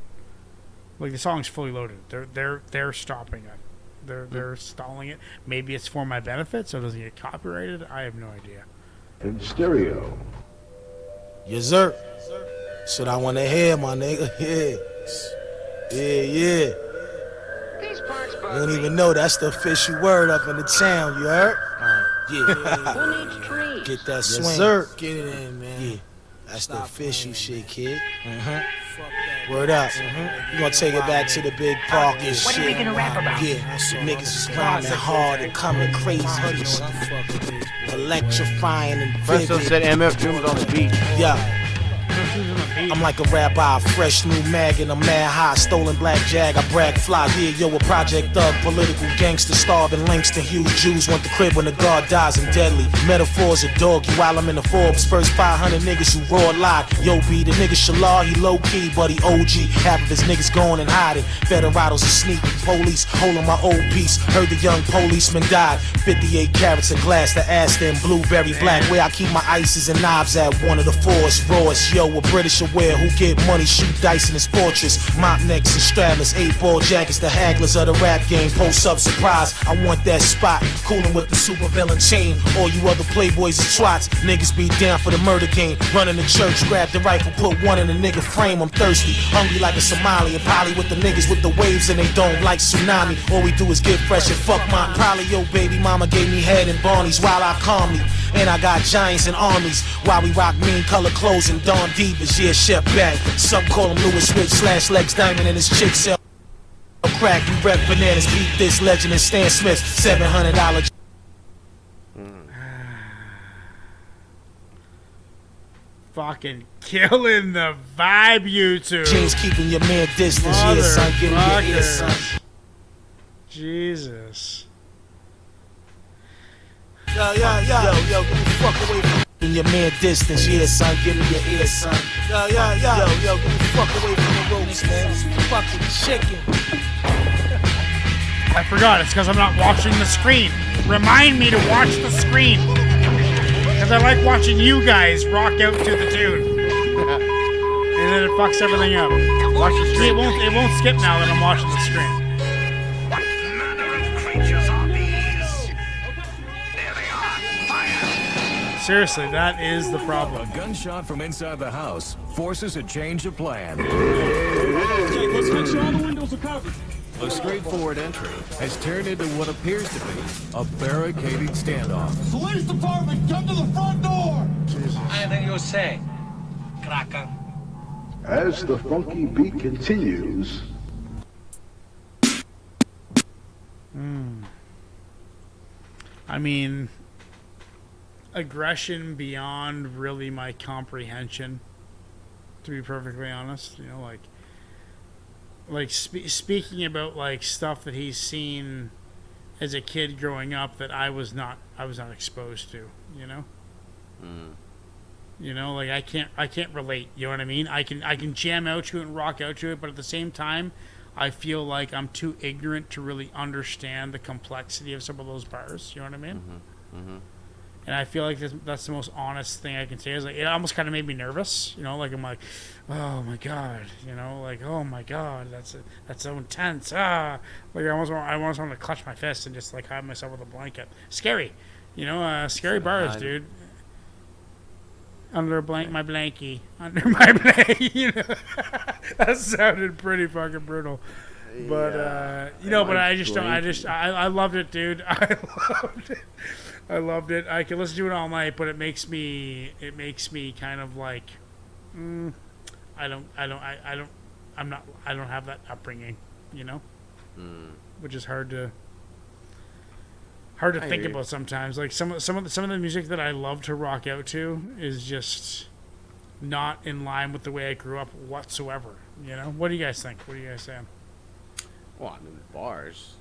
Like, the song's fully loaded. They're stopping it. They're stalling it. Maybe it's for my benefit, so it doesn't get copyrighted. I have no idea. In stereo. Yes, sir. Shit, I wanna hear, my nigga. Yeah. You don't even know that's the official word up in the town, you heard? Yeah. Get that swing. Yes, sir. Get it in, man. Yeah. That's the official shit, kid. Word up. You gonna take it back to the big park and shit. What are we gonna rap about? Yeah, some niggas is grinding hard and coming crazy. Electrifying and vivid. Presto said MF Doom's on the beat. Yeah. I'm like a rabbi, fresh new mag and I'm mad high, stolen black jag, I brag fly, yeah, yo, a project thug, political gangster, starving Langston Hughes, Jews want the crib when the guard dies and deadly, metaphors of doggy while I'm in the Forbes, first 500 niggas who raw lie, yo, B, the nigga Shalal, he low key, but he OG, half of his niggas gone and hiding, Federados are sneaking, police holding my old piece, heard the young policeman died, 58 carats of glass, the Aston, blueberry black, where I keep my ices and knives at, one of the fours, rawest, yo, a British square who get money, shoot dice in his fortress. Mop necks and straddlers, 8-ball jackets, the hagglers of the rap game. Post up surprise, I want that spot. Coolin' with the super villain chain. All you other playboys is twats. Niggas be down for the murder game. Running the church, grab the rifle, put one in a nigga frame. I'm thirsty, hungry like a Somali. And poly with the niggas with the waves and they don't like tsunami. All we do is get fresh and fuck my probably yo baby mama gave me head and Barney's while I calm me. And I got giants and armies while we rock mean color clothes and Dawn Divas. Yeah, Chef Bag. Some call him Louis Switch / Legs Diamond and his chick sell crack. We rep bananas, beat this legend and Stan Smith. $700. Fucking killing the vibe, YouTube. James keeping your man distance. Yeah, son, get in your ear, son. Jesus. Yo, get the fuck away from your man distance. Yeah, son, get in your ear, son. Yo, get the fuck away from the ropes, man. This fucking chicken. I forgot, it's because I'm not watching the screen. Remind me to watch the screen. Because I like watching you guys rock out to the tune. And then it fucks everything up. Watch the screen. It won't skip now that I'm watching the screen. What manner of creatures are these? There they are. Fire. Seriously, that is the problem. A gunshot from inside the house forces a change of plan. Jake, let's make sure all the windows are covered. A straightforward entry has turned into what appears to be a barricaded standoff. Police department, come to the front door! Anything you say, Kraken. As the funky beat continues. I mean, aggression beyond really my comprehension, to be perfectly honest. You know, like speaking about like stuff that he's seen as a kid growing up that I was not exposed to, you know. You know, like I can't relate. You know what I mean? I can jam out to it and rock out to it, but at the same time, I feel like I'm too ignorant to really understand the complexity of some of those bars. You know what I mean? And I feel like that's the most honest thing I can say. Is like it almost kind of made me nervous. You know, like I'm like, oh my god. You know, like oh my god, that's so intense. Like I almost want to clutch my fist and just like hide myself with a blanket. Scary. You know, scary bars, dude. Under my blankie. Under my blankie. You know, that sounded pretty fucking brutal. But you know, but I loved it, dude. I loved it. I could listen to it all night, but it makes me kind of like, I don't have that upbringing, you know, which is hard to think about sometimes. Like some of the music that I love to rock out to is just not in line with the way I grew up whatsoever. You know, what do you guys think? What are you guys saying? Well, I mean, bars,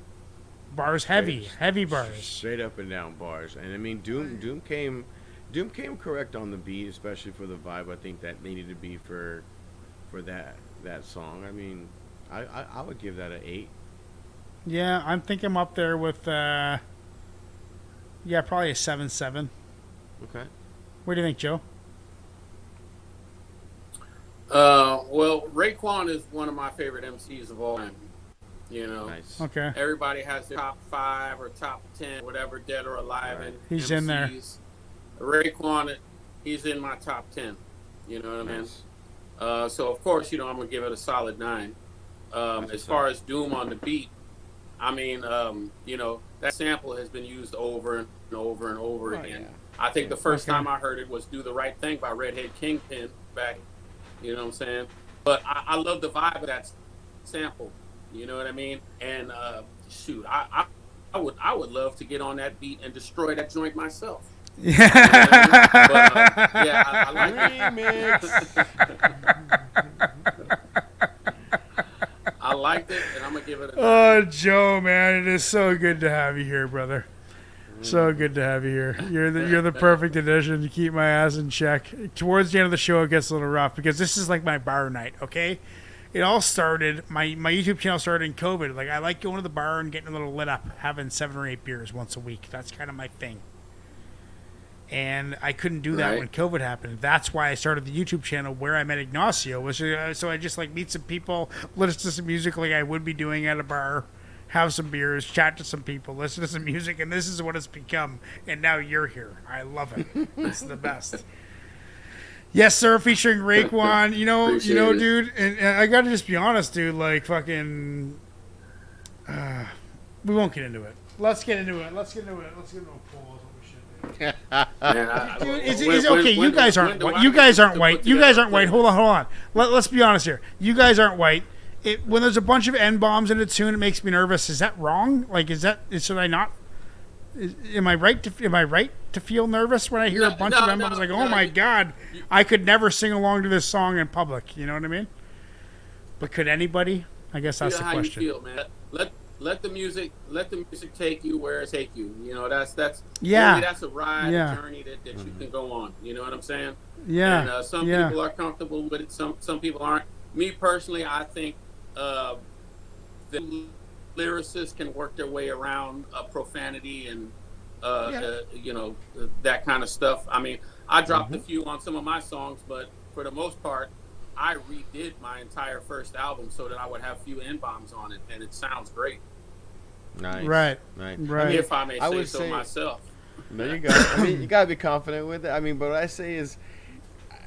heavy bars, straight up and down bars. And I mean, Doom came correct on the beat, especially for the vibe. I think that needed to be for that song. I mean, I would give that an 8. Yeah, I think I'm up there with probably a 7.7. Okay. What do you think, Joe? Well, Raekwon is one of my favorite MCs of all time. You know, nice. Okay. Everybody has their top 5 or top 10, whatever, dead or alive. Right. He's MCs. in there. Raekwon, he's in my top 10. You know what I mean? So of course, you know, I'm gonna give it a solid 9. As far as Doom on the beat, I mean, you know, that sample has been used over and over and over again. Yeah. I think the first time I heard it was "Do the Right Thing" by Redhead Kingpin back. You know what I'm saying? But I love the vibe of that sample. You know what I mean? And shoot, I would love to get on that beat and destroy that joint myself. Yeah. You know what I mean? But, yeah, I I liked it, and I'm gonna give it a 9. Oh, Joe, man, it is so good to have you here, brother. So good to have you here. You're the perfect addition to keep my ass in check. Towards the end of the show, it gets a little rough because this is like my bar night. Okay. It all started, my YouTube channel started in COVID. Like, I like going to the bar and getting a little lit up, having 7 or 8 beers once a week. That's kind of my thing. And I couldn't do that Right. when COVID happened. That's why I started the YouTube channel where I met Ignacio. Was so I just like meet some people, listen to some music like I would be doing at a bar, have some beers, chat to some people, listen to some music, and this is what it's become. And now you're here. I love it. It's the best. Yes, sir. Featuring Raekwon. You know, Appreciate it. dude. And I gotta just be honest, dude. Like fucking. We won't get into it. Let's get into it. Let's get into a poll. Dude, it's okay. You guys aren't white. You guys aren't white. You guys aren't white. Hold on. Let's be honest here. You guys aren't white. When there's a bunch of N-bombs in a tune, it makes me nervous. Is that wrong? Like, should I not? Am I right to feel nervous when I hear a bunch of N-bombs? Like, oh my god, I could never sing along to this song in public. You know what I mean? But could anybody? I guess that's the question. You feel, man. Let the music take you where it take you. You know, that's Yeah. really, that's a ride, Yeah. a journey that you can go on. You know what I'm saying? Yeah. And some Yeah. people are comfortable with it. Some people aren't. Me personally, I think the lyricists can work their way around profanity and you know, that kind of stuff. I mean, I dropped a few on some of my songs, but for the most part, I redid my entire first album so that I would have few N-bombs on it, and it sounds great. Nice. Right. If I may I say would so say- myself. There you go. I mean, you gotta be confident with it. I mean, but what I say is,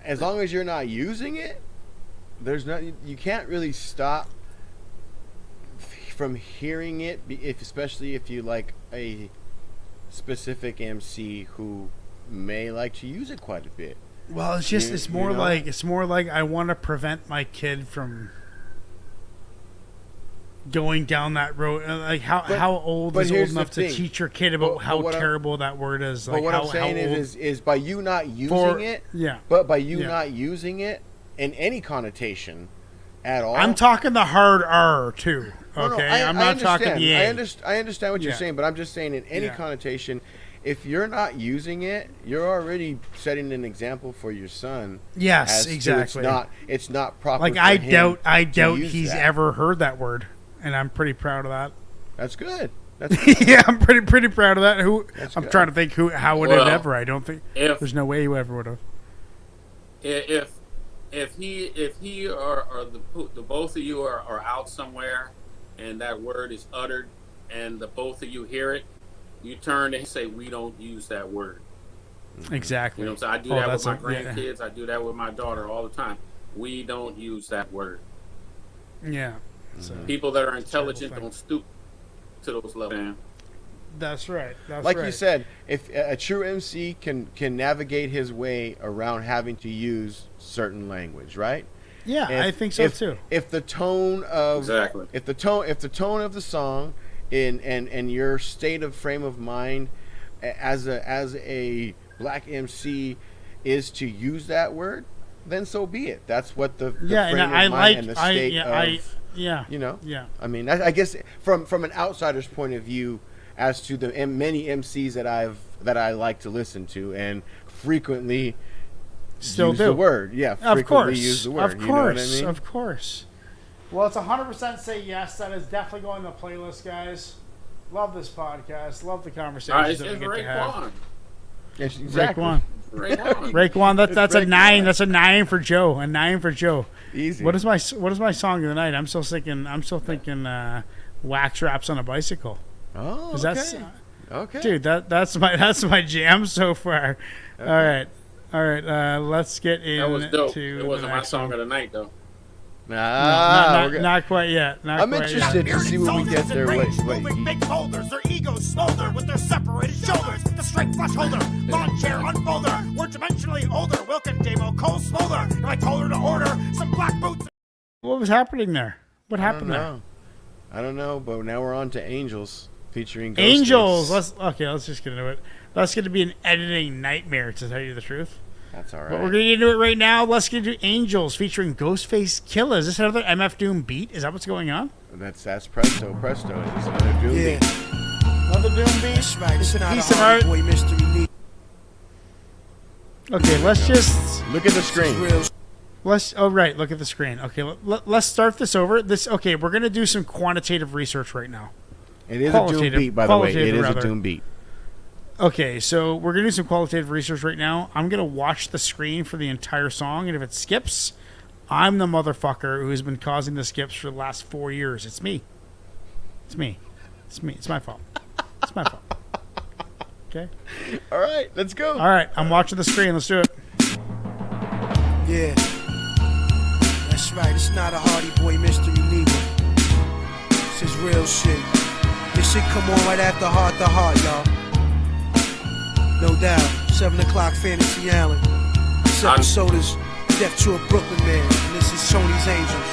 as long as you're not using it, there's not. You can't really stop from hearing it, especially if you like a specific MC who may like to use it quite a bit. Well, it's just it's more like I want to prevent my kid from going down that road. Like how old is old enough to teach your kid about how terrible that word is? Like but what how, I'm saying how old, is by you not using it, but by you Yeah. not using it in any connotation at all. I'm talking the hard R too. No, Okay, I'm not talking the A. I understand what you're Yeah. saying, but I'm just saying in any Yeah. connotation, if you're not using it, you're already setting an example for your son. Yes, as to exactly. It's not proper. Like for I him doubt to use he's that. ever heard that word, and I'm pretty proud of that. That's good. That's good. Yeah, I'm pretty proud of that. I'm good. trying to think how would Well, it ever? I don't think there's no way he ever would have. If he or the both of you are out somewhere and that word is uttered and the both of you hear it, you turn and say, we don't use that word. Exactly. You know what I'm saying? I do that with my grandkids. I do that with my daughter all the time. We don't use that word. Yeah. So, People that are intelligent don't stoop to those levels, man. That's right. That's like right. you said, if a true MC can navigate his way around having to use certain language, right? Yeah, I think so too. If the tone of Exactly. if the tone of the song and your state of frame of mind as a black MC is to use that word, then so be it. That's what the frame and of mind and the state you know. Yeah. I mean, I guess from an outsider's point of view, as to the many MCs that I like to listen to and frequently Still use do the word. Yeah, of course. use the word. Of You know what I course. mean? Of course. Well, it's 100% say yes. That is definitely going to the playlist, guys. Love this podcast. Love the conversations that we get to have. Yes, exactly. Raekwon. That's a 9. That's a 9 for Joe. A 9 for Joe. Easy. What is my song of the night? I'm still thinking Wax Raps on a Bicycle. Oh, okay. Okay. Dude, that's my jam so far. Okay. All right. Let's get into. That was dope. The It wasn't my next song one. of the night, though. Not quite yet. I'm interested to see what we get there. Wait. Moving big boulders, their egos smolder with their separated shoulders. The straight flush holder, lawn chair unfolder. We're dimensionally older. Wilkin Damo Cole Smolder. And I told her to order some black boots. What was happening there? What happened there? I don't know, but now we're on to Angels featuring Ghostface. Angels. Let's just get into it. That's going to be an editing nightmare, to tell you the truth. That's all right. But we're going to get into it right now. Let's get into Angels featuring Ghostface Killah. Is this another MF Doom beat? Is that what's going on? That's Presto. Presto. It's another Doom beat. Another Doom beat? That's right. It's a not piece a of Hardy art. Boy mystery. Okay, let's just look at the screen. Look at the screen. Okay, let's start this over. We're going to do some quantitative research right now. It is a Doom beat, by the way. It is a Doom beat. Okay, so we're gonna do some qualitative research right now. I'm gonna watch the screen for the entire song, and if it skips, I'm the motherfucker who's been causing the skips for the last 4 years. It's me. It's me. It's me. It's my fault. It's my fault. Okay. All right, let's go. All right, I'm watching the screen. Let's do it. Yeah. That's right. It's not a Hardy Boy mystery neither. This is real shit. This shit come on right after Heart to Heart, y'all. No doubt. 7 o'clock Fantasy Island. This episode is Death to a Brooklyn Man. And this is Tony's Angels.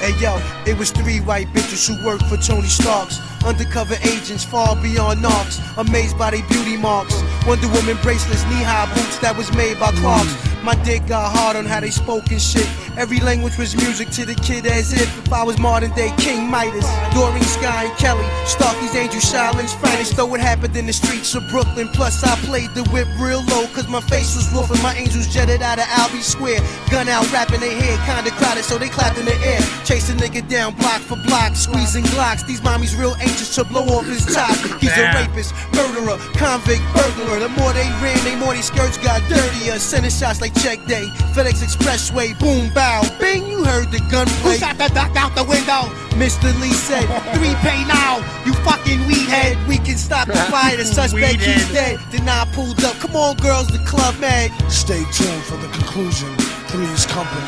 Hey yo, it was 3 white bitches who worked for Tony Stark's. Undercover agents far beyond knocks. Amazed by their beauty marks. Wonder Woman bracelets, knee-high boots that was made by Clarks. My dick got hard on how they spoke and shit. Every language was music to the kid as if I was modern day King Midas. Doreen, Sky, and Kelly. Starky's Angel, Shaolin's finest. Though it happened in the streets of Brooklyn. Plus I played the whip real low cause my face was wolf and my angels jetted out of Albee Square. Gun out, rapping their head, kinda crowded so they clapped in the air. Chase a nigga down block for block, squeezing Glocks. These mommies real anxious to blow off his top. He's a rapist, murderer, convict, burglar. The more they ran, the more these skirts got dirtier. Sending shots like check day. FedEx Expressway, boom, bow, bing, you heard the gunplay. Who shot the duck out the window? Mr. Lee said, 3 pay now, you fucking weed head. we can stop the fire, the suspect he's dead. Then I pulled up, come on girls, the club mad. Stay tuned for the conclusion. Three's Company,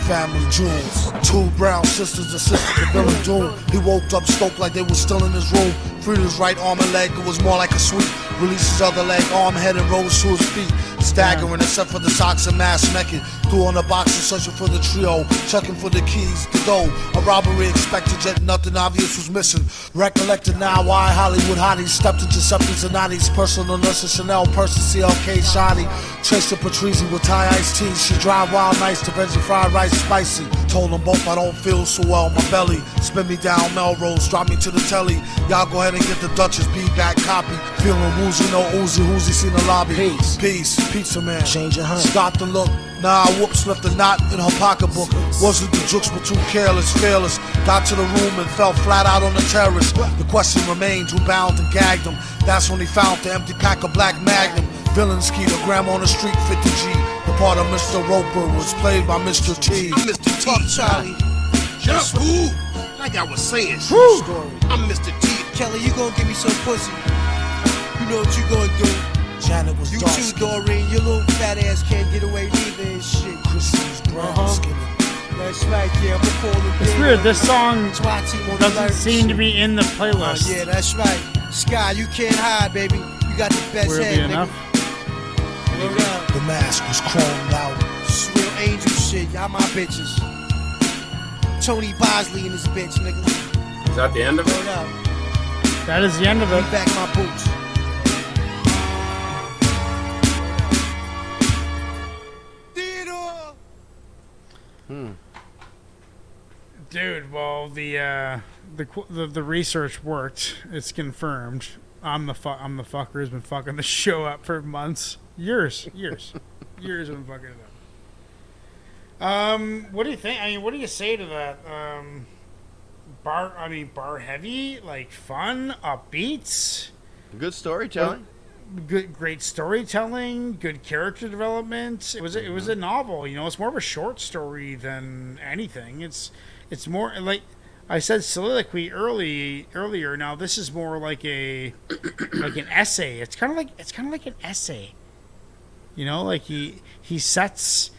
family jewels. 2 brown sisters assisted the villain Doom. He woke up stoked like they were still in his room. Freed his right arm and leg, it was more like a sweep. Released his other leg, arm, head, and rose to his feet. Staggering except for the socks and mask naked. Threw on the box and searching for the trio. Checking for the keys to go. A robbery expected, yet nothing obvious was missing. Recollected now why Hollywood hotties stepped into Septons and Notties. Personal nurses, Chanel, Person, CLK, Shoddy. Tracer Patrizi with Thai iced tea. She drive wild nice to veggie fried rice spicy. Told them both I don't feel so well, my belly. Spin me down Melrose, drop me to the telly. Y'all go ahead and get the Duchess B-back copy. Feeling woozy, no oozy, who's seen the lobby. Peace, pizza man. Change your hand. Stop to look. Nah, whoops, left a knot in her pocketbook. Wasn't the jokes, but too careless, fearless. Got to the room and fell flat out on the terrace. The question remained, who bound and gagged him? That's when he found the empty pack of Black Magnum. Villain Skeeter, Grandma on the street, 50G. The part of Mr. Roper was played by Mr. T. I'm Mr. T. Charlie. Just who? Like I was saying, true story. I'm Mr. T. Kelly, you gonna give me some pussy. You know what you gonna do. Janet was you too, Doreen. Your little fat ass can't get away neither and shit. Chrissy's brown skin. That's right, yeah, I'm gonna call it. It's weird, this song doesn't seem to be in the playlist. Yeah, that's right. Sky, you can't hide, baby. You got the best Will it head, be nigga. enough? The mask was chromed out. This is real angel shit, y'all my bitches. Tony Bosley and this bitch, nigga. Is that the end of it? That is the end of it. Back my boots. Dude, well, the research worked. It's confirmed. I'm the fucker who's been fucking the show up for months, years. I've been fucking it up. What do you think? I mean, what do you say to that? Bar heavy, like fun, upbeats. Good storytelling. Great storytelling. Good character development. It was a novel. You know, it's more of a short story than anything. It's more like I said soliloquy earlier. Now this is more like an essay. It's kind of like an essay. You know, like he sets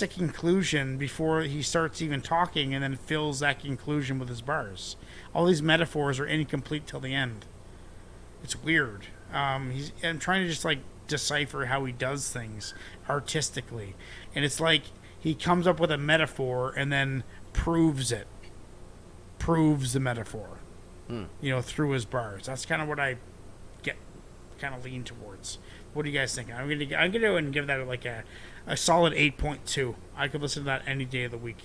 a conclusion before he starts even talking, and then fills that conclusion with his bars. All these metaphors are incomplete till the end. It's weird. I'm trying to just like decipher how he does things artistically, and it's like he comes up with a metaphor and then proves the metaphor, you know, through his bars. That's kind of what I lean towards. What do you guys think? I'm gonna go and give that like a solid 8.2. I could listen to that any day of the week.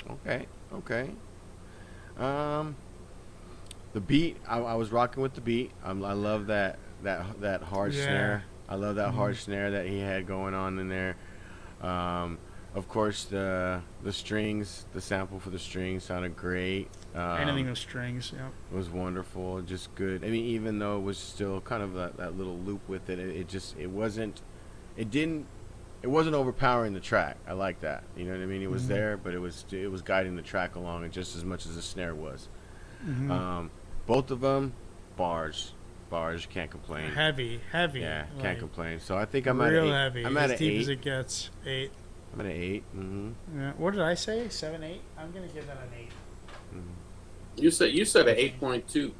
Okay. The beat, I was rocking with the beat. I love that hard snare. I love that hard snare that he had going on in there. Of course, the strings, the sample for the strings sounded great. Anything with strings, yeah. It was wonderful, just good. I mean, even though it was still kind of that little loop with it, it wasn't overpowering the track. I like that. You know what I mean? It was there, but it was guiding the track along, and just as much as the snare was. Both of them, bars, can't complain. Heavy. Yeah, like, can't complain. So I think I'm at real 8. heavy. I'm at as an deep 8. as it gets. 8. I'm at an 8. Yeah. What did I say? 7, 8. I'm gonna give that an 8. You said an 8.2.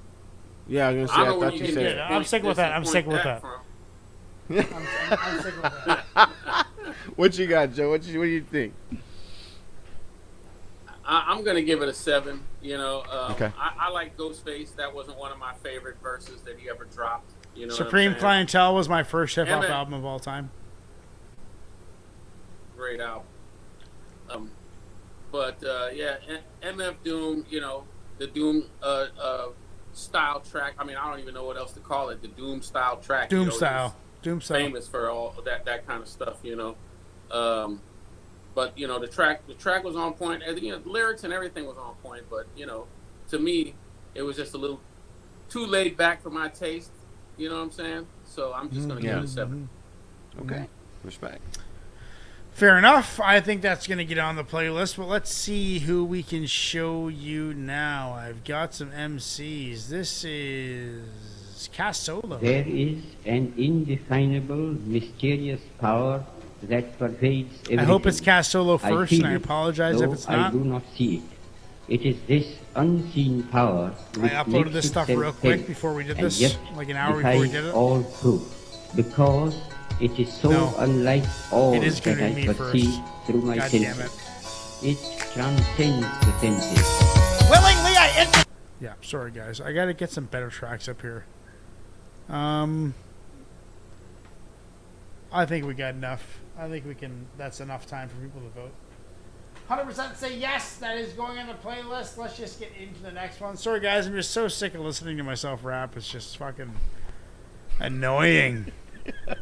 Yeah, I was gonna say. I thought you said. I'm sticking with that. I'm sticking with that. I'm sticking with that. What you got, Joe? What do you think? I'm gonna give it a 7. You know, Okay. I like Ghostface. That wasn't one of my favorite verses that he ever dropped. You know, Supreme Clientele was my first hip hop man. album of all time. Great album. But yeah, MF Doom. You know, the Doom style track. I mean, I don't even know what else to call it. The Doom style track. Doom you know, style. Famous for all that kind of stuff. You know. But you know, the track was on point. And, you know, the lyrics and everything was on point. But you know, to me, it was just a little too laid back for my taste. You know what I'm saying? So I'm just gonna give it a 7. Okay, respect. Fair enough. I think that's going to get on the playlist, but let's see who we can show you now. I've got some MCs. This is Cass Solo. There is an indefinable, mysterious power that pervades everything. I hope it's Cass Solo first, and I it, apologize if it's not. I do not see it. It is this unseen power which I uploaded makes this stuff itself real quick felt, before we did and this, yet like an hour before we defies did it. all truth, because it is so unlike all It is that gonna be me I perceive first. through my God senses. damn It transcends the senses. Willingly, I Yeah, sorry guys. I got to get some better tracks up here. I think we got enough. I think we can. That's enough time for people to vote. 100% say yes. That is going on the playlist. Let's just get into the next one. Sorry guys, I'm just so sick of listening to myself rap. It's just fucking annoying.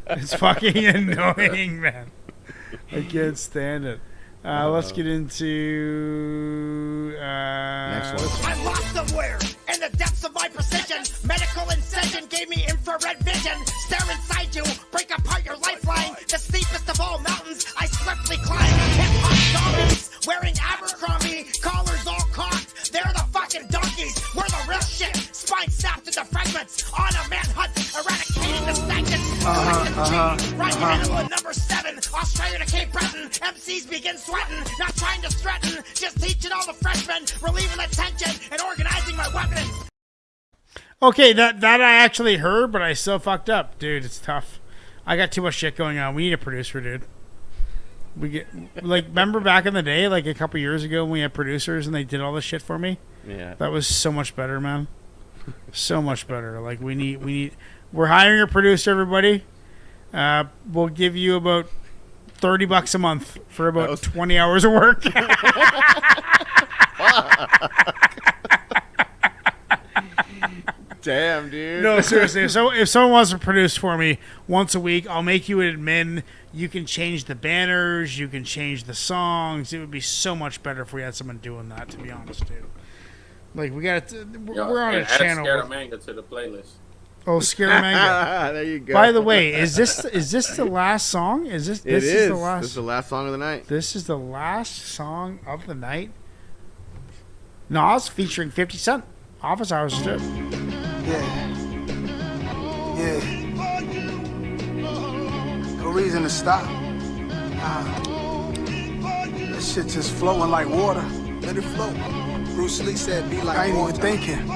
It's fucking annoying, man. I can't stand it. Let's get into next one. I lost somewhere in the depths of my precision. Medical incision gave me infrared vision. Stare inside you, break apart your lifeline. The steepest of all mountains, I swiftly climb. Hip-hop zombies, wearing Abercrombie, collars all cocked. They're the fucking donkeys. We're the real shit. Spine snapped into fragments. On a manhunt, eradicating the stagnant. Right in the middle of number 7. Australia to Cape Breton. MCs begin sweating. Not trying to threaten. Just teaching all the freshmen. Relieving the tension and organizing my weapons. Okay, that I actually heard, but I still fucked up. Dude, it's tough. I got too much shit going on. We need a producer, dude. We get remember back in the day, like a couple years ago when we had producers and they did all this shit for me? Yeah. That was so much better, man. So much better. Like we're hiring a producer, everybody. We'll give you about $30 a month for about 20 hours of work. Damn, dude. No, seriously. So if someone wants to produce for me once a week, I'll make you an admin. You can change the banners. You can change the songs. It would be so much better if we had someone doing that, to be honest, dude. Like, we're on a channel. Add Scaramanga to the playlist. Oh, Scaramanga. There you go. By the way, is this the last song? Is this It is the last? This is the last song of the night. This is the last song of the night. Nas featuring 50 Cent. Office Hours too. Yeah. No reason to stop. That shit just flowing like water. Let it flow. Bruce Lee said, be like water. I ain't even thinking.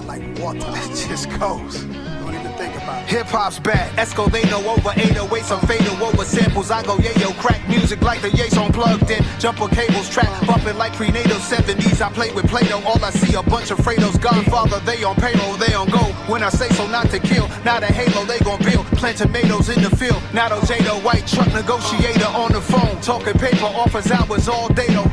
Like water. It just goes. Don't even think about it. Hip-hop's back. Escovado over 808, some fatal over samples. I go yayo, crack music like the Yates on plugged in. Jumper cables track, bumping like prenatal 70s. I play with Play-Doh, all I see a bunch of Fredos. Godfather, they on payroll, they on go. When I say so not to kill, not a halo, they gon' build. Plant tomatoes in the field, not a Jado, white truck negotiator on the phone. Talking paper, offers hours all day though.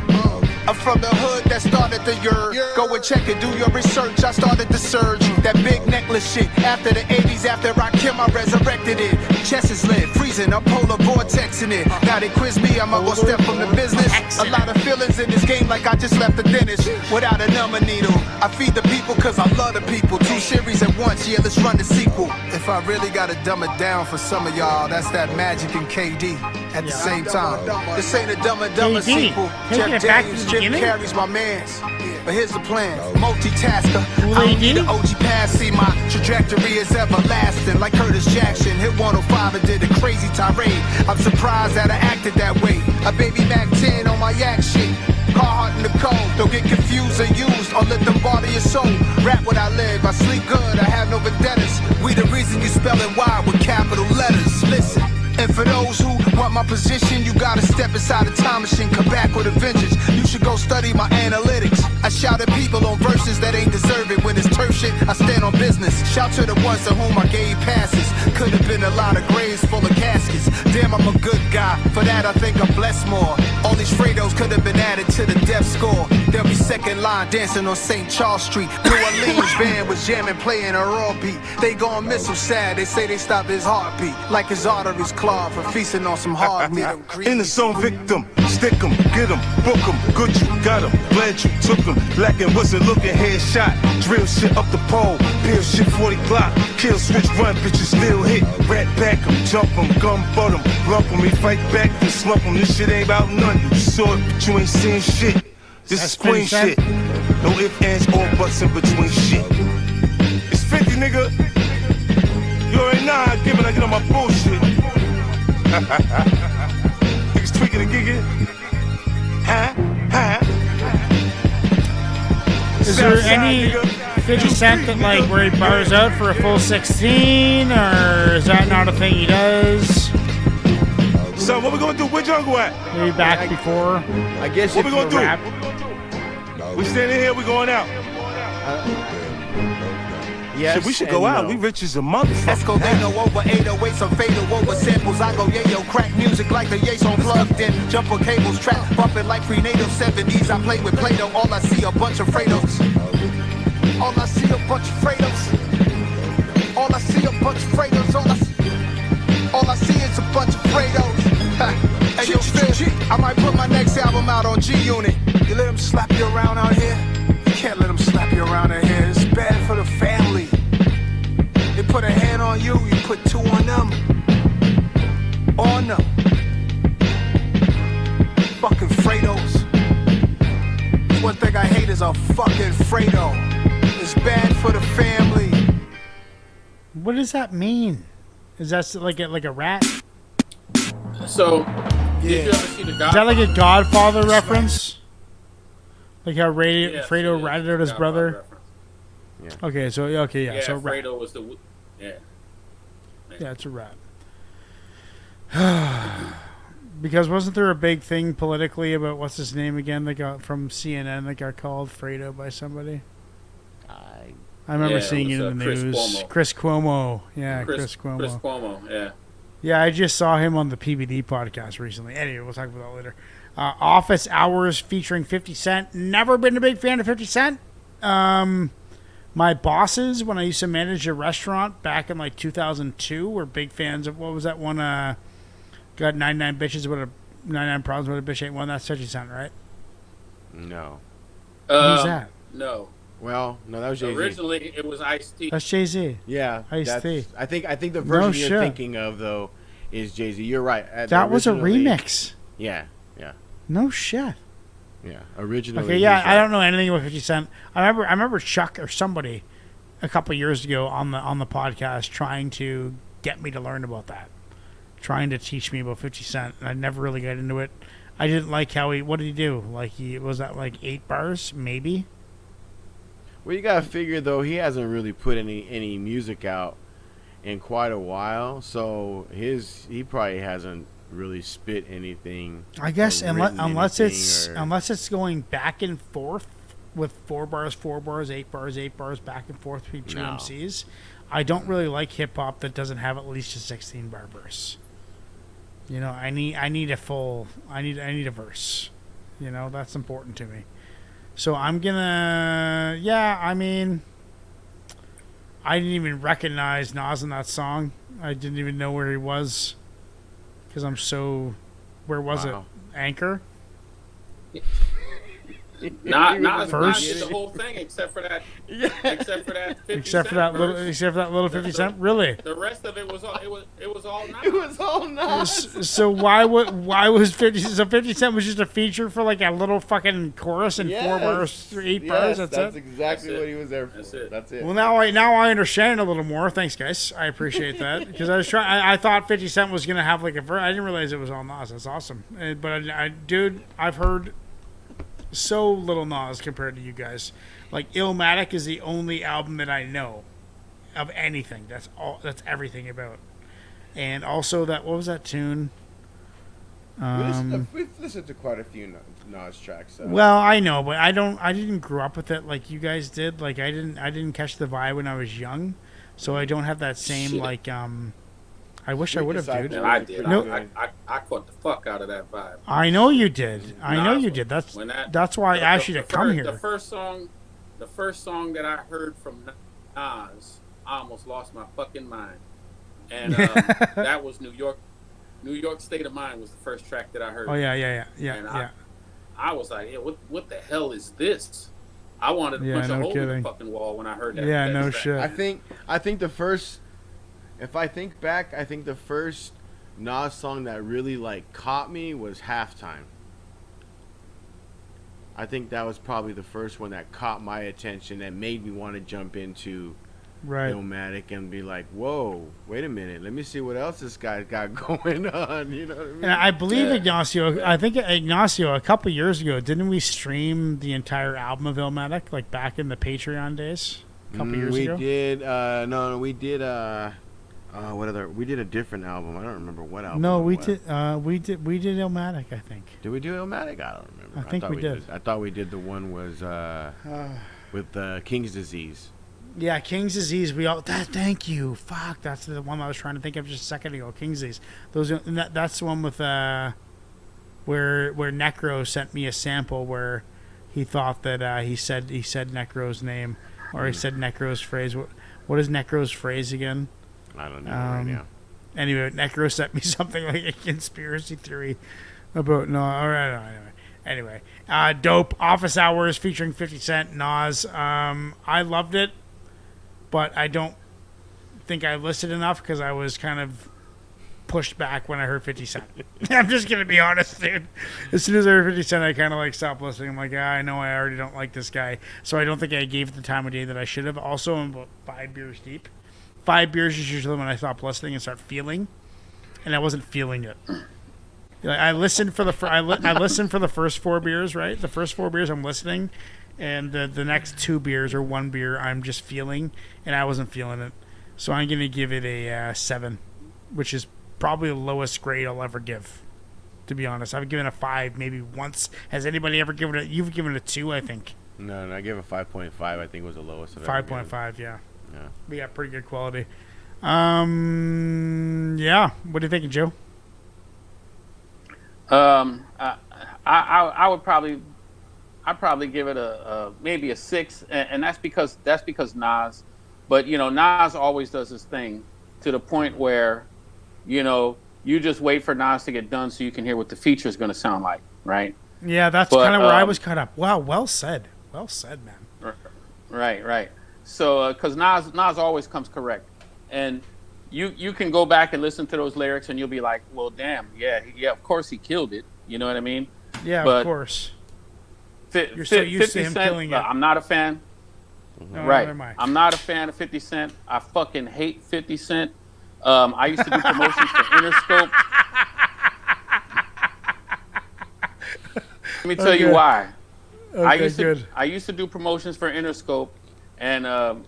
I'm from the hood that started the year. Go and check it, do your research. I started the surge. That big necklace shit. After the 80s, after Rakim, I resurrected it. Chest is lit, freezing, I'm polar vortexing it. Now they quiz me, I'm gonna go step from the business. A lot of feelings in this game like I just left the dentist. Without a number needle, I feed the people cause I love the people. 2 series at once, yeah, let's run the sequel. If I really gotta dumb it down for some of y'all, that's that Magic and KD at the same time. This ain't a Dumb and Dumber sequel. Jeff Daniels, Jim Carrey's my mans. But here's the plan, multitasker. I don't need the OG pass, see my trajectory is everlasting. Like Curtis Jackson, hit 105 and did a crazy tirade. I'm surprised that I acted that way. A baby Mac 10 on my yak shit. Carhartt in the cold, don't get confused or used or let them bother your soul. Rap what I live, I sleep good, I have no vendettas. We the reason you spellin' Y with capital letters. Listen. And for those who want my position, you gotta step inside the time machine, come back with a vengeance. You should go study my analytics. I shout at people on verses that ain't deserving. When it's turf shit, I stand on business. Shout to the ones to whom I gave passes. Could have been a lot of graves full of caskets. Damn, I'm a good guy. For that, I think I'm blessed more. All these Fredos could have been added to the death score. They'll be second line dancing on St. Charles Street. New Orleans band was jamming, playing a raw beat. They gon' miss him sad. They say they stopped his heartbeat. Like his arteries clogged for feasting on some hard meat. Innocent victim, stick 'em, get 'em, book 'em, good you got 'em, glad you took 'em, lacking wasn't looking, headshot, drill shit up the pole, peel shit 40 Glock, kill switch run, bitches still hit, rat back 'em, jump 'em, gun butt 'em, lump 'em, we fight back and slump 'em, this shit ain't about nothing, you saw it but you ain't seen shit, this is queen shit, no ifs, ands, or buts in between shit, it's 50 nigga, you already know how I give it, I get on my bullshit. Niggas tweaking and gigging. Is there any 50 Cent that like where he bars out for a full 16, or is that not a thing he does? So what we gonna do? Where Jungle at? Maybe back before. I guess what we gonna do? Rap. We standing here. We going out. Yes, shit, we should go out. No. We rich as a motherfucker. Esco, they know over 808, some fatal over samples. I go yayo, crack music like the Yates on plugged in. Jumper cables, trap, bumping like prenatal 70s. I play with Play-Doh, all I see a bunch of Fredos. All I see a bunch of Fredos. All I see a bunch of Fredos. All I see is a bunch of Fredos. Hey yo, Phil, I might put my next album out on G-Unit. You let them slap you around out here? You can't let them slap you around out here. It's bad for the family. They put a hand on you, you put 2 on them. On them. Fucking Fredos. One thing I hate is a fucking Fredo. It's bad for the family. What does that mean? Is that like a rat? So, did you ever see the Godfather? Is that like a Godfather reference? Like how Fredo ratted out his brother? Yeah. Okay, so yeah. So Fredo was the yeah, it's a rat. Because wasn't there a big thing politically about what's his name again that got from CNN that got called Fredo by somebody? I remember seeing it in the news. Chris Cuomo. Yeah, Chris Cuomo. Chris Cuomo, yeah. Yeah, I just saw him on the PBD podcast recently. Anyway, we'll talk about that later. Office Hours featuring 50 Cent. Never been a big fan of 50 Cent. My bosses, when I used to manage a restaurant back in like 2002, were big fans of, what was that one? Got 99 bitches, 99 problems with a bitch ain't one. That's 50 Cent, right? No. Who's that? No. Well, no, that was Jay-Z. Originally, it was Ice-T. That's Jay-Z. Yeah, Ice-T. I think the version you're thinking of though is Jay-Z. You're right. That was a remix. Yeah. No shit. Yeah, originally. Okay, yeah, I don't know anything about 50 Cent. I remember Chuck or somebody a couple years ago on the podcast trying to get me to learn about that, trying to teach me about 50 Cent, and I never really got into it. I didn't like how what did he do? Like was that like 8 bars maybe? Well, you gotta figure though he hasn't really put any music out in quite a while, so he probably hasn't really spit anything. I guess unless it's going back and forth with 4 bars, 8 bars, 8 bars back and forth between 2 MCs. I don't really like hip hop that doesn't have at least a 16 bar verse. You know, I need a verse. You know, that's important to me. So I'm gonna, yeah. I mean, I didn't even recognize Nas in that song. I didn't even know where he was because I'm so. Where was it? Anchor. Not first. did the whole thing except for that. Except for that. 50 Except for Cent that little. verse. Except for that little 50 Cent. Really. The rest of it was all. It was all Nas. It was all Nas. So why was 50? So 50 Cent was just a feature for like a little fucking chorus and 4 bars, 8 bars. That's it. Exactly what he was there for. That's it. Well, now I understand a little more. Thanks, guys. I appreciate that because I was trying. I thought 50 Cent was gonna have like a verse. I didn't realize it was all Nas. That's awesome. But dude, I've heard so little Nas compared to you guys. Like Illmatic is the only album that I know of anything. That's all. That's everything about. And also that, what was that tune? We've listened to quite a few Nas tracks. Well, I know, but I didn't grow up with it like you guys did. Like I didn't catch the vibe when I was young, so I don't have that same like. I wish I would have, dude. I did. No, I caught the fuck out of that vibe. I know you did. I know you did. That's why I asked you to come here. The first song that I heard from Nas, I almost lost my fucking mind, and that was New York. New York State of Mind was the first track that I heard. Oh yeah. And I was like, yeah, what the hell is this? I wanted to punch a hole in the fucking wall when I heard that. Yeah, no track. shit. I think the first. If I think back, I think the first Nas song that really like caught me was Halftime. I think that was probably the first one that caught my attention and made me want to jump into Illmatic and be like, whoa, wait a minute, let me see what else this guy's got going on. You know what I mean? And I believe Ignacio, I think Ignacio, a couple years ago, didn't we stream the entire album of Illmatic, like back in the Patreon days? A couple years ago? We did, we did, we did a different album. I don't remember what album. No, we did Illmatic, I think. Did we do Illmatic? I don't remember. I think we did. I thought we did the one was with King's Disease. Yeah, King's Disease. Thank you. Fuck, that's the one I was trying to think of just a second ago. King's Disease. That's the one with where Necro sent me a sample where he thought that he said Necro's name or he said Necro's phrase. What is Necro's phrase again? I don't know right now. Anyway, Necro sent me something like a conspiracy theory about Anyway, dope. Office Hours featuring 50 Cent, Nas. I loved it, but I don't think I listened enough because I was kind of pushed back when I heard 50 Cent. I'm just gonna be honest, dude. As soon as I heard 50 Cent, I kind of like stopped listening. I'm like, I know I already don't like this guy, so I don't think I gave it the time of day that I should have. Also, I'm about 5 beers deep. 5 beers is usually when I stop listening and start feeling, and I wasn't feeling it. Like, I listened for the first 4 beers, right? The first 4 beers I'm listening, and the next 2 beers or 1 beer I'm just feeling, and I wasn't feeling it. So I'm gonna give it a 7, which is probably the lowest grade I'll ever give. To be honest, I've given a 5 maybe once. Has anybody ever given it? You've given it a 2, I think. No, I gave it 5.5. I think was the lowest. 5.5, yeah. Yeah. We got pretty good quality. Yeah. What are you thinking, Joe? I would probably give it a maybe a 6, and that's because Nas, but Nas always does his thing to the point where, you just wait for Nas to get done so you can hear what the feature is going to sound like, right? Yeah, that's kind of where I was caught up. Wow, well said, man. Right. So, because Nas always comes correct, and you can go back and listen to those lyrics, and you'll be like, well, damn, yeah, of course he killed it. You know what I mean? Yeah, but of course. You're so used to him killing it. I'm not a fan. No, Right. never mind. I'm not a fan of 50 Cent. I fucking hate 50 Cent. I used to do promotions for Interscope. Let me tell you why. I used to do promotions for Interscope, and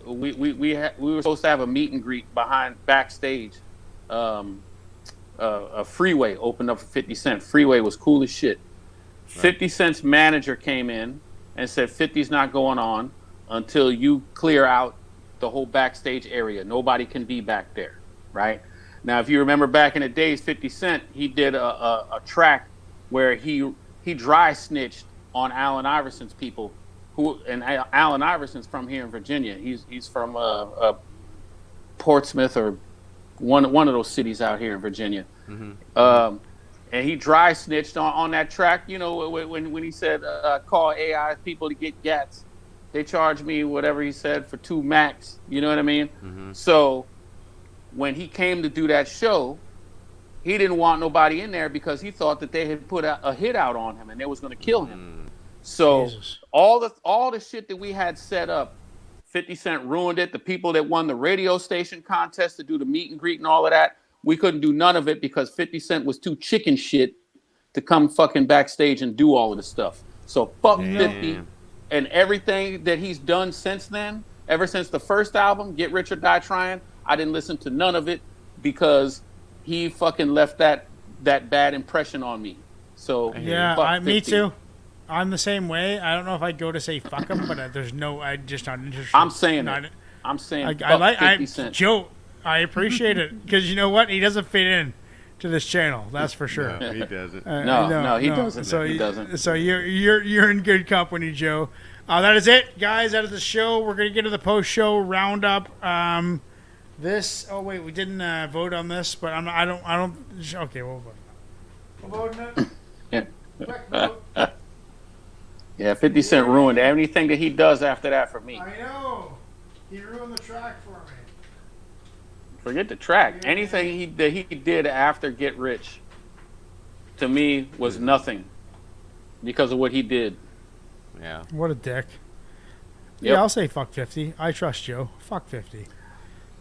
we were supposed to have a meet and greet backstage. A Freeway opened up for 50 Cent. Freeway was cool as shit. 50 Cent's manager came in and said 50's not going on until you clear out the whole backstage area. Nobody can be back there, right? Now, if you remember back in the days, 50 Cent, he did a track where he he dry snitched on Allen Iverson's people, and Allen Iverson's from here in Virginia. He's from Portsmouth or one of those cities out here in Virginia. Mm-hmm. And he dry snitched on that track. You know, when he said call AI people to get gats, they charge me whatever he said for 2 max. You know what I mean? Mm-hmm. So when he came to do that show, he didn't want nobody in there because he thought that they had put a hit out on him and they was going to kill him. So Jesus. all the shit that we had set up, 50 Cent ruined it. The people that won the radio station contest to do the meet and greet and all of that, we couldn't do none of it because 50 Cent was too chicken shit to come fucking backstage and do all of the stuff. So fuck 50 and everything that he's done since then. Ever since the first album, Get Rich or Die Trying, I didn't listen to none of it because he fucking left that bad impression on me. So yeah, me too. I'm the same way. I don't know if I'd go to say fuck him, but I'm just not interested. I'm saying it. I'm saying I like 50 Cent. Joe. I appreciate it because you know what? He doesn't fit in to this channel. That's for sure. No, he doesn't. No, he doesn't. So he doesn't. So you're in good company, Joe. That is it, guys. That is the show. We're gonna get to the post-show roundup. This. Oh wait, we didn't vote on this, but I don't. Okay, we'll vote. We'll vote on it. Quick vote. Yeah, 50 Cent ruined anything that he does after that for me. I know. He ruined the track for me. Forget the track. Anything that he did after Get Rich, to me, was nothing because of what he did. Yeah. What a dick. Yep. Yeah, I'll say fuck 50. I trust Joe. Fuck 50.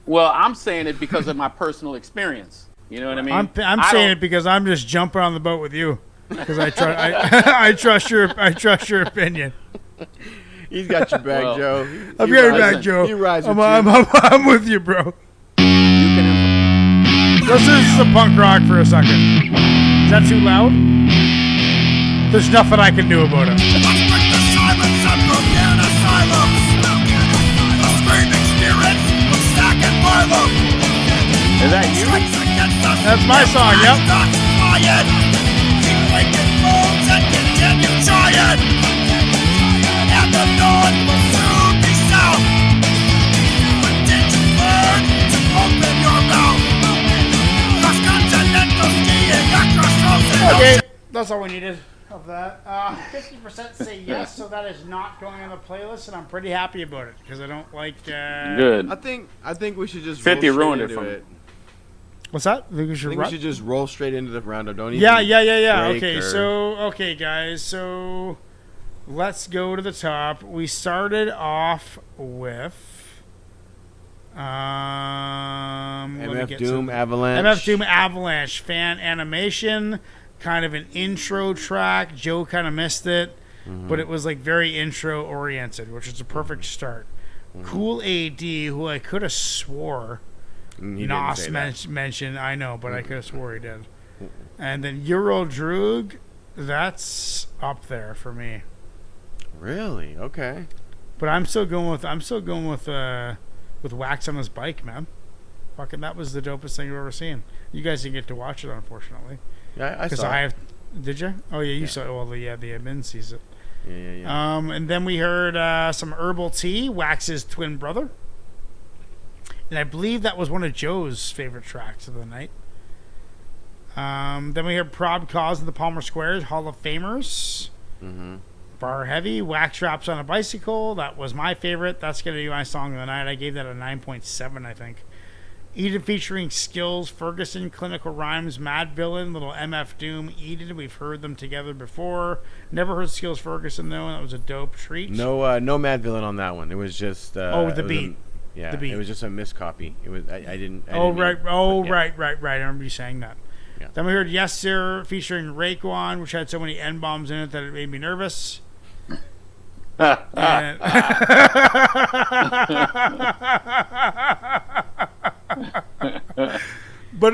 Well, I'm saying it because of my personal experience. You know what I mean? I'm saying it because I'm just jumping on the boat with you because I trust your opinion. He's got your back, Joe. I've got your back, Joe. He rides with I'm with you, bro. Let's listen to some punk rock for a second. Is that too loud? There's nothing I can do about it. Is that you? That's my song, yep. And the north will soon be south. But did you learn to open your mouth? Cross-continental skiing across frozen Okay, that's all we needed of that. 50% say yes, so that is not going on the playlist, and I'm pretty happy about it because I don't like. Good. I think we should just 50 roll ruined it straight for into me. What's that? I think we should just roll straight into the roundup. Don't even. Yeah. break Okay, guys. So let's go to the top. We started off with MF Doom Avalanche. MF Doom Avalanche fan animation, kind of an intro track. Joe kind of missed it, but it was like very intro oriented, which is a perfect start. Cool AD, who I could have swore Nas mentioned. I know, but I could have swore he did. And then Euro Droog, that's up there for me. Really? Okay. But I'm still going with Wax on his bike, man. Fucking, that was the dopest thing I've ever seen. You guys didn't get to watch it, unfortunately. Yeah, I saw. Because I have. Did you? Oh yeah, you saw it. Well, yeah, the admin sees it. Yeah. And then we heard some Herbal T, Wax's twin brother. And I believe that was one of Joe's favorite tracks of the night. Then we heard Prob Cause and the Palmer Squares, Hall of Famers. Bar Heavy, Wax Drops on a Bicycle. That was my favorite. That's going to be my song of the night. I gave that a 9.7, I think. Eden featuring Skills, Ferguson, Clinical Rhymes, Mad Villain, Little MF Doom, Eden. We've heard them together before. Never heard Skills Ferguson, though. That was a dope treat. No Mad Villain on that one. It was just... the beat. The beat. It was just a miscopy. It was. I didn't. Right. I remember you saying that. Yeah. Then we heard Yes Sir featuring Raekwon, which had so many N-bombs in it that it made me nervous. But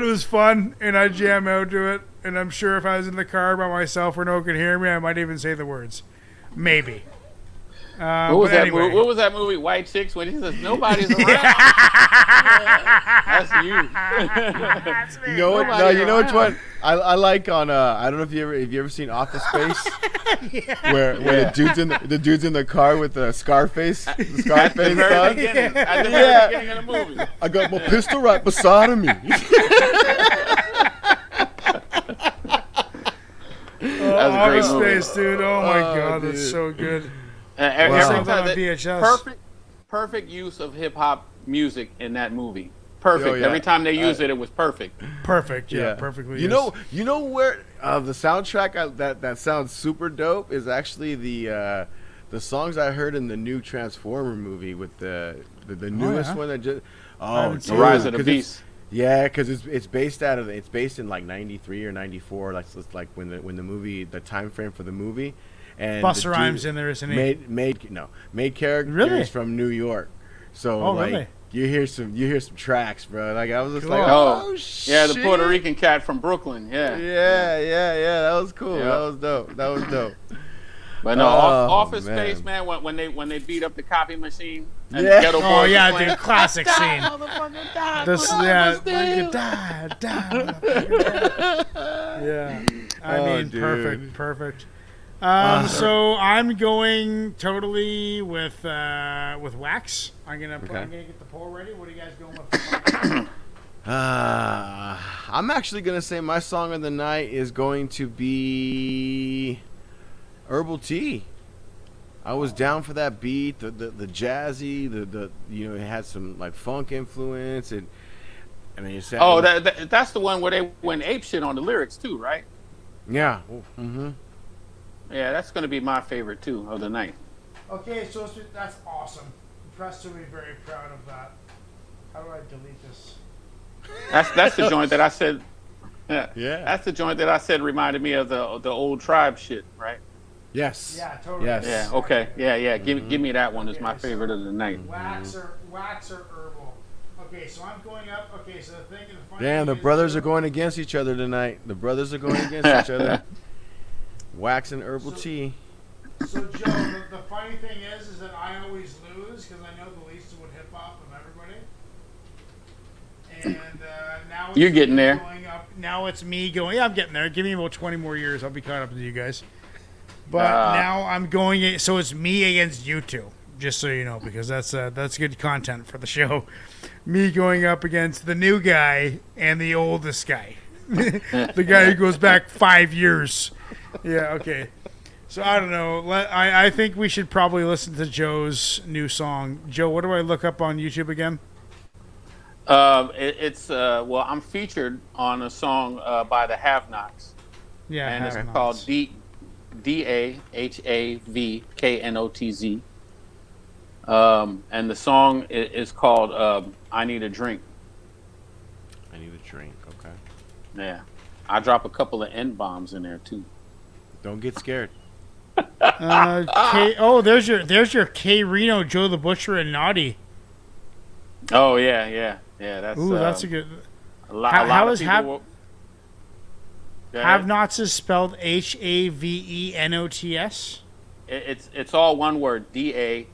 it was fun, and I jam out to it. And I'm sure if I was in the car by myself where no one could hear me, I might even say the words. Maybe. What was but that anyway. movie? What was that movie? White Chicks when he says nobody's around. That's you. You know what? No, you know which one I like on. I don't know if you ever seen Office Space, where the dude's in the car with the Scarface. The At the Scarface very song. beginning. At the very beginning of the movie. I got my pistol right beside of me. That was a great movie. Space, dude. Oh my god, dude. that's so good. Every Wow. time On VHS. perfect use of hip hop music in that movie. Perfect. Oh, yeah. Every time they used it, it was perfect. Perfect. Yeah, perfectly. You know where the soundtrack that sounds super dope is actually the songs I heard in the new Transformer movie with the newest one that just The Rise of the Beast. Yeah, because it's based in like '93 or '94, like when the movie, the time frame for the movie, and Busta Rhymes in there, isn't he? Made characters Really? from New York, so Oh, like really? you hear some tracks, bro. Like I was just Cool. like, oh shit, Yeah, the Puerto Rican cat from Brooklyn. Yeah. yeah, that was cool. Yeah. That was dope. But no, Oh, Office man. Space, man. When they beat up the copy machine. And Yeah. the Ghetto Oh Boys yeah, were playing, dude, classic scene. Motherfucker, die, This, motherfucker, yeah, still. die, motherfucker, die. Yeah, I Oh, mean, dude. perfect. So I'm going totally with Wax. I'm gonna get the poll ready. What are you guys going with? I'm actually gonna say my song of the night is going to be Herbal T. I was down for that beat, the jazzy, the it had some like funk influence, and then you said, Oh, that's the one where they went ape shit on the lyrics too, right? yeah, mm-hmm. Yeah, that's gonna be my favorite too of the night. Okay, so that's awesome. Presto will be very proud of that. How do I delete this? That's the joint that I said. Yeah, Yeah. That's the joint that I said reminded me of the old tribe shit, right? Yes. Yeah, totally. Yes. Yeah. Okay. Yeah. Give me that one as my favorite of the night. Wax or herbal. Okay, so I'm going up. Okay, so the funny Damn, the thing is, brothers are going against each other tonight. The brothers are going against each other. Wax and Herbal Tea. So Joe, the funny thing is that I always lose because I know the least of hip hop of everybody. And now it's You're getting me there. Going up. Now it's me going. Yeah, I'm getting there. Give me about 20 more years. I'll be caught up with you guys. But now I'm going. So it's me against you two. Just so you know, because that's good content for the show. Me going up against the new guy and the oldest guy, the guy who goes back 5 years. Yeah. Okay. So I don't know. I think we should probably listen to Joe's new song. Joe, what do I look up on YouTube again? Well, I'm featured on a song by the Have Nots. Yeah, and it's Have-Nots. called DAHAVKNOTZ. And the song is called I Need a Drink. I need a drink. Okay. Yeah, I drop a couple of N-bombs in there too. Don't get scared. There's your K Reno, Joe the Butcher, and Naughty. Oh yeah. That's That's a good. A lot How of is people. Have Nots is spelled HAVENOTS? It's all one word. DAHAVKNOTZ.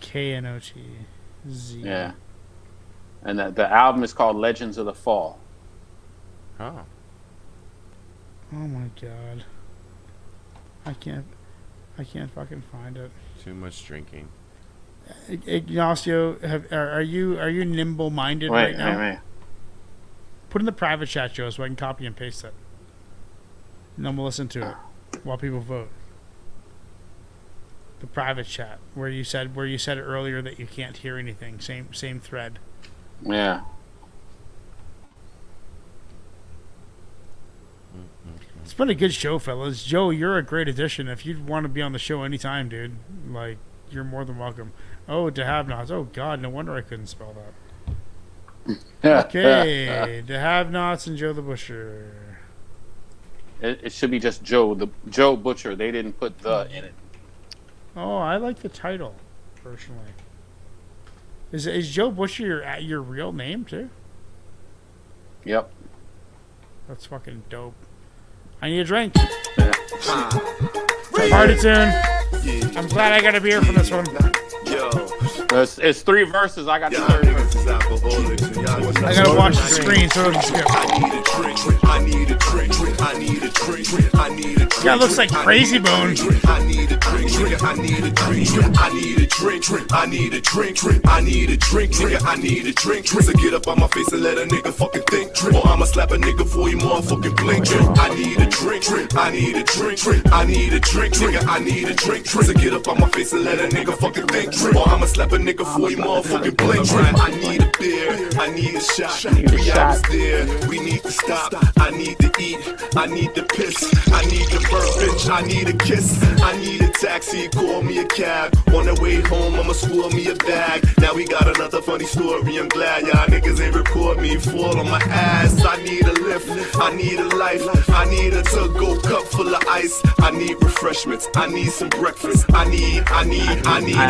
KNOTZ. Yeah. And the album is called Legends of the Fall. Oh. Oh my god. I can't fucking find it. Too much drinking. Ignacio, are you nimble minded right now? Wait. Put in the private chat, Joe, so I can copy and paste it. And then we'll listen to it while people vote. The private chat where you said earlier that you can't hear anything. Same thread. Yeah. It's been a good show, fellas. Joe, you're a great addition. If you want to be on the show anytime, dude, like, you're more than welcome. Oh, to have nots. Oh God, no wonder I couldn't spell that. Okay, to have nots and Joe the Butcher. It should be just Joe Butcher. They didn't put the in it. Oh, I like the title, personally. Is Joe Butcher your real name too? Yep. That's fucking dope. I need a drink. Party tune. I'm glad I got a beer from this one. It's 3 verses. I got the third verse. I gotta watch the screen so it doesn't skip. Guy looks like Crazy Bone. I need a drink, nigga. I need a drink. So get up on my face and let a nigga fucking think. Or I'ma slap a nigga before he motherfucking blink. I need a drink. I need a drink. I need a drink, nigga. I need a drink. So get up on my face and let a nigga fucking think. Or I'ma slap a nigga before he motherfucking blink. I need a beer. I need a shot. 3 hours there. We need to stop. I need to eat. I need to piss. I need to burp, bitch. I need a kiss. I need a taxi. Call me a cab. On the way home, I'ma spoil me a bag. Now we got another funny story. I'm glad y'all niggas ain't record me. Fall on my ass. I need a lift. I need a life. I need a to-go cup full of ice. I need refreshments. I need some breakfast. I need a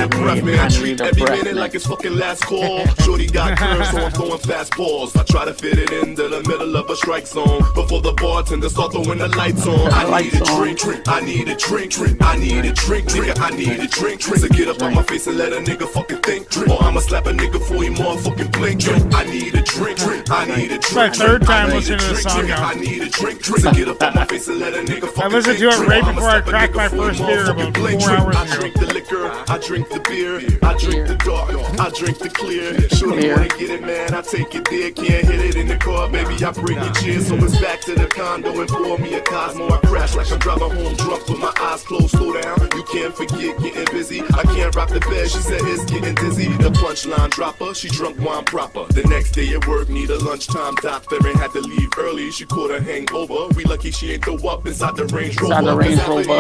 breath, man. I treat every minute like it's fucking last call. Shorty got curves, so I'm throwing fast balls. I try to fit it into the middle of a strike zone before the bartender start throwing the lights on. I need a drink. I need a drink. I need a drink, nigga. I need a drink. So get up on my face and let a nigga fucking think. Or I'ma slap a nigga before he motherfucking blink. I need a drink. I need a drink. It's my third time listening to this song now. I need a drink. So get up on my face and let a nigga fucking I listened to it right before I cracked my first beer about 4 hours I drink the liquor, I drink the beer, I drink the dark, I drink the clear. Shorty wanna get it, man, I take it there. Can't hit it in the car, baby, I bring you cheers. So it's back to the condo and pour me a Cosmo. I crash like I'm driving home drunk with my eyes closed. Slow down, you can't forget getting busy. I can't rock the bed, she said it's getting dizzy. The punchline dropper, she drunk wine proper. The next day at work, need a lunchtime doctor and had to leave early. She caught a hangover. We lucky she ain't throw up inside the Range Rover. These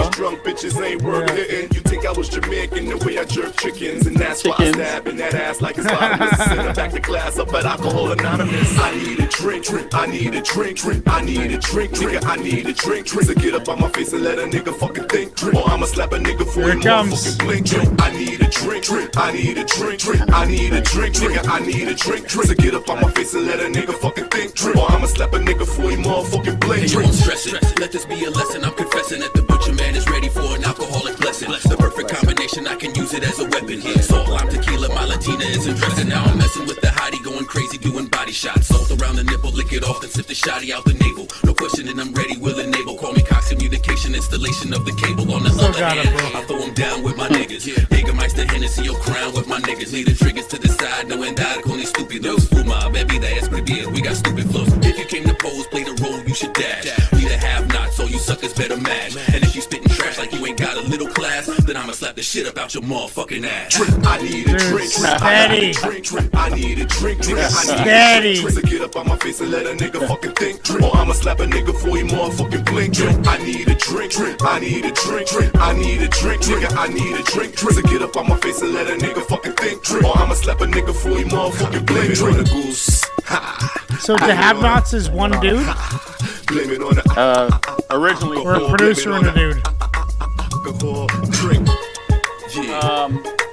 drunk bitches ain't worth hitting. You think I was Jamaican the way I jerk chickens, and that's why I stab in that ass like it's bottomless. Send her back to class up at Alcohol Anonymous. I need a drink. I need a drink. I need a drink, nigga. I need a drink. So get up on my face and let a nigga fucking think. Or I'ma slap a nigga before he motherfucking blink. I need a drink. I need a drink. I need a drink, nigga. I need a drink. So get up on my face and let a nigga fucking think. Or I'ma slap a nigga before he motherfucking blink. Hey, yo, I'm stressing. Let this be a lesson. I'm confessing that the butcher man is ready for an alcoholic blessing. The perfect combination, I can use it as a weapon. Salt, lime, tequila, my Latina isn't dressing. Now I'm messing with the hottie, going crazy, doing body shots. Salt around the nipple, lick it off, then sip the shotty out the navel. No questioning, I'm ready, will enable. Call me Cox Communication, installation of the cable. On the other hand, I throw them down with my niggas. Jägermeister, Hennessy, your crown with my niggas. Lead the triggers to the side, no andar con estúpidos. Fuma, bebida, escribir, we got stupid flows. If you came to pose, play the role, you should dash. We the have-nots, so you suckers better match. And if you spitting trash like you ain't got a little class, then I'ma slap the shit about your motherfucking ass. I need a drink. I need a drink. I need a drink, nigga. I need a drink. So get up on my face and let a nigga fucking think. Or I'ma slap a nigga before he motherfucking blink. I need a drink. I need a drink. I need a drink, nigga. I need a drink. So get up on my face and let a nigga fucking think. Or I'ma slap a nigga before he motherfucking blink. On the goose. So the have-nots is one dude? Blame it on the originally or a producer and a dude. Drink.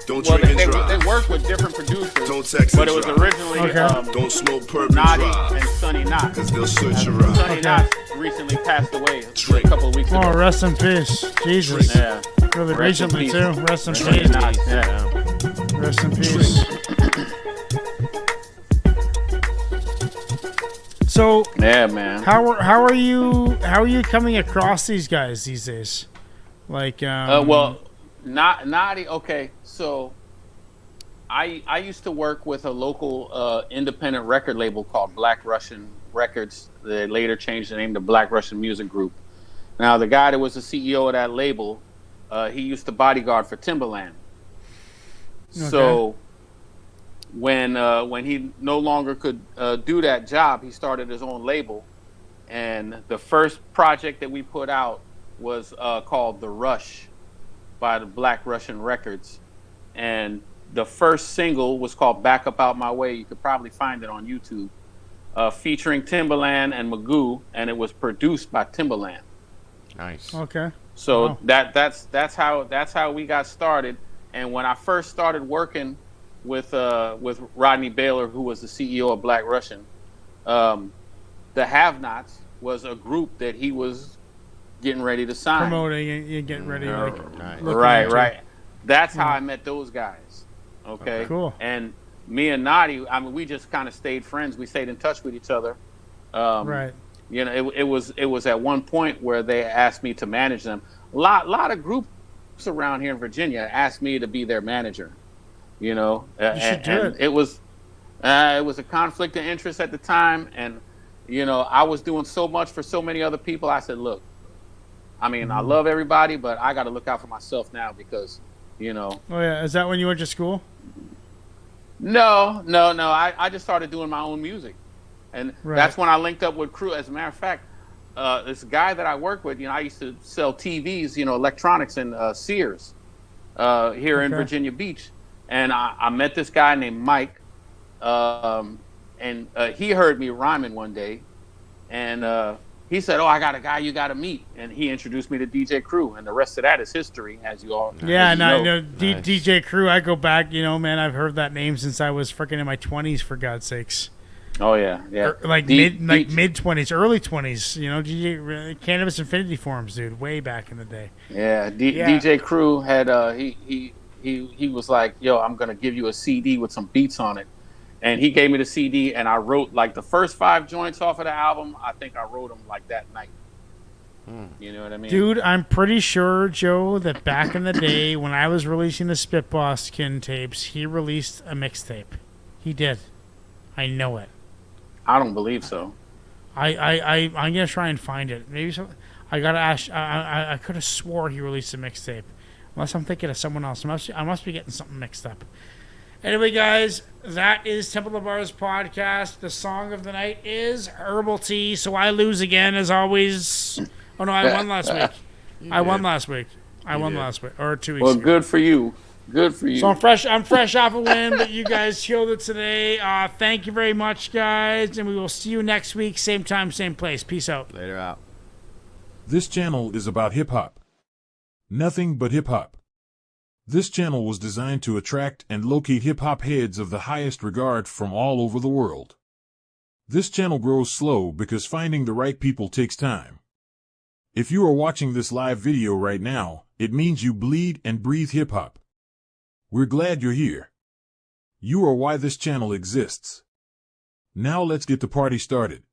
Don't drink and drive. They work with different producers. Don't text but and it was drive. originally don't smoke purple Naughty drive. and Sonny Knox. Cause they'll search you out. Sonny Knox recently passed away a couple of weeks ago. Oh, rest in peace. Jesus. Yeah. Really Rest in recently peace. too. Rest in Sonny peace. Knox, yeah. Rest in peace. So yeah, man. How are you coming across these guys these days? Like Naughty. Okay, so I used to work with a local independent record label called Black Russian Records. They later changed the name to Black Russian Music Group. Now the guy that was the CEO of that label, he used to bodyguard for Timbaland. Okay. So when he no longer could do that job, he started his own label, and the first project that we put out was called The Rush by the Black Russian Records, and the first single was called Back Up Out My Way. You could probably find it on YouTube, featuring Timbaland and Magoo, and it was produced by Timbaland. Nice. Okay. So that's how we got started. And when I first started working with Rodney Baylor, who was the CEO of Black Russian, the Have-Nots was a group that he was getting ready to sign. Promoting and getting ready. Like, Right. That's how I met those guys. Okay. Cool. And me and Nadi, I mean, we just kind of stayed friends. We stayed in touch with each other. Right. You know, it was at one point where they asked me to manage them. A lot of groups around here in Virginia asked me to be their manager. You know, You should do it. It was a conflict of interest at the time, and you know, I was doing so much for so many other people. I said, look, I mean, I love everybody, but I got to look out for myself now because, you know. Oh yeah, is that when you went to school? No. I just started doing my own music, and that's when I linked up with Crew. As a matter of fact, this guy that I work with, you know, I used to sell TVs, you know, electronics in Sears here in Virginia Beach, and I met this guy named Mike, and he heard me rhyming one day, and he said, "Oh, I got a guy you got to meet," and he introduced me to DJ Crew, and the rest of that is history, as you all. Yeah, know. DJ Crew. I go back, you know, man. I've heard that name since I was freaking in my 20s, for God's sakes. Oh yeah. Like mid 20s, early 20s. You know, DJ Cannabis Infinity Forums, dude, way back in the day. Yeah, DJ Crew had he was like, "Yo, I'm gonna give you a CD with some beats on it." And he gave me the CD, and I wrote like the first 5 joints off of the album. I think I wrote them like that night. You know what I mean? Dude, I'm pretty sure, Joe, that back in the day when I was releasing the Spitboskin tapes, he released a mixtape. He did. I know it. I don't believe so. I'm gonna try and find it. Maybe so. I gotta ask. I could have swore he released a mixtape, unless I'm thinking of someone else. I must be getting something mixed up. Anyway, guys, that is Temple of Bars podcast. The song of the night is Herbal T. So I lose again, as always. Oh, no, I won last week. I won last week. Or 2 weeks Well, ago. good for you. Good for you. So I'm fresh off a win, but you guys killed it today. Thank you very much, guys, and we will see you next week, same time, same place. Peace out. Later out. This channel is about hip-hop. Nothing but hip-hop. This channel was designed to attract and locate hip-hop heads of the highest regard from all over the world. This channel grows slow because finding the right people takes time. If you are watching this live video right now, it means you bleed and breathe hip-hop. We're glad you're here. You are why this channel exists. Now let's get the party started.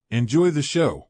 Enjoy the show.